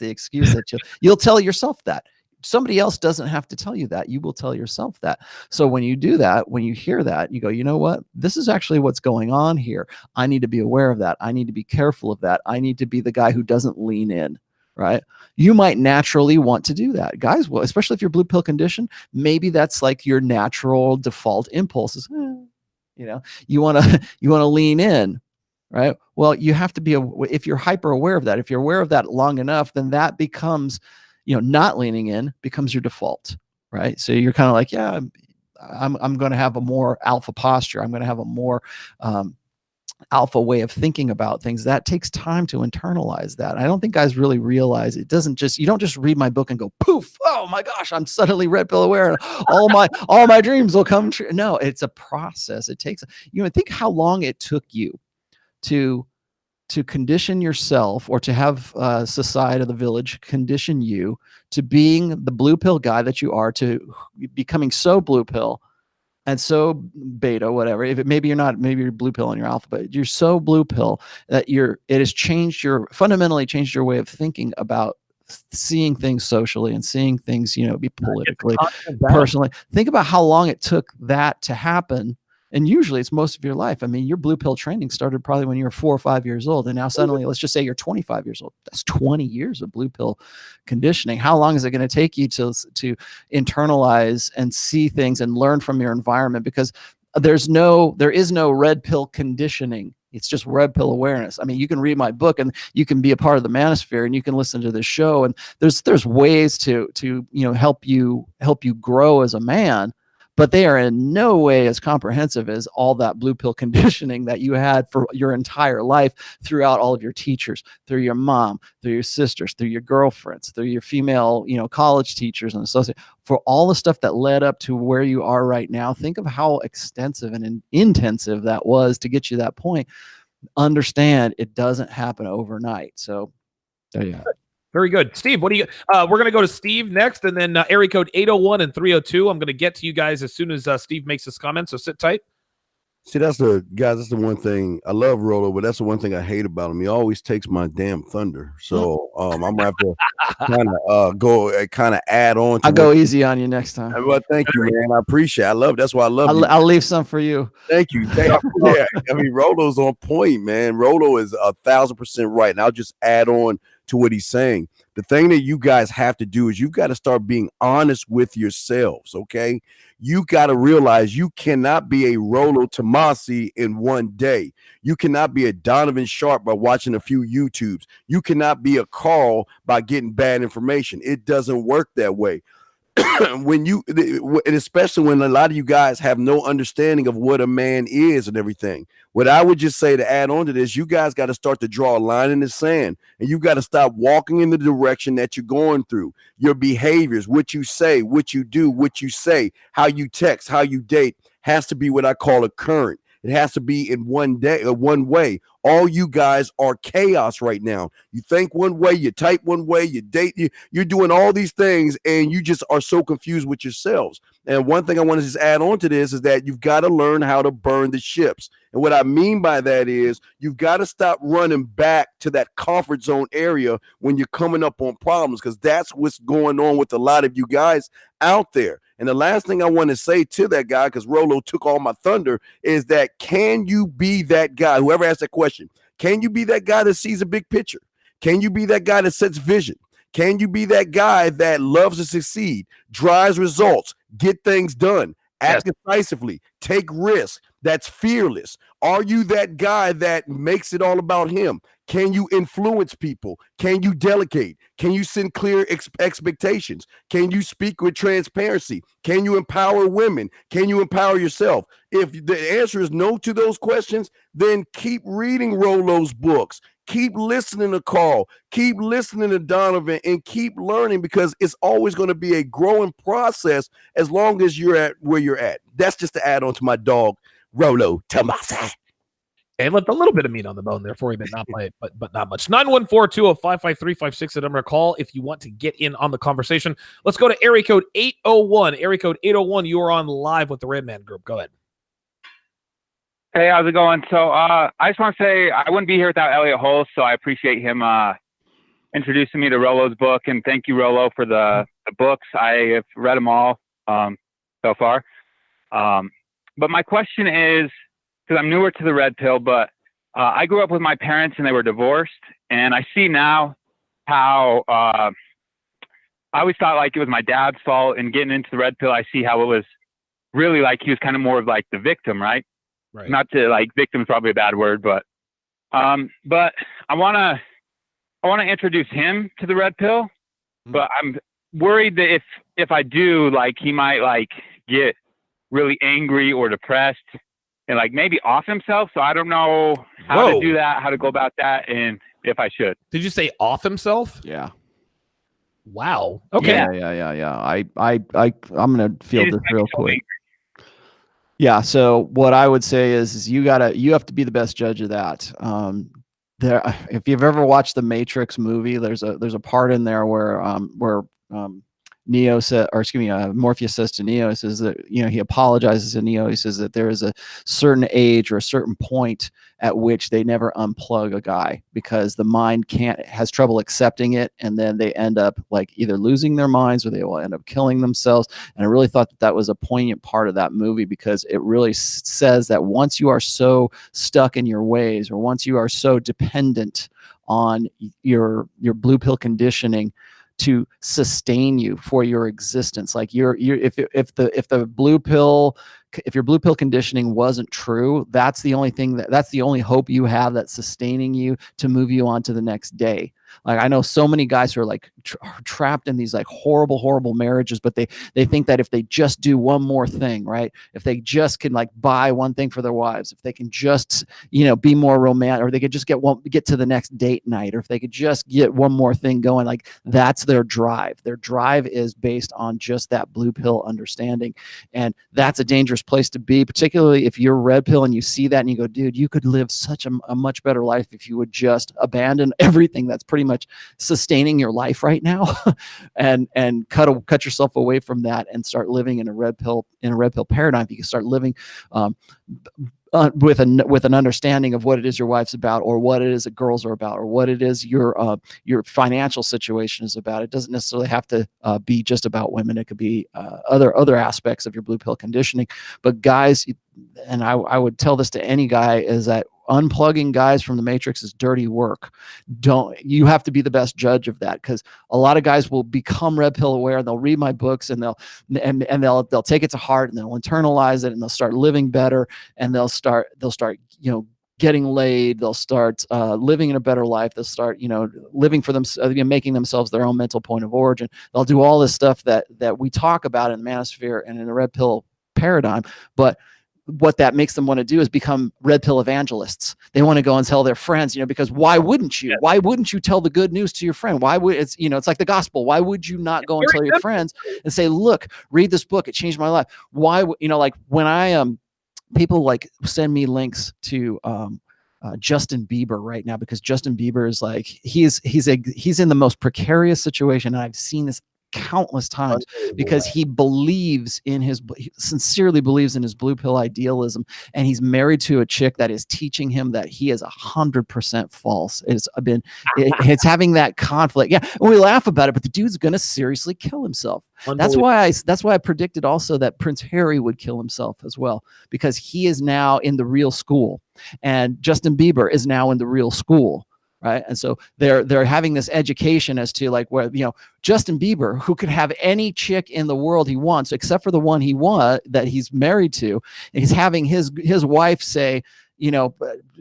excuse that you'll tell yourself that. Somebody else doesn't have to tell you that. You will tell yourself that. So when you do that, when you hear that, you go, you know what? This is actually what's going on here. I need to be aware of that. I need to be careful of that. I need to be the guy who doesn't lean in, right? You might naturally want to do that. Guys will, especially if you're blue pill conditioned, maybe that's like your natural default impulses. You want to lean in, right? Well, you have to be, if you're hyper aware of that, if you're aware of that long enough, then that becomes, not leaning in becomes your default, right? So you're kind of like, yeah, I'm going to have a more alpha posture. I'm going to have a more alpha way of thinking about things. That takes time to internalize that. I don't think guys really realize it doesn't just, you don't just read my book and go, poof, oh my gosh, I'm suddenly red pill aware and all my dreams will come true. No, it's a process. It takes, think how long it took you to condition yourself, or to have society of the village condition you to being the blue pill guy that you are, to becoming so blue pill and so beta, whatever. Maybe you're blue pill and you're alpha, but you're so blue pill that it has fundamentally changed your way of thinking about seeing things socially and seeing things, be politically, personally. Think about how long it took that to happen. And usually it's most of your life. I mean, your blue pill training started probably when you were 4 or 5 years old. And now suddenly, let's just say you're 25 years old. That's 20 years of blue pill conditioning. How long is it going to take you to internalize and see things and learn from your environment? Because there is no red pill conditioning. It's just red pill awareness. I mean, you can read my book and you can be a part of the manosphere and you can listen to this show. And there's ways to help you grow as a man. But they are in no way as comprehensive as all that blue pill conditioning that you had for your entire life throughout all of your teachers, through your mom, through your sisters, through your girlfriends, through your female, college teachers and associates, for all the stuff that led up to where you are right now. Think of how extensive and intensive that was to get you that point. Understand it doesn't happen overnight. So there you have it. Very good. Steve, what do you, we're going to go to Steve next, and then area code 801 and 302. I'm going to get to you guys as soon as Steve makes his comment, so sit tight. See, that's the one thing. I love Rollo, but that's the one thing I hate about him. He always takes my damn thunder. So I'm going to have to kind of add on to I'll go easy on you next time. Well, thank you, man. I appreciate it. That's why I love you. I'll leave some for you. Thank you. Yeah, I mean, Rollo's on point, man. Rollo is 1,000% right. And I'll just add on to what he's saying. The thing that you guys have to do is you got to start being honest with yourselves, okay? You got to realize you cannot be a Rollo Tomasi in one day. You cannot be a Donovan Sharp by watching a few YouTubes. You cannot be a Carl by getting bad information. It doesn't work that way. And especially when a lot of you guys have no understanding of what a man is and everything. What I would just say to add on to this, you guys got to start to draw a line in the sand, and you got to stop walking in the direction that you're going through. Your behaviors, what you say, what you do, what you say, how you text, how you date has to be what I call a current. It has to be in one way. All you guys are chaos right now. You think one way, you type one way, you date, you're doing all these things, and you just are so confused with yourselves. And one thing I want to just add on to this is that you've got to learn how to burn the ships. And what I mean by that is you've got to stop running back to that comfort zone area when you're coming up on problems, because that's what's going on with a lot of you guys out there. And the last thing I want to say to that guy, because Rollo took all my thunder, is that can you be that guy? Whoever asked that question, can you be that guy that sees a big picture? Can you be that guy that sets vision? Can you be that guy that loves to succeed, drives results, get things done, act decisively, take risks, that's fearless? Are you that guy that makes it all about him? Can you influence people? Can you delegate? Can you send clear expectations? Can you speak with transparency? Can you empower women? Can you empower yourself? If the answer is no to those questions, then keep reading Rollo's books. Keep listening to Carl. Keep listening to Donovan, and keep learning, because it's always going to be a growing process as long as you're at where you're at. That's just to add on to my dog, Rollo Tomasi. And left a little bit of meat on the bone there for you, but not much. 914-205-5356, the number to call if you want to get in on the conversation. Let's go to area code 801. Area code 801, you are on live with the Redman Group. Go ahead. Hey, how's it going? So I just want to say I wouldn't be here without Elliot Holst, so I appreciate him introducing me to Rollo's book, and thank you, Rollo, for the books. I have read them all so far. But my question is, because I'm newer to the red pill, but I grew up with my parents and they were divorced, and I see now how I always thought like it was my dad's fault, and getting into the red pill, I see how it was really like he was kind of more of like the victim, right? Right. Not to like victim is probably a bad word, but I want to introduce him to the red pill, but I'm worried that if I do, like, he might like get really angry or depressed and like maybe off himself. So I don't know how to do that, how to go about that, and if I should. Did you say off himself? Yeah. Wow. Okay. Yeah. I'm gonna field this real quick. Yeah. So what I would say is you have to be the best judge of that. If you've ever watched the Matrix movie, there's a part in there where Neo said, or excuse me, Morpheus says to Neo, he says that, he apologizes to Neo. He says that there is a certain age or a certain point at which they never unplug a guy because the mind has trouble accepting it. And then they end up like either losing their minds or they will end up killing themselves. And I really thought that was a poignant part of that movie, because it really says that once you are so stuck in your ways, or once you are so dependent on your blue pill conditioning to sustain you for your existence, like if your blue pill conditioning wasn't true, that's the only hope you have that's sustaining you to move you on to the next day. Like, I know so many guys who are like trapped in these like horrible marriages, but they think that if they just do one more thing, right? If they just can like buy one thing for their wives, if they can just, be more romantic, or they could just get to the next date night, or if they could just get one more thing going, like that's their drive. Their drive is based on just that blue pill understanding. And that's a dangerous place to be, particularly if you're red pill and you see that and you go, dude, you could live such a much better life if you would just abandon everything that's pretty much sustaining your life right now and cut yourself away from that and start living in a red pill paradigm. You can start living with an understanding of what it is your wife's about, or what it is that girls are about, or what it is your financial situation is about. It doesn't necessarily have to be just about women. It could be other aspects of your blue pill conditioning. But guys, and I would tell this to any guy, is that unplugging guys from the matrix is dirty work. You have to be the best judge of that, because a lot of guys will become red pill aware. They'll read my books and they'll take it to heart, and they'll internalize it, and they'll start living better, and they'll start getting laid. They'll start living in a better life. They'll start living for themselves, making themselves their own mental point of origin. They'll do all this stuff that we talk about in the manosphere and in the red pill paradigm. But what that makes them want to do is become red pill evangelists. They want to go and tell their friends, because why wouldn't you? Why wouldn't you tell the good news to your friend? Why would it's like the gospel. Why would you not go and tell your friends and say, look, read this book, it changed my life? Why like when I people like send me links to Justin Bieber right now, because Justin Bieber is like, he's in the most precarious situation. And I've seen this countless times, because he sincerely believes in his blue pill idealism, and he's married to a chick that is teaching him that he is 100% false. It's having that conflict. Yeah, and we laugh about it, but the dude's gonna seriously kill himself. That's why I predicted also that Prince Harry would kill himself as well, because he is now in the real school, and Justin Bieber is now in the real school. Right. And so they're having this education as to like where, Justin Bieber, who could have any chick in the world he wants, except for the one that he's married to, and he's having his wife say,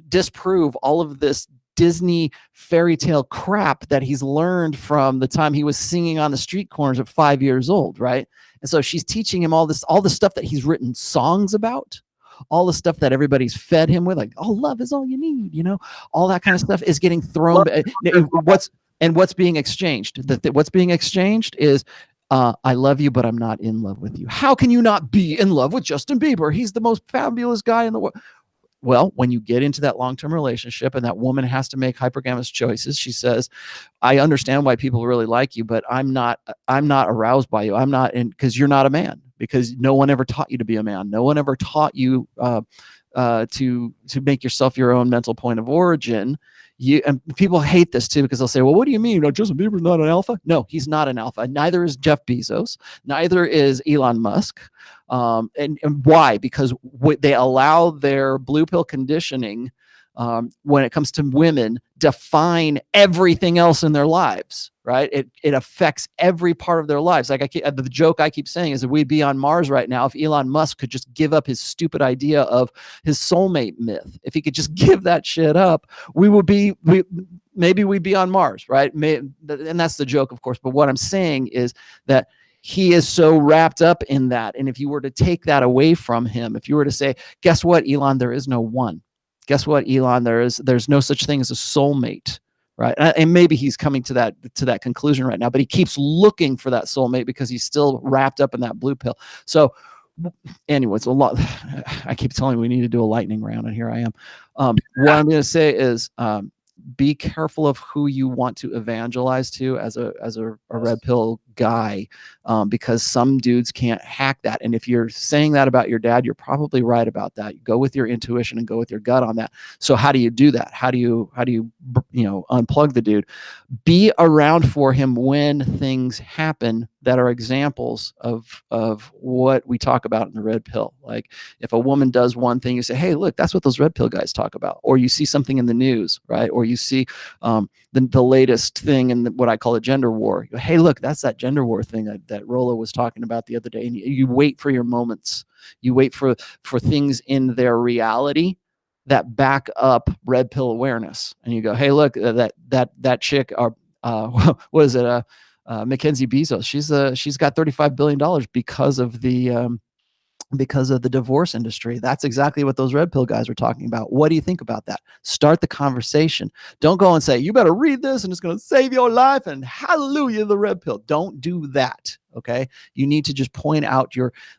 disprove all of this Disney fairy tale crap that he's learned from the time he was singing on the street corners at 5 years old. Right. And so she's teaching him all the stuff that he's written songs about. All the stuff that everybody's fed him with, like, oh, love is all you need, all that kind of stuff is getting thrown. What's being exchanged? What's being exchanged is, I love you, but I'm not in love with you. How can you not be in love with Justin Bieber? He's the most fabulous guy in the world. Well, when you get into that long-term relationship and that woman has to make hypergamous choices, she says, I understand why people really like you, but I'm not aroused by you. I'm not because you're not a man, because no one ever taught you to be a man. No one ever taught you to make yourself your own mental point of origin. And people hate this too, because they'll say, well, what do you mean? Justin Bieber's not an alpha? No, he's not an alpha. Neither is Jeff Bezos. Neither is Elon Musk. And why? Because they allow their blue pill conditioning, when it comes to women, define everything else in their lives, right? It affects every part of their lives. Like the joke I keep saying is that we'd be on Mars right now if Elon Musk could just give up his stupid idea of his soulmate myth. If he could just give that shit up, maybe we'd be on Mars, right? And that's the joke, of course. But what I'm saying is that he is so wrapped up in that. And if you were to take that away from him, if you were to say, guess what, Elon, there is no one. Guess what, Elon, there's no such thing as a soulmate, right? And maybe he's coming to that conclusion right now, but he keeps looking for that soulmate because he's still wrapped up in that blue pill. So anyways, a lot. I keep telling you we need to do a lightning round, and here I am. What I'm going to say is, be careful of who you want to evangelize to as a red pill guy, because some dudes can't hack that. And if you're saying that about your dad, you're probably right about that. Go with your intuition and go with your gut on that. So how do you do that? How do you unplug the dude? Be around for him when things happen that are examples of what we talk about in the red pill. Like if a woman does one thing, you say, hey, look, that's what those red pill guys talk about. Or you see something in the news, right? Or you see the latest thing in what I call a gender war. You go, hey, look, that's that gender war thing that Rollo was talking about the other day. And you wait for your moments. You wait for things in their reality that back up red pill awareness. And you go, hey, look, that chick, what is it? Mackenzie Bezos. She's got $35 billion because of the divorce industry. That's exactly what those red pill guys are talking about. What do you think about that? Start the conversation. Don't go and say, you better read this and it's going to save your life and hallelujah, the red pill. Don't do that. Okay. You need to just point out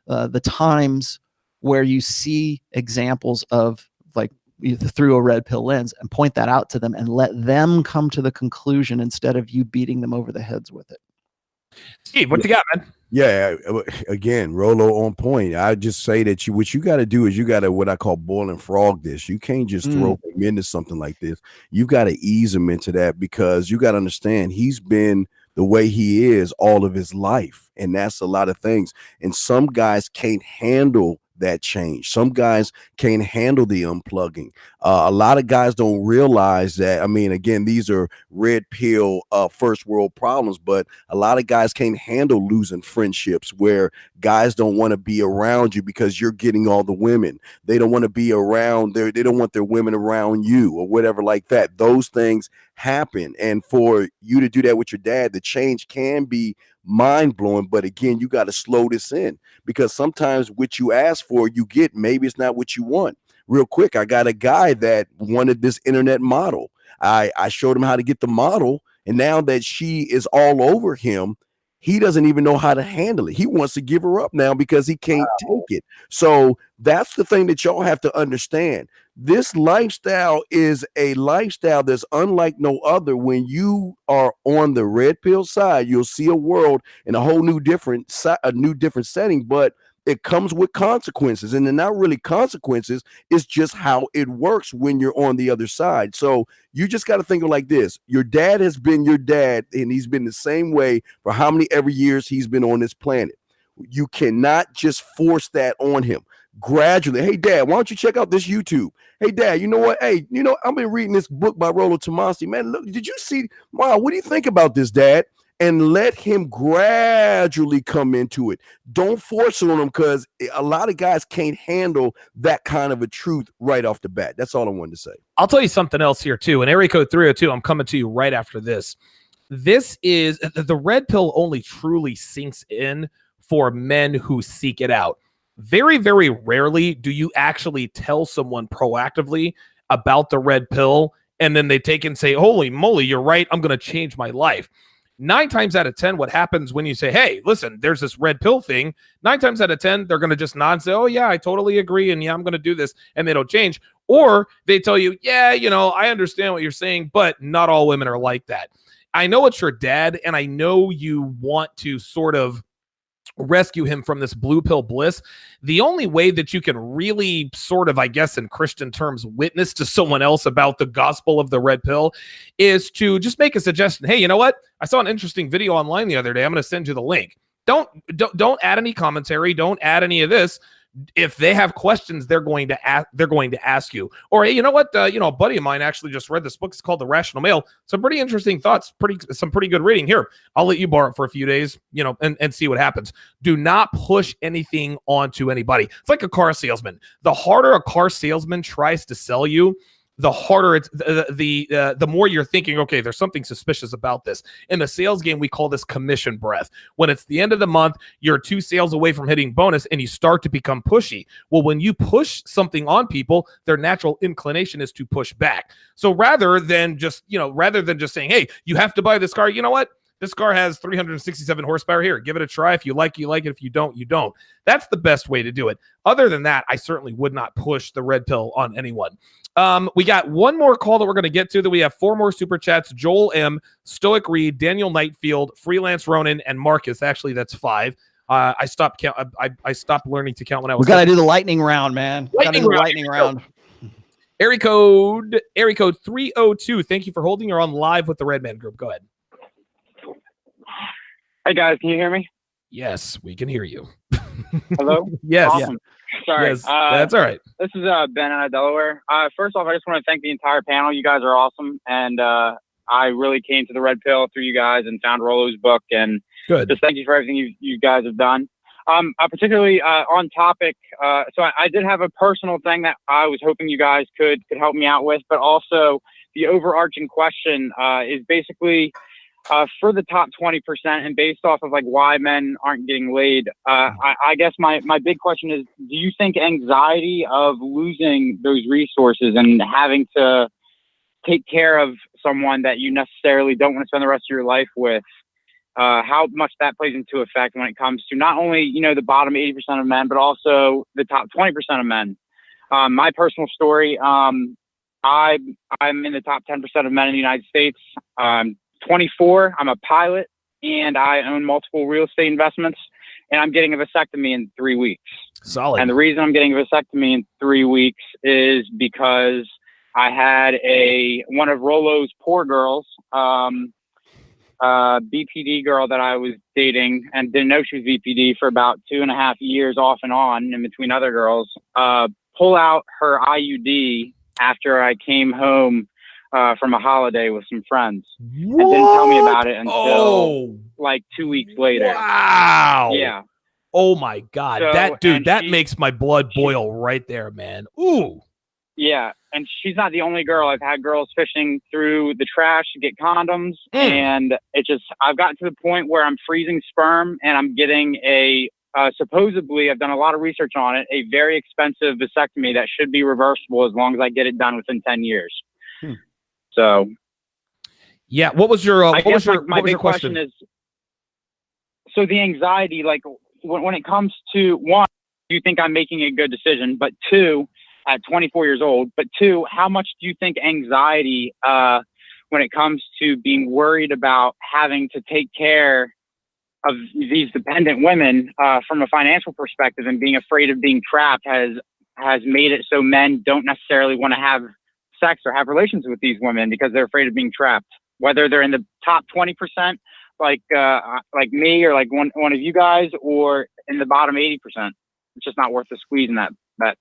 the times where you see examples of like through a red pill lens and point that out to them and let them come to the conclusion instead of you beating them over the heads with it. Steve, what you got, man? Yeah, again, Rollo on point. I just say that what you got to do is you got to what I call boiling frog this. You can't just throw him into something like this. You got to ease him into that, because you got to understand he's been the way he is all of his life, and that's a lot of things. And some guys can't handle that change. Some guys can't handle the unplugging. A lot of guys don't realize that. I mean, again, these are red pill first world problems, but a lot of guys can't handle losing friendships where guys don't want to be around you because you're getting all the women. They don't want to be around they don't want their women around you or whatever like that. Those things happen. And for you to do that with your dad, the change can be mind-blowing, but again, you got to slow this in, because sometimes what you ask for, you get. Maybe it's not what you want. Real quick, I got a guy that wanted this internet model. I showed him how to get the model, and now that she is all over him, he doesn't even know how to handle it. He wants to give her up now because he can't take it. So that's the thing that y'all have to understand. This lifestyle is a lifestyle that's unlike no other. When you are on the red pill side, you'll see a world in a whole new different setting, but it comes with consequences, and they're not really consequences. It's just how it works when you're on the other side. So you just got to think of it like this. Your dad has been your dad, and he's been the same way for how many ever years he's been on this planet. You cannot just force that on him. Gradually, hey, Dad, why don't you check out this YouTube? Hey, Dad, you know what? Hey, I've been reading this book by Rollo Tomasi. Man, look, did you see? Wow, what do you think about this, Dad? And let him gradually come into it. Don't force it on him, because a lot of guys can't handle that kind of a truth right off the bat. That's all I wanted to say. I'll tell you something else here too. And area code 302, I'm coming to you right after this. This is the red pill only truly sinks in for men who seek it out. Very, very rarely do you actually tell someone proactively about the red pill, and then they take and say, holy moly, you're right, I'm going to change my life. 9 times out of 10, what happens when you say, hey, listen, there's this red pill thing, 9 times out of 10, they're going to just nod and say, oh, yeah, I totally agree, and yeah, I'm going to do this, and they don't change. Or they tell you, yeah, I understand what you're saying, but not all women are like that. I know it's your dad, and I know you want to sort of rescue him from this blue pill bliss. The only way that you can really sort of, I guess in Christian terms, witness to someone else about the gospel of the red pill is to just make a suggestion. Hey, you know what? I saw an interesting video online the other day. I'm going to send you the link. Don't add any commentary. Don't add any of this. If they have questions, they're going to ask you. Or, hey, you know what? A buddy of mine actually just read this book. It's called The Rational Male. Some pretty interesting thoughts, some pretty good reading. Here, I'll let you borrow it for a few days, and see what happens. Do not push anything onto anybody. It's like a car salesman. The harder a car salesman tries to sell you, the harder it's the more you're thinking, okay, there's something suspicious about this. In the sales game, we call this commission breath. When it's the end of the month, you're 2 sales away from hitting bonus, and you start to become pushy. Well, when you push something on people, their natural inclination is to push back. So rather than just saying, hey, you have to buy this car, you know what? This car has 367 horsepower here. Give it a try. If you like, you like it. If you don't, you don't. That's the best way to do it. Other than that, I certainly would not push the red pill on anyone. We got one more call that we're going to get to. That we have 4 more super chats. Joel M, Stoic Reed, Daniel Knightfield, Freelance Ronan, and Marcus. Actually, that's 5. I stopped learning to count when I was. We got to do the lightning round, man. Lightning round. Area code 302. Thank you for holding. You're on live with the Redman Group. Go ahead. Hey guys, can you hear me? Yes, we can hear you. Hello? Yes. Awesome. Sorry. Yes, that's all right. This is Ben out of Delaware. First off, I just want to thank the entire panel. You guys are awesome. And I really came to the red pill through you guys and found Rollo's book. And good. Just thank you for everything you guys have done. Particularly on topic. So I did have a personal thing that I was hoping you guys could help me out with. But also the overarching question is basically for the top 20% and based off of like why men aren't getting laid. I guess my big question is, do you think anxiety of losing those resources and having to take care of someone that you necessarily don't want to spend the rest of your life with, how much that plays into effect when it comes to not only, the bottom 80% of men, but also the top 20% of men? My personal story, I'm in the top 10% of men in the United States. 24, I'm a pilot, and I own multiple real estate investments, and I'm getting a vasectomy in 3 weeks. Solid. And the reason I'm getting a vasectomy in 3 weeks is because I had one of Rollo's poor girls BPD girl that I was dating and didn't know she was BPD for about 2.5 years off and on in between other girls, pull out her IUD after I came home from a holiday with some friends. What? And didn't tell me about it until like 2 weeks later. Wow. Yeah. Oh my God. So, that dude, and that makes my blood boil right there, man. Ooh. Yeah. And she's not the only girl. I've had girls fishing through the trash to get condoms. And it just, I've gotten to the point where I'm freezing sperm and I'm getting a, supposedly, I've done a lot of research on it, a very expensive vasectomy that should be reversible as long as I get it done within 10 years. So, yeah. What was your, I guess my what was big your question? is, so the anxiety, like when it comes to one, do you think I'm making a good decision? But two, at 24 years old, but two, how much do you think anxiety, when it comes to being worried about having to take care of these dependent women, from a financial perspective and being afraid of being trapped has made it so men don't necessarily want to have sex or have relations with these women because they're afraid of being trapped, whether they're in the top 20%, like me or like one of you guys, or in the bottom 80%. It's just not worth the squeeze in that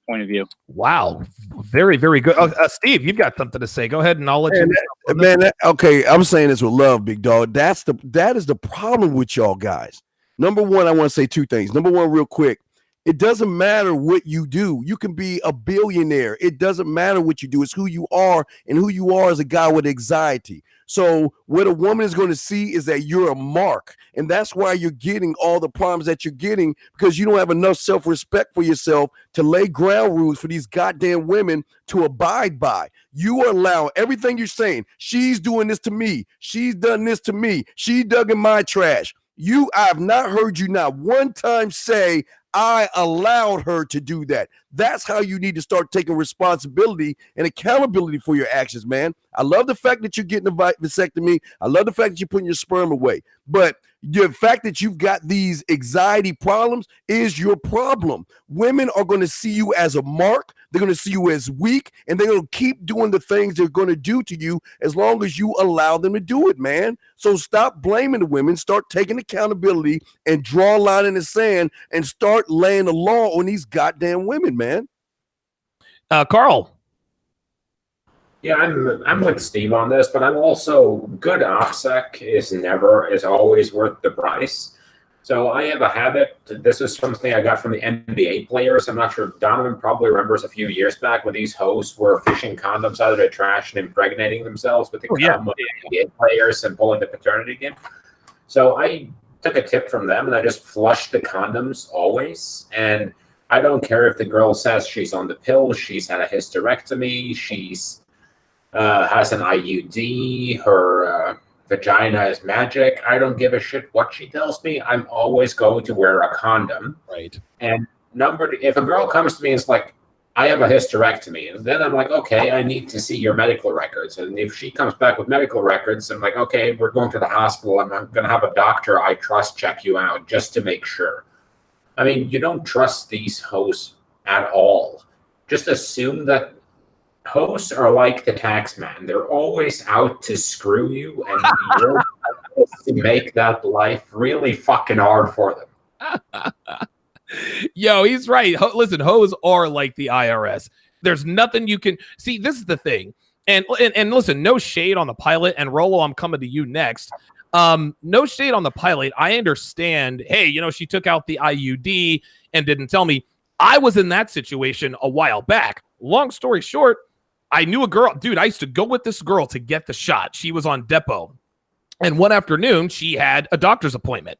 point of view. Wow. Very, very good. Steve, you've got something to say. Go ahead and I'll let you. Okay, I'm saying this with love, big dog. That is the problem with y'all guys. Number one, I want to say two things. Number one, real quick. It doesn't matter what you do. You can be a billionaire. It doesn't matter what you do. It's who you are, and who you are is a guy with anxiety. So what a woman is going to see is that you're a mark, and that's why you're getting all the problems that you're getting, because you don't have enough self-respect for yourself to lay ground rules for these goddamn women to abide by. You allow everything you're saying. She's doing this to me. She's done this to me. She dug in my trash. I have not heard you not one time say, I allowed her to do that. That's how you need to start taking responsibility and accountability for your actions, man. I love the fact that you're getting a vasectomy. I love the fact that you're putting your sperm away. But the fact that you've got these anxiety problems is your problem. Women are going to see you as a mark. They're going to see you as weak, and they're going to keep doing the things they're going to do to you as long as you allow them to do it, man. So stop blaming the women. Start taking accountability and draw a line in the sand and start laying the law on these goddamn women, man. Carl. Yeah, I'm with Steve on this, but I'm also good OPSEC is always worth the price. So I have a habit. This is something I got from the NBA players. I'm not sure. Donovan probably remembers a few years back when these hosts were fishing condoms out of the trash and impregnating themselves with the cum of the NBA players and pulling the paternity game. So I took a tip from them and I just flushed the condoms always. And I don't care if the girl says she's on the pill, she's had a hysterectomy, she's has an IUD, her vagina is magic. I don't give a shit what she tells me. I'm always going to wear a condom. Right. And if a girl comes to me and is like, I have a hysterectomy, and then I'm like, okay, I need to see your medical records. And if she comes back with medical records, I'm like, okay, we're going to the hospital. I'm going to have a doctor I trust check you out just to make sure. I mean, you don't trust these hosts at all. Just assume that hosts are like the tax man. They're always out to screw you, and you're to make that life really fucking hard for them. Yo, he's right. Listen, hoes are like the IRS. There's nothing you can see. This is the thing. And listen, no shade on the pilot. And Rollo, I'm coming to you next. No shade on the pilot. I understand. Hey, she took out the IUD and didn't tell me. I was in that situation a while back. Long story short, I knew a girl. Dude, I used to go with this girl to get the shot. She was on depot. And one afternoon, she had a doctor's appointment.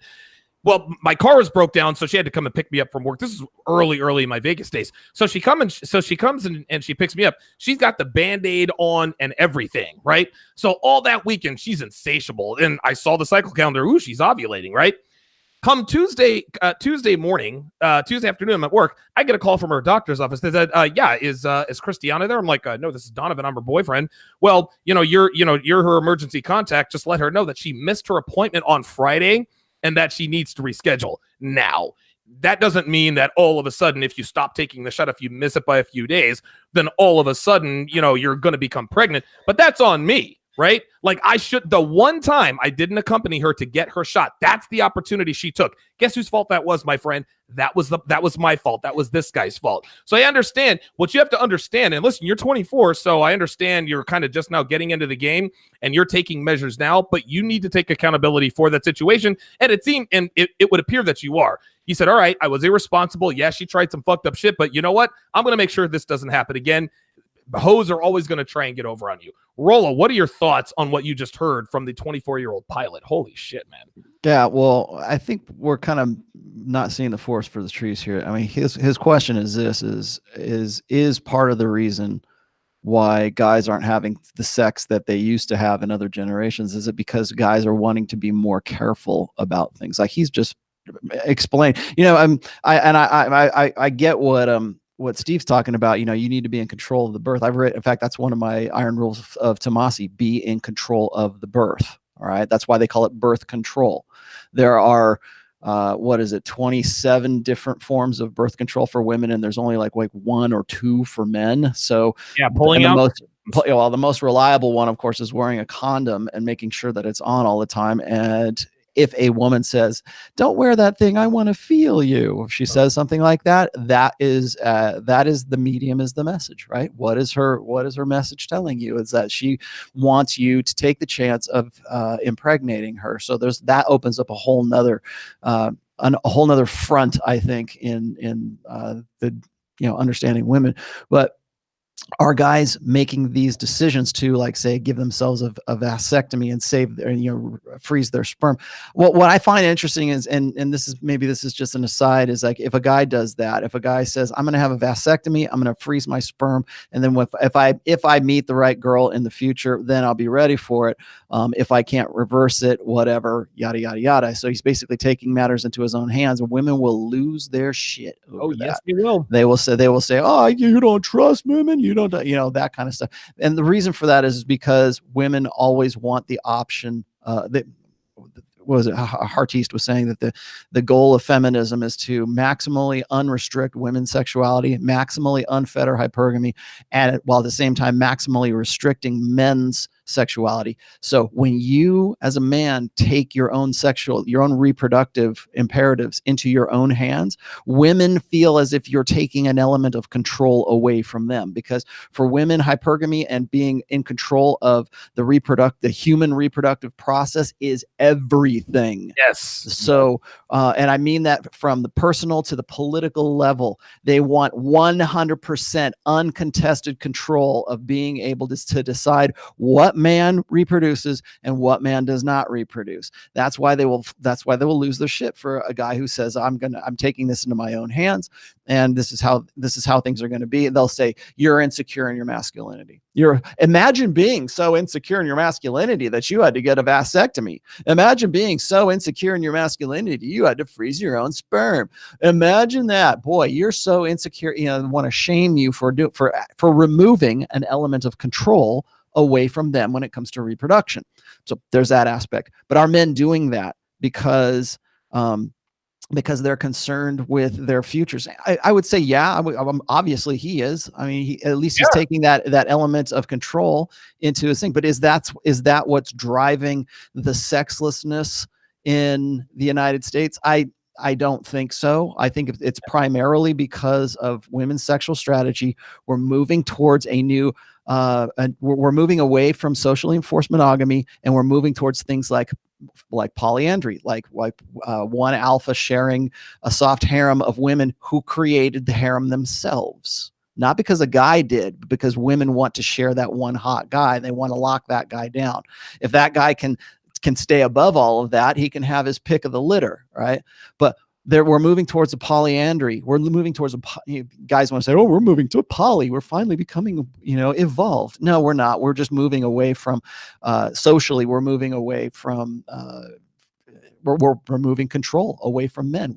Well, my car was broke down, so she had to come and pick me up from work. This is early in my Vegas days. So she comes and she picks me up. She's got the Band-Aid on and everything, right? So all that weekend, she's insatiable. And I saw the cycle calendar. Ooh, she's ovulating, right? Come Tuesday morning, Tuesday afternoon, I'm at work. I get a call from her doctor's office. They said, is Christiana there? I'm like, no, this is Donovan. I'm her boyfriend. Well, you're her emergency contact. Just let her know that she missed her appointment on Friday and that she needs to reschedule now. That doesn't mean that all of a sudden, if you stop taking the shot, if you miss it by a few days, then all of a sudden, you're going to become pregnant. But that's on me. right? Like the one time I didn't accompany her to get her shot, that's the opportunity she took. Guess whose fault that was, my friend? That was my fault. That was this guy's fault. So I understand what you have to understand. And listen, you're 24, so I understand you're kind of just now getting into the game and you're taking measures now, but you need to take accountability for that situation. And it would appear that you are. You said, all right, I was irresponsible. Yeah, she tried some fucked up shit, but you know what? I'm going to make sure this doesn't happen again. Hoes are always going to try and get over on you. Rollo, what are your thoughts on what you just heard from the 24-year-old pilot? Holy shit, man. Yeah, well, I think we're kind of not seeing the forest for the trees here. I mean, his question is this: is part of the reason why guys aren't having the sex that they used to have in other generations? Is it because guys are wanting to be more careful about things? Like he's just explained, I get what Steve's talking about. You need to be in control of the birth. In fact, that's one of my iron rules of Tomasi: be in control of the birth. All right. That's why they call it birth control. There are, 27 different forms of birth control for women, and there's only like 1 or 2 for men. So yeah, pulling out. The most reliable one, of course, is wearing a condom and making sure that it's on all the time. And if a woman says, "Don't wear that thing, I want to feel you," if she says something like that, that is the medium, is the message, right? What is her message telling you? Is that she wants you to take the chance of impregnating her. So that opens up a whole nother front, I think, in the understanding women. But are guys making these decisions to, like, say, give themselves a vasectomy and save their, freeze their sperm? What I find interesting is, and this is just an aside, is like, if a guy does that, if a guy says, "I'm going to have a vasectomy, I'm going to freeze my sperm, and then if I meet the right girl in the future, then I'll be ready for it. If I can't reverse it, whatever, yada yada yada." So he's basically taking matters into his own hands. Women will lose their shit over that. Yes, they will. They will say, "Oh, you don't trust women. You don't," that kind of stuff. And the reason for that is because women always want the option. Hartiste was saying that the goal of feminism is to maximally unrestrict women's sexuality, maximally unfetter hypergamy, and while at the same time maximally restricting men's sexuality. So when you, as a man, take your own reproductive imperatives into your own hands, women feel as if you're taking an element of control away from them. Because for women, hypergamy and being in control of the human reproductive process is everything. Yes. So, and I mean that from the personal to the political level. They want 100% uncontested control of being able to decide what man reproduces and what man does not reproduce. That's why they will lose their shit for a guy who says, I'm taking this into my own hands, and this is how things are going to be. And they'll say, "You're insecure in your masculinity. Imagine being so insecure in your masculinity that you had to get a vasectomy. Imagine being so insecure in your masculinity you had to freeze your own sperm. Imagine that. Boy, you're so insecure, want to shame you for removing an element of control away from them when it comes to reproduction." So there's that aspect. But are men doing that because they're concerned with their futures? I would say, yeah. Obviously he is. I mean, he's taking that element of control into his thing. But is that what's driving the sexlessness in the United States? I don't think so. I think it's primarily because of women's sexual strategy. We're moving towards a new we're moving away from socially enforced monogamy, and we're moving towards things like polyandry, like one alpha sharing a soft harem of women who created the harem themselves. Not because a guy did, but because women want to share that one hot guy. They want to lock that guy down. If that guy can stay above all of that, he can have his pick of the litter, right? But we're moving towards a polyandry. We're moving towards guys want to say, "Oh, we're moving to a poly. We're finally becoming, evolved." No, we're not. We're just moving away from socially. We're moving away from we're removing control away from men.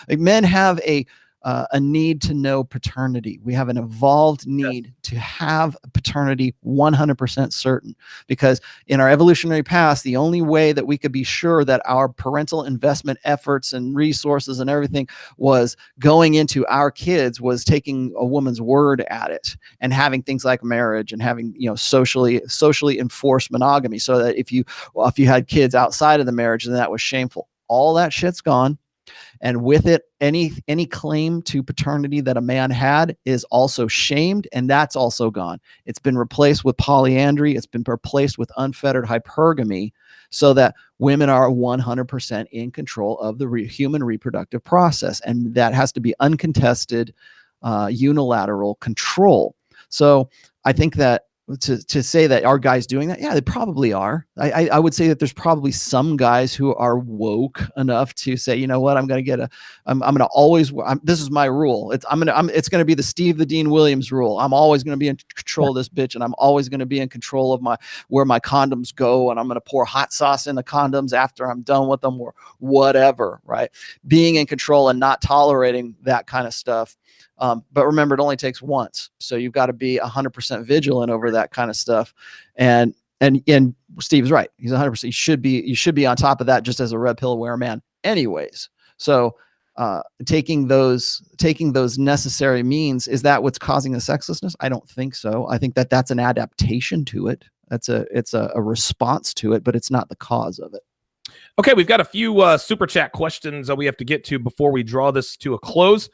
Men have a a need to know paternity. We have an evolved need to have paternity 100% certain, because in our evolutionary past, the only way that we could be sure that our parental investment efforts and resources and everything was going into our kids was taking a woman's word at it and having things like marriage and having, socially enforced monogamy, so that if you had kids outside of the marriage, then that was shameful. All that shit's gone. And with it, any claim to paternity that a man had is also shamed, and that's also gone. It's been replaced with polyandry. It's been replaced with unfettered hypergamy, so that women are 100% in control of the human reproductive process, and that has to be uncontested, unilateral control. So I think that to say that are guys doing that? Yeah, they probably are. I would say that there's probably some guys who are woke enough to say, you know what, I'm going to always, this is my rule. It's going to be the Steve the Dean Williams rule. I'm always going to be in control of this bitch, and I'm always going to be in control of where my condoms go, and I'm going to pour hot sauce in the condoms after I'm done with them, or whatever, right? Being in control and not tolerating that kind of stuff. But remember, it only takes once. So you've got to be 100% vigilant over that kind of stuff. And Steve's right. He's 100%. You should be on top of that, just as a red pill aware man anyways. So, taking those necessary means, is that what's causing the sexlessness? I don't think so. I think that that's an adaptation to it. It's a response to it, but it's not the cause of it. Okay, we've got a few super chat questions we have to get to before we draw this to a close.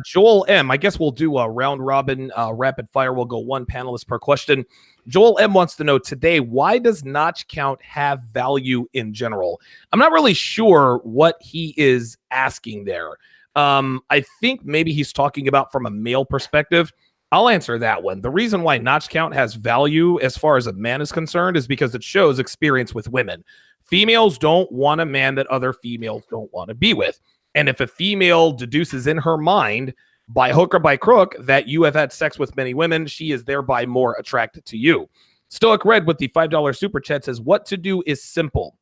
Joel M, I guess we'll do a round robin rapid fire. We'll go one panelist per question. Joel M wants to know today, why does notch count have value in general? I'm not really sure what he is asking there. I think maybe he's talking about from a male perspective. I'll answer that one. The reason why notch count has value as far as a man is concerned is because it shows experience with women. Females don't want a man that other females don't want to be with. And if a female deduces in her mind, by hook or by crook, that you have had sex with many women, she is thereby more attracted to you. Stoic Red with the $5 super chat says, what to do is simple,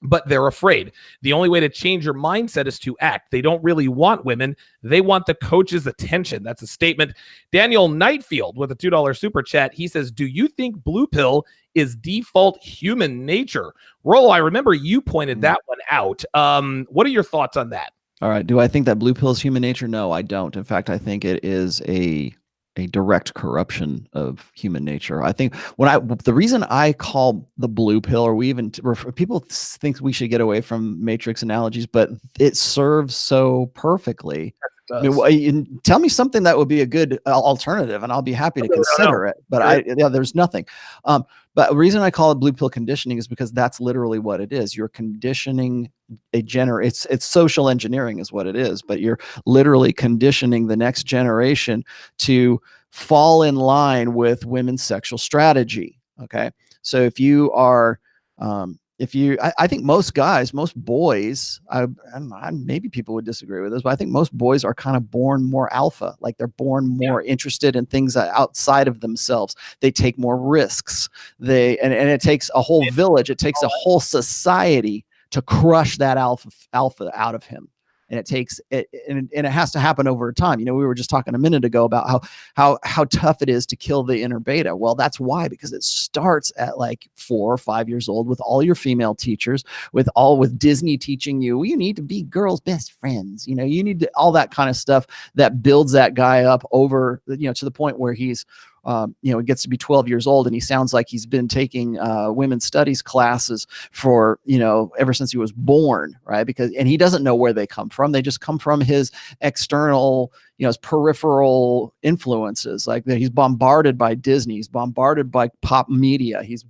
but they're afraid. The only way to change your mindset is to act. They don't really want women. They want the coach's attention. That's a statement. Daniel Nightfield with a $2 super chat. He says, do you think blue pill is default human nature? Rollo, I remember you pointed that one out. What are your thoughts on that? All right. Do I think that blue pill is human nature? No, I don't. In fact, I think it is a direct corruption of human nature. I think the reason I call the blue pill, or people think we should get away from Matrix analogies, but it serves so perfectly. I mean, tell me something that would be a good alternative, and I'll be happy to consider it. But there's nothing. But the reason I call it blue pill conditioning is because that's literally what it is. You're conditioning it's social engineering is what it is, but you're literally conditioning the next generation to fall in line with women's sexual strategy. Okay. So if you are, I think most guys, most boys, maybe people would disagree with this, but I think most boys are kind of born more alpha. Like they're born more interested in things outside of themselves. They take more risks. And it takes a whole village. It takes a whole society to crush that alpha out of him. And it takes it, and it has to happen over time. We were just talking a minute ago about how tough it is to kill the inner beta. Well, that's why, because it starts at like 4 or 5 years old with all your female teachers, with Disney teaching you need to be girls' best friends. You need to, all that kind of stuff that builds that guy up over, to the point where he's, he gets to be 12 years old and he sounds like he's been taking women's studies classes for, ever since he was born, right? And he doesn't know where they come from. They just come from his external, his peripheral influences. Like he's bombarded by Disney, he's bombarded by pop media, he's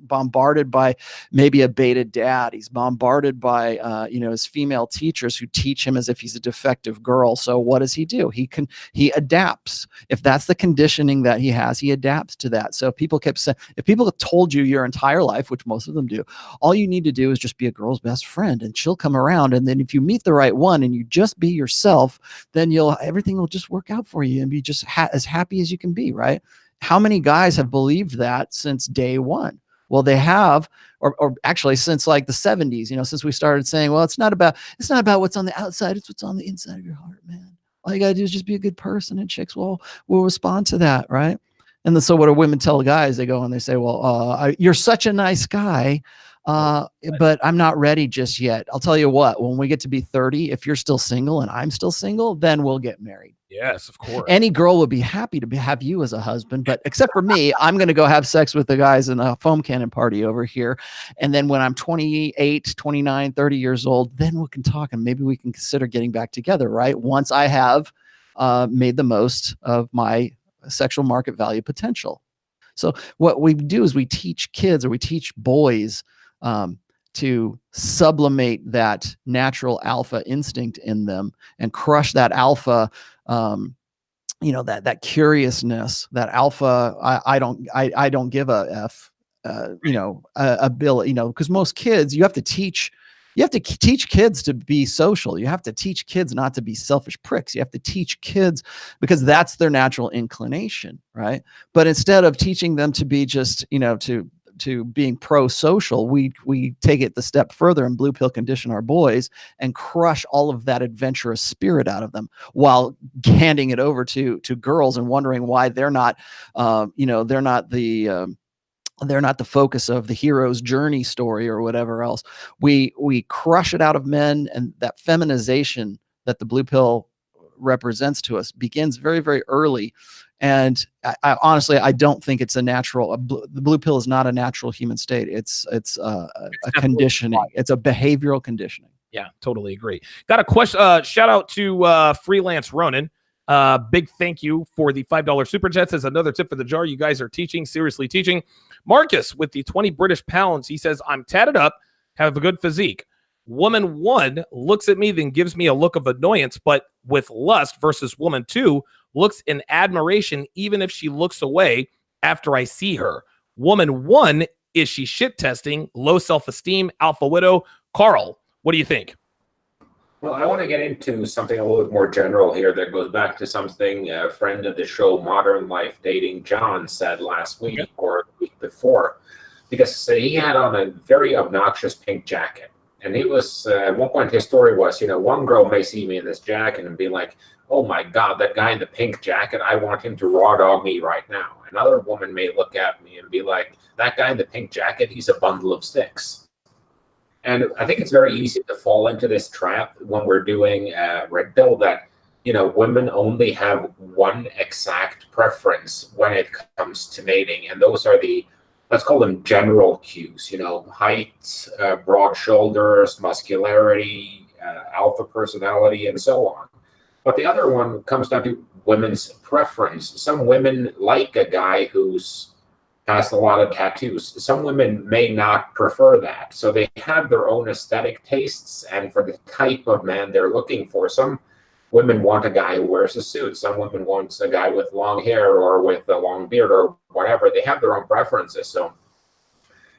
bombarded by maybe a beta dad, he's bombarded by his female teachers who teach him as if he's a defective girl. So what does he do? He adapts. If that's the conditioning that he has, he adapts to that. So if people have told you your entire life, which most of them do, all you need to do is just be a girl's best friend and she'll come around. And then if you meet the right one and you just be yourself, then everything will just work out for you and be just as happy as you can be, right? How many guys have believed that since day one? Well, they have, or actually since like the 70s, since we started saying, well, it's not about what's on the outside, it's what's on the inside of your heart, man. All you gotta do is just be a good person, and chicks will respond to that, right? And then, so what do women tell the guys? They go and they say, well, you're such a nice guy, but I'm not ready just yet. I'll tell you what, when we get to be 30, if you're still single and I'm still single, then we'll get married. Yes, of course. Any girl would be happy to have you as a husband, but except for me, I'm going to go have sex with the guys in a foam cannon party over here. And then when I'm 28, 29, 30 years old, then we can talk and maybe we can consider getting back together, right? Once I have made the most of my sexual market value potential. So what we do is we teach kids, or we teach boys, to sublimate that natural alpha instinct in them and crush that alpha, that curiousness, that alpha. I don't give a F, ability, because most kids, you have to teach kids to be social. You have to teach kids not to be selfish pricks. You have to teach kids because that's their natural inclination, right? But instead of teaching them to be just, to being pro-social, we take it the step further and blue pill condition our boys and crush all of that adventurous spirit out of them, while handing it over to girls and wondering why they're not they're not the focus of the hero's journey story or whatever else. We crush it out of men, and that feminization that the blue pill represents to us begins very, very early. And I honestly, I don't think it's a natural. The blue pill is not a natural human state. It's a conditioning. Right. It's a behavioral conditioning. Yeah, totally agree. Got a question. Shout out to Freelance Ronan. Big thank you for the $5 super chats. As another tip for the jar, you guys are teaching, seriously teaching. Marcus with the 20 British pounds. He says, I'm tatted up, have a good physique. Woman 1 looks at me, then gives me a look of annoyance, but with lust, versus woman 2 looks in admiration, even if she looks away after I see her. Woman 1, is she shit testing, low self-esteem, alpha widow? Carl, what do you think? Well, I want to get into something a little bit more general here that goes back to something a friend of the show, Modern Life Dating, John, said last week or the week before, because he had on a very obnoxious pink jacket. And he was, at one point, his story was, one girl may see me in this jacket and be like, oh my God, that guy in the pink jacket, I want him to raw dog me right now. Another woman may look at me and be like, that guy in the pink jacket, he's a bundle of sticks. And I think it's very easy to fall into this trap when we're doing Red Pill that, women only have one exact preference when it comes to mating. And those are the, let's call them general cues, height, broad shoulders, muscularity, alpha personality, and so on. But the other one comes down to women's preference. Some women like a guy who's has a lot of tattoos. Some women may not prefer that. So they have their own aesthetic tastes and for the type of man they're looking for. Some women want a guy who wears a suit. Some women want a guy with long hair or with a long beard or whatever. They have their own preferences. So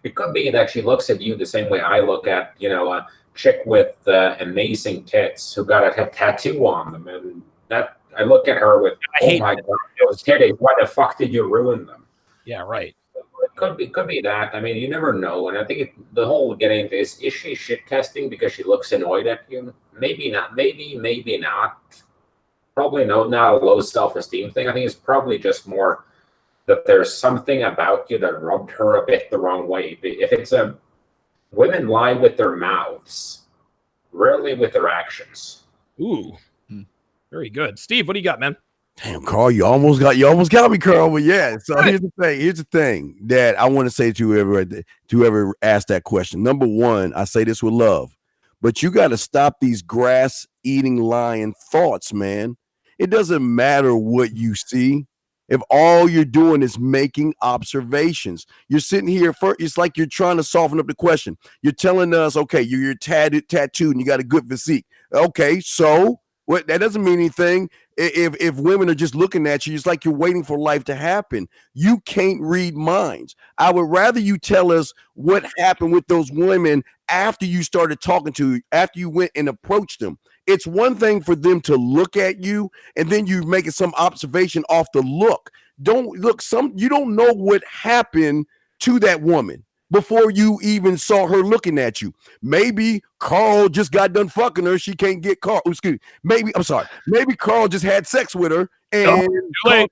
it could be that she looks at you the same way I look at, a chick with amazing tits who got a tattoo on them. And that I look at her with, oh my God, those titties, why the fuck did you ruin them? Yeah, right. It could be that. I mean, you never know. And I think the whole getting into is she shit testing because she looks annoyed at you? Maybe not. Maybe not. Probably not a low self-esteem thing. I think it's probably just more that there's something about you that rubbed her a bit the wrong way. If it's women lie with their mouths, rarely with their actions. Ooh, very good. Steve, what do you got, man? Damn, Carl, you almost got me, Carl. But yeah, so here's the thing that I want to say to whoever asked that question. Number one, I say this with love, but you got to stop these grass-eating lion thoughts, man. It doesn't matter what you see. If all you're doing is making observations, you're sitting here it's like you're trying to soften up the question. You're telling us, okay, you're tattooed and you got a good physique. Okay, so what? That doesn't mean anything. If women are just looking at you, it's like you're waiting for life to happen. You can't read minds. I would rather you tell us what happened with those women after you started talking to, after you went and approached them. It's one thing for them to look at you and then you making some observation off the look. You don't know what happened to that woman. before you even saw her looking at you. Maybe Carl just got done fucking her. She can't get Carl. Excuse me. Maybe Carl just had sex with her and Carl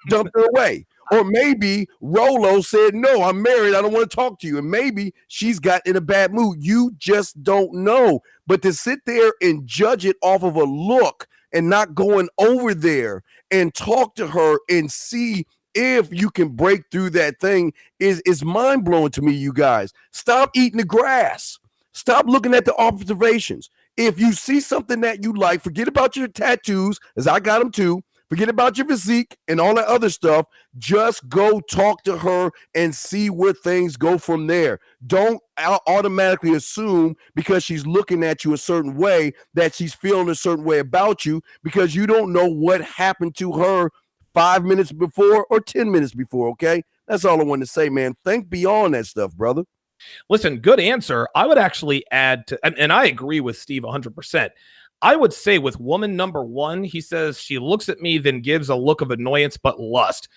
dumped her away. Or maybe Rollo said, no, I'm married. I don't want to talk to you. And maybe she's got in a bad mood. You just don't know. But to sit there and judge it off of a look and not going over there and talk to her and see if you can break through that thing is mind-blowing to me, you guys. Stop eating the grass. Stop looking at the observations. If you see something that you like, forget about your tattoos, as I got them too. Forget about your physique and all that other stuff. Just go talk to her and see where things go from there. Don't automatically assume because she's looking at you a certain way that she's feeling a certain way about you, because you don't know what happened to her 5 minutes before or 10 minutes before, okay? That's all I want to say, man. Think beyond that stuff, brother. Listen, good answer. I would actually add to, and I agree with Steve 100%. I would say with woman number one, he says she looks at me, then gives a look of annoyance but lust.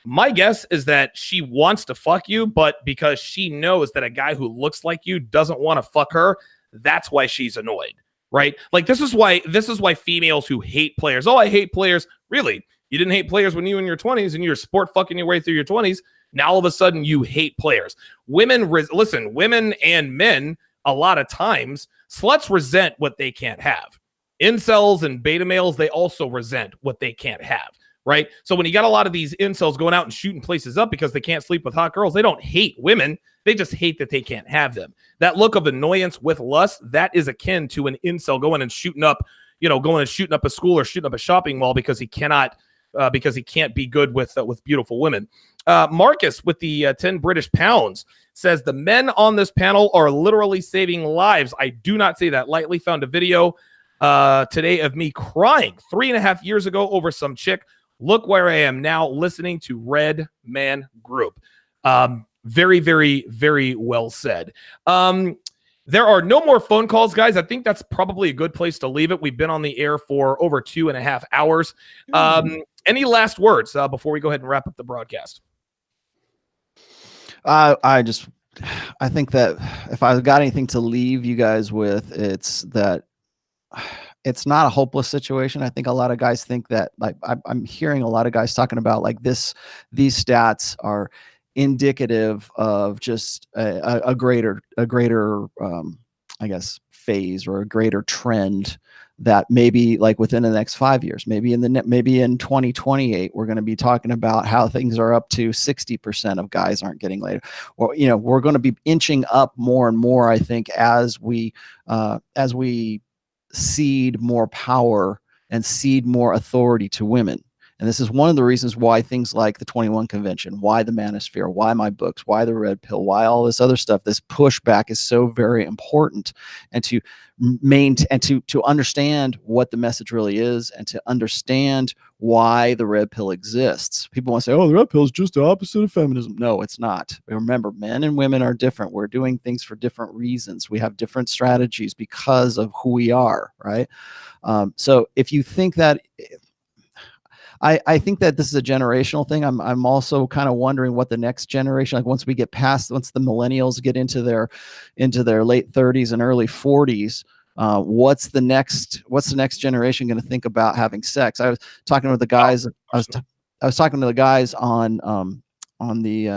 My guess is that she wants to fuck you, but because she knows that a guy who looks like you doesn't want to fuck her, that's why she's annoyed, right? Like this is why females who hate players, oh, I hate players. Really? You didn't hate players when you were in your 20s and you're sport fucking your way through your 20s. Now all of a sudden you hate players. Women and men, a lot of times, sluts resent what they can't have. Incels and beta males, they also resent what they can't have, right? So when you got a lot of these incels going out and shooting places up because they can't sleep with hot girls, they don't hate women. They just hate that they can't have them. That look of annoyance with lust, that is akin to an incel going and shooting up a school or shooting up a shopping mall because he can't be good with beautiful women. Marcus with the 10 British pounds says the men on this panel are literally saving lives. I do not say that lightly. Found a video today of me crying 3.5 years ago over some chick. Look where I am now, listening to Red Man Group. Very, very, very well said. There are no more phone calls, guys. I think that's probably a good place to leave it. We've been on the air for over 2.5 hours. Any last words before we go ahead and wrap up the broadcast? I think that if I've got anything to leave you guys with, it's that it's not a hopeless situation. I think a lot of guys think that, like, I'm hearing a lot of guys talking about like these stats are indicative of just a greater I guess phase or a greater trend that maybe like within the next 5 years, maybe in 2028, we're going to be talking about how things are up to 60% of guys aren't getting laid. Or, we're going to be inching up more and more, I think, as we cede more power and cede more authority to women. And this is one of the reasons why things like the 21 Convention, why the Manosphere, why my books, why the Red Pill, why all this other stuff, this pushback is so very important. And to to understand what the message really is, and to understand why the Red Pill exists. People want to say, oh, the Red Pill is just the opposite of feminism. No, it's not. Remember, men and women are different. We're doing things for different reasons. We have different strategies because of who we are, right? So if you think that... I think that this is a generational thing. I'm also kind of wondering what the next generation, like once the millennials get into their late 30s and early 40s, what's the next generation going to think about having sex? I was talking with the guys. I was talking to the guys on the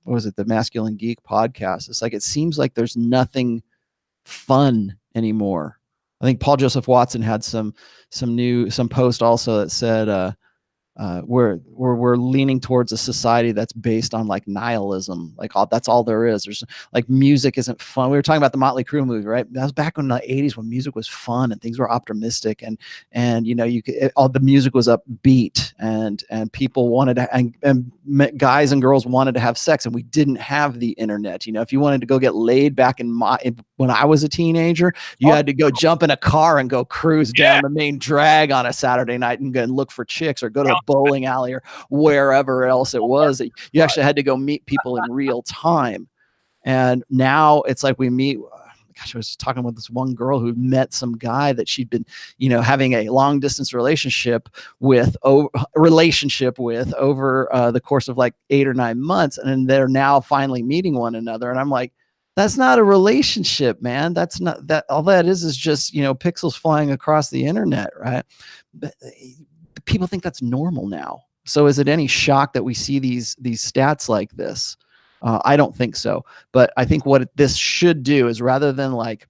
what was it, the Masculine Geek podcast. It's like it seems like there's nothing fun anymore. I think Paul Joseph Watson had some post also that said we're leaning towards a society that's based on like nihilism, like that's all there is. There's like music isn't fun. We were talking about the Motley Crue movie, right? That was back in the 80s when music was fun and things were optimistic, and all the music was upbeat, and people wanted to, and guys and girls wanted to have sex, and we didn't have the internet. If you wanted to go get laid back when I was a teenager, you had to go jump in a car and go cruise down the main drag on a Saturday night and go and look for chicks, or go to a bowling alley or wherever else it was. You actually had to go meet people in real time. And now it's like we meet, gosh, I was just talking with this one girl who met some guy that she'd been, having a long distance relationship with over the course of like 8 or 9 months. And then they're now finally meeting one another. And I'm like, that's not a relationship, man. That's not that. All that is just, pixels flying across the internet. Right. But people think that's normal now. So is it any shock that we see these stats like this? I don't think so. But I think what this should do is, rather than like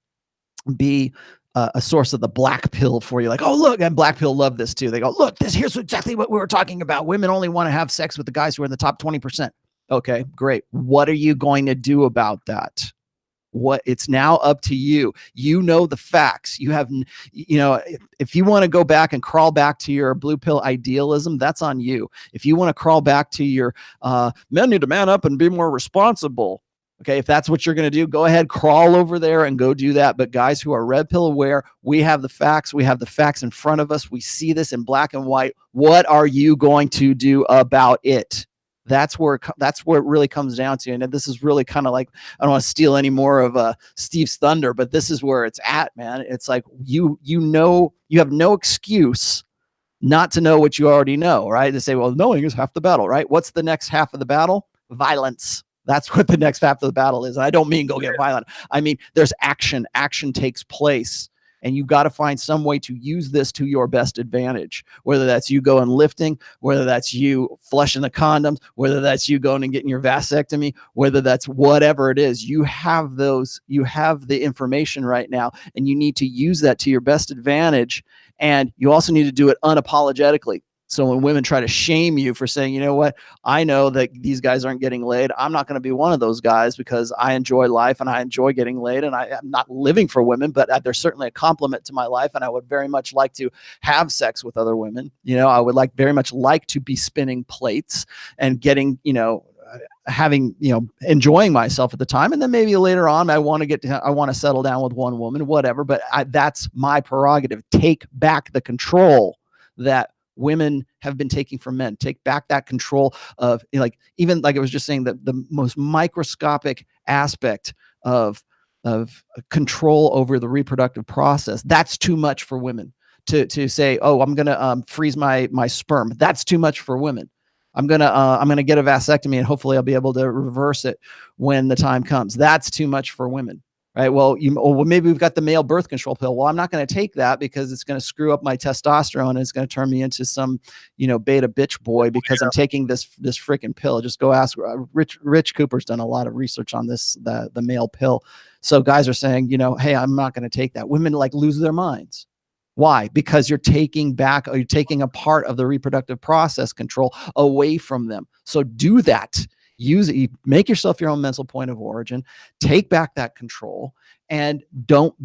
be a source of the black pill for you, like, oh, look, and black pill love this too. They go, look, here's exactly what we were talking about. Women only want to have sex with the guys who are in the top 20%. Okay, great. What are you going to do about that? It's now up to you. You know the facts. You have, if you want to go back and crawl back to your blue pill idealism, that's on you. If you want to crawl back to your men need to man up and be more responsible, okay, if that's what you're going to do, go ahead, crawl over there and go do that. But guys who are red pill aware, we have the facts. We have the facts in front of us. We see this in black and white. What are you going to do about it? That's where it really comes down to. And this is really kind of like, I don't want to steal any more of Steve's thunder, but this is where it's at, man. It's like, you have no excuse not to know what you already know, right? To say, well, knowing is half the battle, right? What's the next half of the battle? Violence. That's what the next half of the battle is. And I don't mean go get violent. I mean, there's action. Action takes place. And you've got to find some way to use this to your best advantage, whether that's you going lifting, whether that's you flushing the condoms, whether that's you going and getting your vasectomy, whether that's whatever it is. You have the information right now, and you need to use that to your best advantage. And you also need to do it unapologetically. So when women try to shame you for saying, you know what, I know that these guys aren't getting laid, I'm not going to be one of those guys because I enjoy life and I enjoy getting laid, and I'm not living for women, but they're certainly a compliment to my life, and I would very much like to have sex with other women. I would very much like to be spinning plates and getting, having, enjoying myself at the time. And then maybe later on, I want to settle down with one woman, whatever, but that's my prerogative. Take back the control that women have been taking from men. Take back that control of, even like I was just saying, that the most microscopic aspect of control over the reproductive process. That's too much for women to say, oh, I'm going to freeze my sperm. That's too much for women. I'm going to get a vasectomy and hopefully I'll be able to reverse it when the time comes. That's too much for women. Right. Well, maybe we've got the male birth control pill. Well, I'm not going to take that because it's going to screw up my testosterone and it's going to turn me into some, beta bitch boy because I'm taking this freaking pill. Just go ask Rich Cooper's done a lot of research on this, the male pill. So guys are saying, hey, I'm not going to take that. Women lose their minds. Why? Because you're taking a part of the reproductive process control away from them. So do that. Use it. Make yourself your own mental point of origin. Take back that control, and don't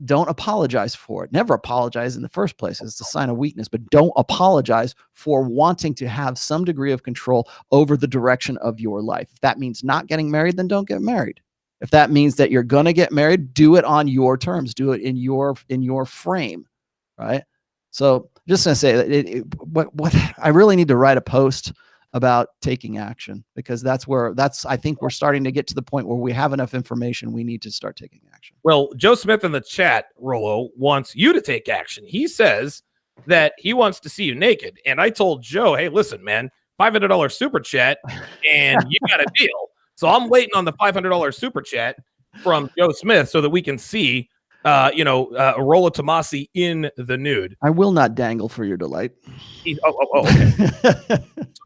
apologize for it. Never apologize in the first place. It's a sign of weakness, but don't apologize for wanting to have some degree of control over the direction of your life. If that means not getting married, then don't get married. If that means that you're going to get married, do it on your terms. Do it in your frame, right? So I'm just going to say that what I really need to write a post about taking action, because I think we're starting to get to the point where we have enough information. We need to start taking action. Well, Joe Smith in the chat, Rollo, wants you to take action. He says that he wants to see you naked. And I told Joe, hey, listen, man, $500 super chat and you got a deal. So I'm waiting on the $500 super chat from Joe Smith so that we can see Rollo Tomasi in the nude. I will not dangle for your delight. Okay.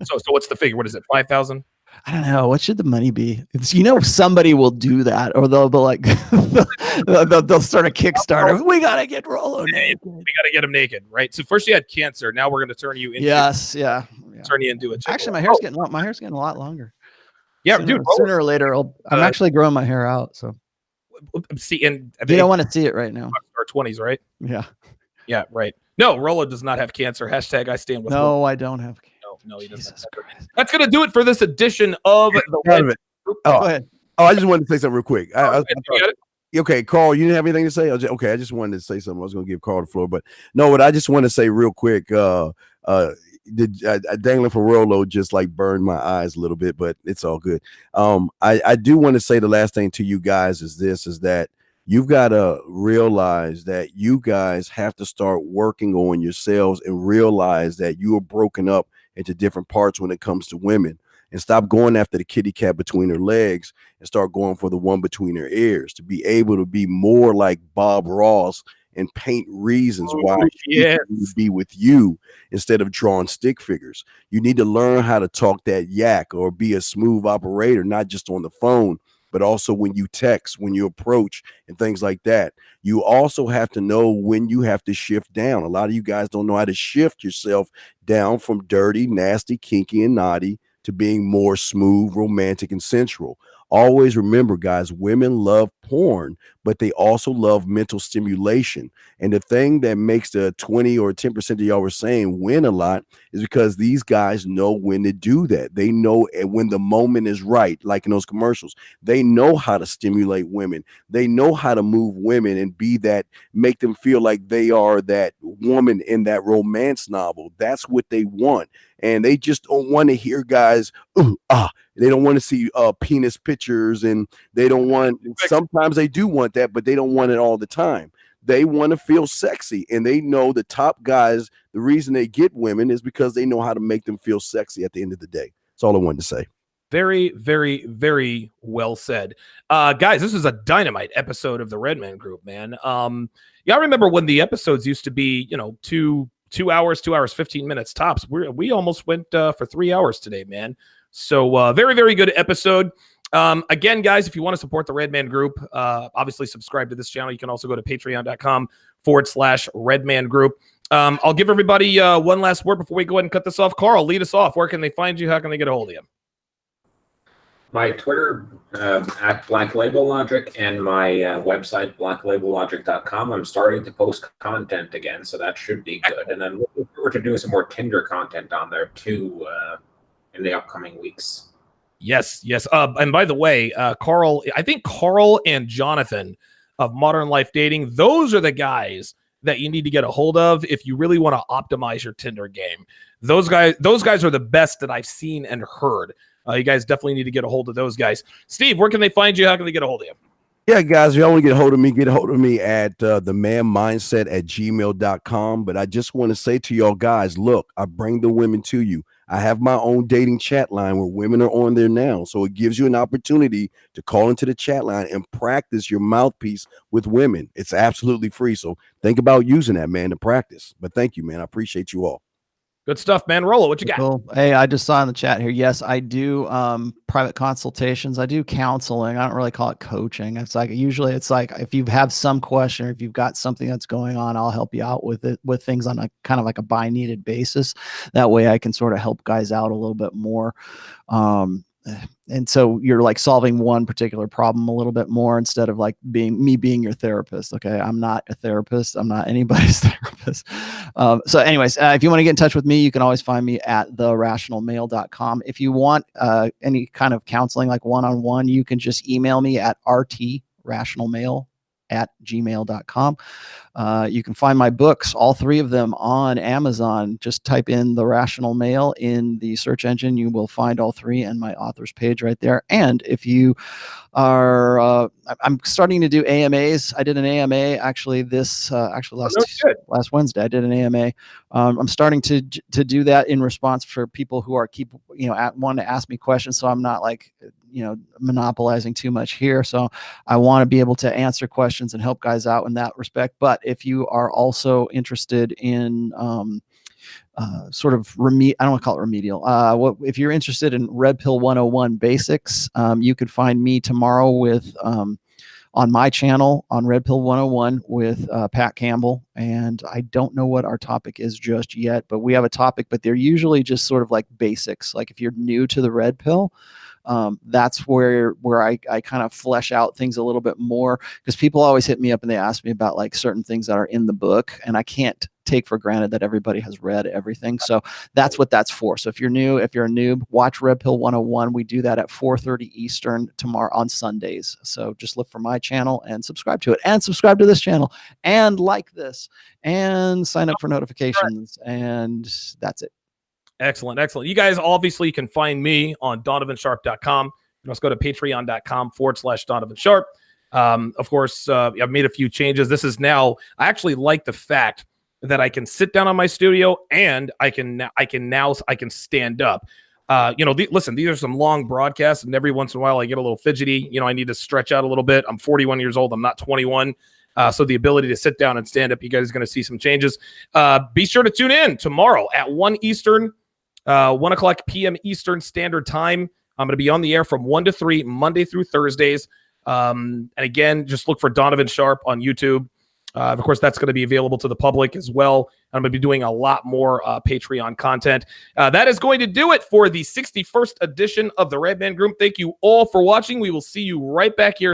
So what's the figure? What is it? 5,000? I don't know. What should the money be? Somebody will do that, or they'll be like, they'll start a Kickstarter. We gotta get Rollo naked. We gotta get him naked, right? So first you had cancer. Now we're gonna turn you into turn you into a chick. Actually, my hair's getting a lot longer. Yeah, sooner or later, I'm actually growing my hair out. So see, and you don't want to see it right now. Our 20s, right? Yeah, right. No, Rollo does not have cancer. Hashtag I stand with. No, I don't have cancer. No, he doesn't. That's gonna do it for this edition of the Red Group. Go ahead. I just wanted to say something real quick. Okay, Carl, you didn't have anything to say? Okay, I just wanted to say something. I was going to give Carl the floor, but no, what I just want to say real quick, dangling for Rollo just like burned my eyes a little bit, but it's all good. I do want to say the last thing to you guys is that You've got to realize that you guys have to start working on yourselves and realize that you are broken up into different parts when it comes to women, and stop going after the kitty cat between her legs and start going for the one between her ears, to be able to be more like Bob Ross and paint reasons why she should be with you instead of drawing stick figures. You need to learn how to talk that yak or be a smooth operator, not just on the phone, but also when you text, when you approach, and things like that. You also have to know when you have to shift down. A lot of you guys don't know how to shift yourself down from dirty, nasty, kinky, and naughty to being more smooth, romantic, and sensual. Always remember, guys, women love porn, but they also love mental stimulation. And the thing that makes the 20 or 10% of y'all were saying win a lot is because these guys know when to do that. They know when the moment is right, like in those commercials. They know how to stimulate women. They know how to move women and be that, make them feel like they are that woman in that romance novel. That's what they want. And they just don't want to hear guys, ooh, ah. They don't want to see penis pictures, and they don't want, sometimes they do want that, but they don't want it all the time. They want to feel sexy, and they know the top guys, the reason they get women is because they know how to make them feel sexy at the end of the day. That's all I wanted to say. Very, very, very well said. Guys, this is a dynamite episode of the Redman Group, man. Yeah, I remember when the episodes used to be, 2 hours, 2 hours, 15 minutes tops. We almost went for 3 hours today, man. So very, very good episode. Again, guys, if you want to support the Redman Group, obviously subscribe to this channel. You can also go to patreon.com/Redman Group. I'll give everybody one last word before we go ahead and cut this off. Carl, lead us off. Where can they find you? How can they get a hold of you? My Twitter at Black Label Logic, and my website blacklabellogic.com. I'm starting to post content again, so that should be good. And then looking forward to doing some more Tinder content on there too in the upcoming weeks. Yes. And by the way, Carl, I think Carl and Jonathan of Modern Life Dating, those are the guys that you need to get a hold of if you really want to optimize your Tinder game. Those guys are the best that I've seen and heard. You guys definitely need to get a hold of those guys. Steve, where can they find you? How can they get a hold of you? Yeah, guys, if y'all want to get a hold of me at themanmindset@gmail.com. But I just want to say to y'all guys, look, I bring the women to you. I have my own dating chat line where women are on there now. So it gives you an opportunity to call into the chat line and practice your mouthpiece with women. It's absolutely free. So think about using that, man, to practice. But thank you, man. I appreciate you all. Good stuff, man. Rollo, what you got? Cool. Hey, I just saw in the chat here. Yes, I do private consultations. I do counseling. I don't really call it coaching. It's like usually it's like if you have some question or if you've got something that's going on, I'll help you out with it, with things on a kind of like a by needed basis. That way I can sort of help guys out a little bit more. And so you're like solving one particular problem a little bit more instead of like being your therapist. Okay. I'm not a therapist. I'm not anybody's therapist. So anyways, if you want to get in touch with me, you can always find me at therationalmale.com. If you want any kind of counseling, like one-on-one, you can just email me at rtrationalmale@gmail.com. You can find my books, all three of them, on Amazon. Just type in The Rational Male in the search engine. You will find all three and my author's page right there. And if you are, I'm starting to do AMAs. I did an AMA actually last Wednesday. I did an AMA. I'm starting to do that in response for people who are wanting to ask me questions. So I'm not like, monopolizing too much here. So I want to be able to answer questions and help guys out in that respect. But if you are also interested in sort of I don't want to call it remedial. If you're interested in Red Pill 101 basics, you could find me tomorrow with on my channel on Red Pill 101 with Pat Campbell. And I don't know what our topic is just yet, but we have a topic, but they're usually just sort of like basics. Like if you're new to the red pill, that's where I kind of flesh out things a little bit more, because people always hit me up and they ask me about like certain things that are in the book, and I can't take for granted that everybody has read everything. So that's what that's for. So if you're a noob, watch Red Pill 101. We do that at 4:30 Eastern tomorrow on Sundays. So just look for my channel and subscribe to it, and subscribe to this channel, and like this, and sign up for notifications, and that's it. Excellent. You guys obviously can find me on donovansharp.com. You must go to patreon.com/Donovan Sharp. Of course, I've made a few changes. This is now, I actually like the fact that I can sit down on my studio and I can stand up. Listen, these are some long broadcasts, and every once in a while I get a little fidgety. I need to stretch out a little bit. I'm 41 years old. I'm not 21. So the ability to sit down and stand up, you guys are going to see some changes. Be sure to tune in tomorrow at 1 Eastern, 1 o'clock p.m. Eastern Standard Time. I'm going to be on the air from 1 to 3, Monday through Thursdays. And again, just look for Donovan Sharp on YouTube. Of course, that's going to be available to the public as well. I'm going to be doing a lot more Patreon content. That is going to do it for the 61st edition of the Redman Group. Thank you all for watching. We will see you right back here.